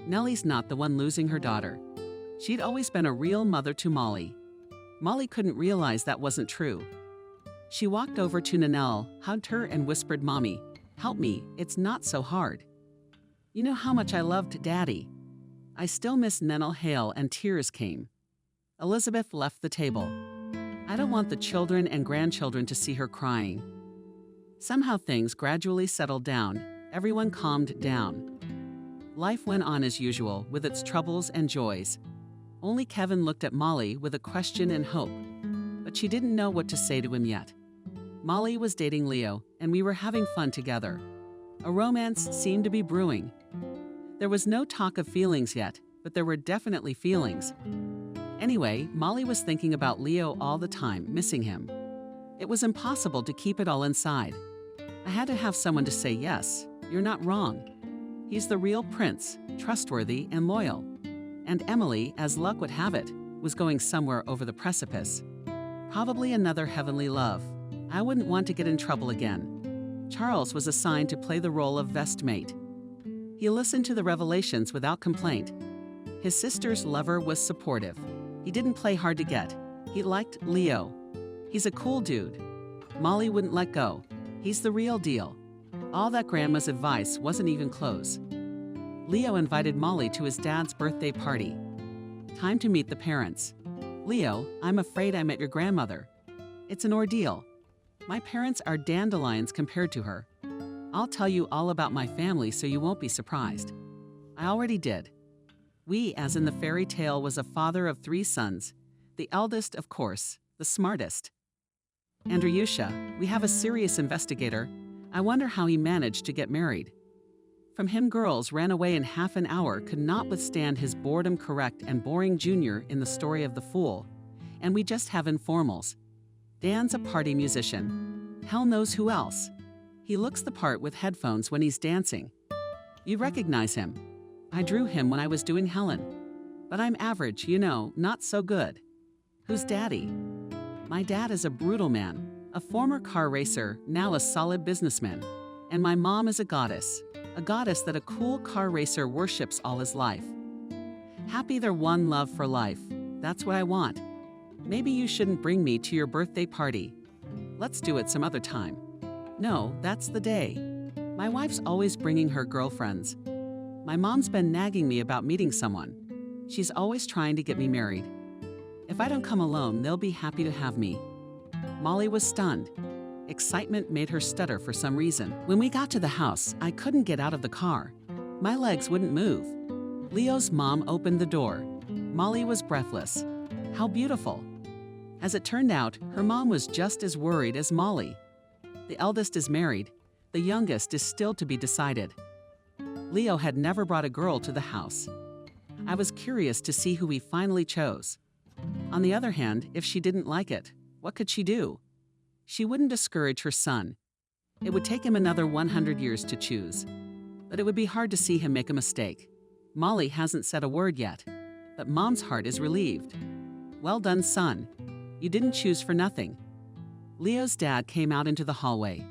Nellie's not the one losing her daughter. She'd always been a real mother to Molly. Molly couldn't realize that wasn't true. She walked over to Nanelle, hugged her, and whispered, Mommy, help me, it's not so hard. You know how much I loved Daddy. I still miss Nanelle Hale, and tears came. Elizabeth left the table. I don't want the children and grandchildren to see her crying. Somehow things gradually settled down. Everyone calmed down. Life went on as usual, with its troubles and joys. Only Kevin looked at Molly with a question and hope, but she didn't know what to say to him yet. Molly was dating Leo, and we were having fun together. A romance seemed to be brewing. There was no talk of feelings yet, but there were definitely feelings. Anyway, Molly was thinking about Leo all the time, missing him. It was impossible to keep it all inside. I had to have someone to say, yes, you're not wrong. He's the real prince, trustworthy and loyal. And Emily, as luck would have it, was going somewhere over the precipice. Probably another heavenly love. I wouldn't want to get in trouble again. Charles was assigned to play the role of vestmate. He listened to the revelations without complaint. His sister's lover was supportive. He didn't play hard to get. He liked Leo. He's a cool dude. Molly wouldn't let go. He's the real deal. All that grandma's advice wasn't even close. Leo invited Molly to his dad's birthday party. Time to meet the parents. Leo, I'm afraid I met your grandmother. It's an ordeal. My parents are dandelions compared to her. I'll tell you all about my family so you won't be surprised. I already did. We, as in the fairy tale, was a father of 3 sons. The eldest, of course, the smartest. Andreyusha, we have a serious investigator. I wonder how he managed to get married. From him, girls ran away in half an hour, could not withstand his boredom-correct and boring junior in the story of the fool. And we just have informals. Dan's a party musician. Hell knows who else. He looks the part with headphones when he's dancing. You recognize him. I drew him when I was doing Helen. But I'm average, you know, not so good. Who's Daddy? My dad is a brutal man, a former car racer, now a solid businessman. And my mom is a goddess, a goddess that a cool car racer worships all his life. Happy they're one love for life. That's what I want. Maybe you shouldn't bring me to your birthday party. Let's do it some other time. No, that's the day. My wife's always bringing her girlfriends. My mom's been nagging me about meeting someone. She's always trying to get me married. If I don't come alone, they'll be happy to have me. Molly was stunned. Excitement made her stutter for some reason. When we got to the house, I couldn't get out of the car. My legs wouldn't move. Leo's mom opened the door. Molly was breathless. How beautiful. As it turned out, her mom was just as worried as Molly. The eldest is married. The youngest is still to be decided. Leo had never brought a girl to the house. I was curious to see who he finally chose. On the other hand, if she didn't like it, what could she do? She wouldn't discourage her son. It would take him another 100 years to choose. But it would be hard to see him make a mistake. Molly hasn't said a word yet, but Mom's heart is relieved. Well done, son. You didn't choose for nothing. Leo's dad came out into the hallway.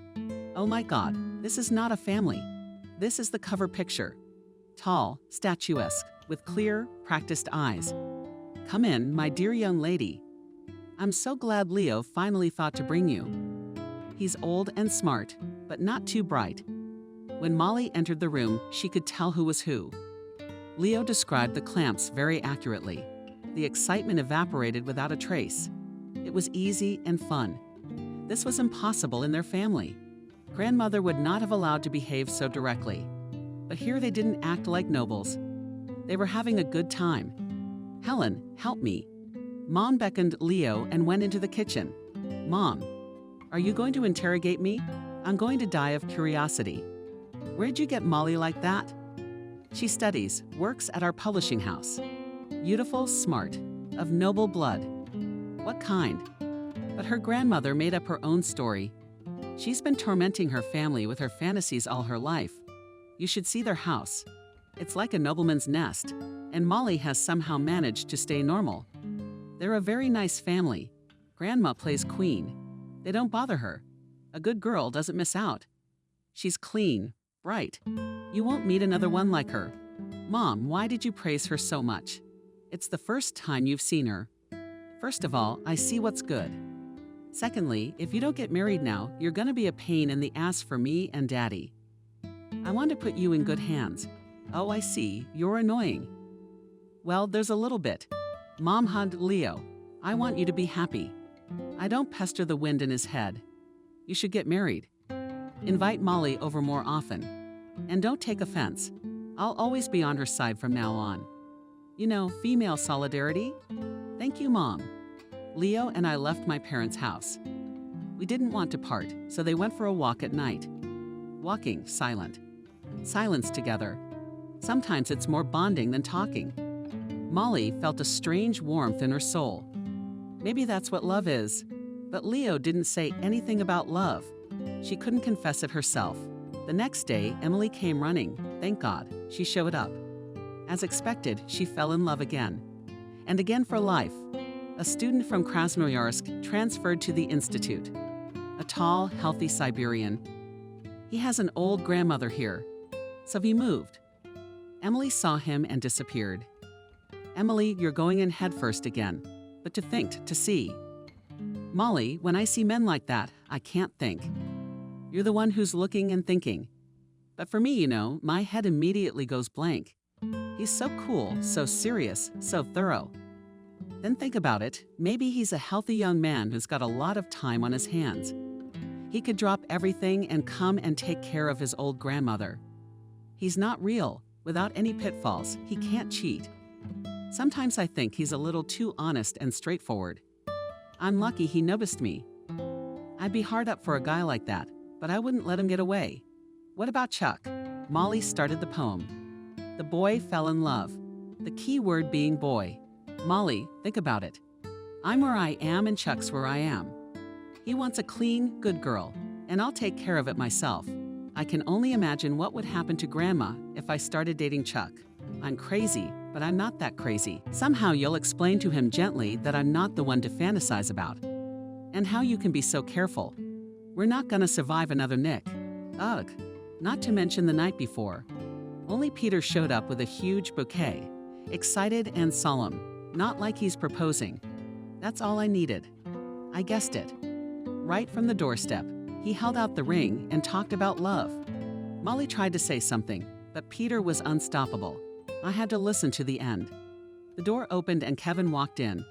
Oh my God, this is not a family. This is the cover picture. Tall, statuesque, with clear, practiced eyes. Come in, my dear young lady. I'm so glad Leo finally thought to bring you. He's old and smart, but not too bright. When Molly entered the room, she could tell who was who. Leo described the clamps very accurately. The excitement evaporated without a trace. It was easy and fun. This was impossible in their family. Grandmother would not have allowed to behave so directly. But here they didn't act like nobles. They were having a good time. Helen, help me. Mom beckoned Leo and went into the kitchen. Mom, are you going to interrogate me? I'm going to die of curiosity. Where'd you get Molly like that? She studies, works at our publishing house. Beautiful, smart, of noble blood. What kind? But her grandmother made up her own story. She's been tormenting her family with her fantasies all her life. You should see their house. It's like a nobleman's nest, and Molly has somehow managed to stay normal. They're a very nice family. Grandma plays queen. They don't bother her. A good girl doesn't miss out. She's clean, bright. You won't meet another one like her. Mom, why did you praise her so much? It's the first time you've seen her. First of all, I see what's good. Secondly, if you don't get married now, you're gonna be a pain in the ass for me and Daddy. I want to put you in good hands. Oh, I see, you're annoying. Well, there's a little bit. Mom hugged Leo. I want you to be happy. I don't pester the wind in his head. You should get married. Invite Molly over more often. And don't take offense. I'll always be on her side from now on. You know, female solidarity? Thank you, Mom. Leo and I left my parents' house. We didn't want to part, so they went for a walk at night. Walking, silent. Silence together. Sometimes it's more bonding than talking. Molly felt a strange warmth in her soul. Maybe that's what love is. But Leo didn't say anything about love. She couldn't confess it herself. The next day, Emily came running. Thank God, she showed up. As expected, she fell in love again. And again for life. A student from Krasnoyarsk transferred to the institute. A tall, healthy Siberian. He has an old grandmother here, so he moved. Emily saw him and disappeared. Emily, you're going in headfirst again, but to think, to see. Molly, when I see men like that, I can't think. You're the one who's looking and thinking. But for me, you know, my head immediately goes blank. He's so cool, so serious, so thorough. Then think about it. Maybe he's a healthy young man who's got a lot of time on his hands. He could drop everything and come and take care of his old grandmother. He's not real. Without any pitfalls, he can't cheat. Sometimes I think he's a little too honest and straightforward. I'm lucky he noticed me. I'd be hard up for a guy like that, but I wouldn't let him get away. What about Chuck? Molly started the poem. The boy fell in love. The key word being boy. Molly, think about it. I'm where I am and Chuck's where I am. He wants a clean, good girl, and I'll take care of it myself. I can only imagine what would happen to Grandma if I started dating Chuck. I'm crazy, but I'm not that crazy. Somehow you'll explain to him gently that I'm not the one to fantasize about. And how you can be so careful. We're not gonna survive another Nick. Ugh. not to mention the night before. Only Peter showed up with a huge bouquet, excited and solemn, not like he's proposing. That's all I needed. I guessed it. Right from the doorstep, he held out the ring and talked about love. Molly tried to say something, but Peter was unstoppable. I had to listen to the end. The door opened and Kevin walked in.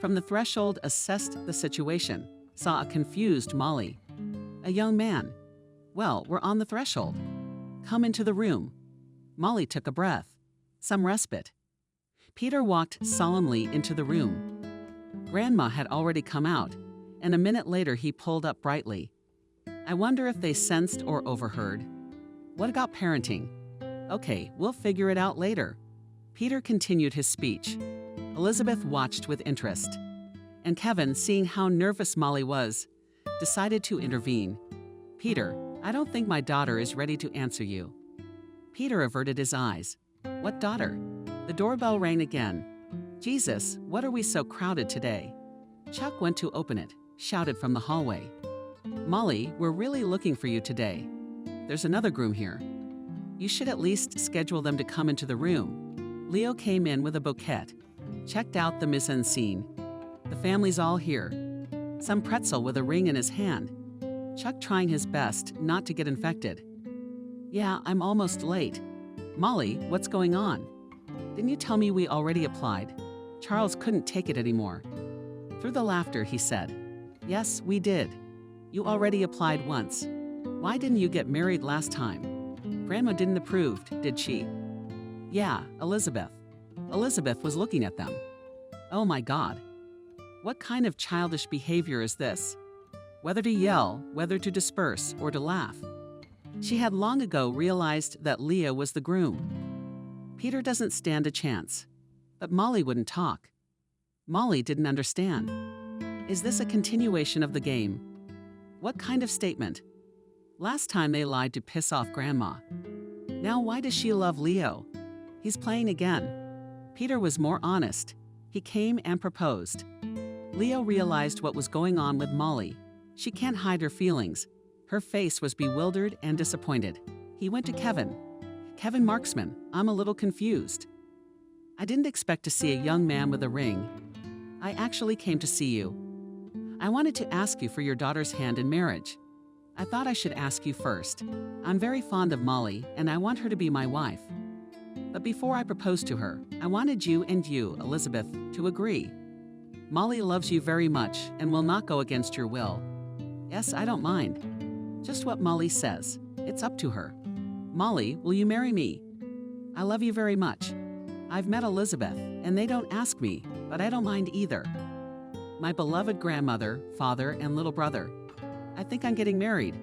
From the threshold, assessed the situation, saw a confused Molly. A young man. Well, we're on the threshold. Come into the room. Molly took a breath. Some respite. Peter walked solemnly into the room. Grandma had already come out, and a minute later he pulled up brightly. I wonder if they sensed or overheard. What about parenting? Okay, we'll figure it out later. Peter continued his speech. Elizabeth watched with interest. And Kevin, seeing how nervous Molly was, decided to intervene. Peter, I don't think my daughter is ready to answer you. Peter averted his eyes. What daughter? The doorbell rang again. Jesus, what are we so crowded today? Chuck went to open it, shouted from the hallway. Molly, we're really looking for you today. There's another groom here. You should at least schedule them to come into the room. Leo came in with a bouquet, checked out the mise-en-scene. The family's all here. Some pretzel with a ring in his hand. Chuck trying his best not to get infected. Yeah, I'm almost late. Molly, what's going on? Didn't you tell me we already applied? Charles couldn't take it anymore. Through the laughter, he said, Yes, we did. You already applied once. Why didn't you get married last time? Grandma didn't approve, did she? Yeah, Elizabeth. Elizabeth was looking at them. Oh my God. What kind of childish behavior is this? Whether to yell, whether to disperse, or to laugh. She had long ago realized that Leo was the groom. Peter doesn't stand a chance. But Molly wouldn't talk. Molly didn't understand. Is this a continuation of the game? What kind of statement? Last time they lied to piss off Grandma. Now why does she love Leo? He's playing again. Peter was more honest. He came and proposed. Leo realized what was going on with Molly. She can't hide her feelings. Her face was bewildered and disappointed. He went to Kevin. Kevin Marksman, I'm a little confused. I didn't expect to see a young man with a ring. I actually came to see you. I wanted to ask you for your daughter's hand in marriage. I thought I should ask you first. I'm very fond of Molly, and I want her to be my wife. But before I proposed to her, I wanted you and you, Elizabeth, to agree. Molly loves you very much and will not go against your will. Yes, I don't mind. Just what Molly says. It's up to her. Molly, will you marry me? I love you very much. I've met Elizabeth, and they don't ask me, but I don't mind either. My beloved grandmother, father, and little brother. I think I'm getting married.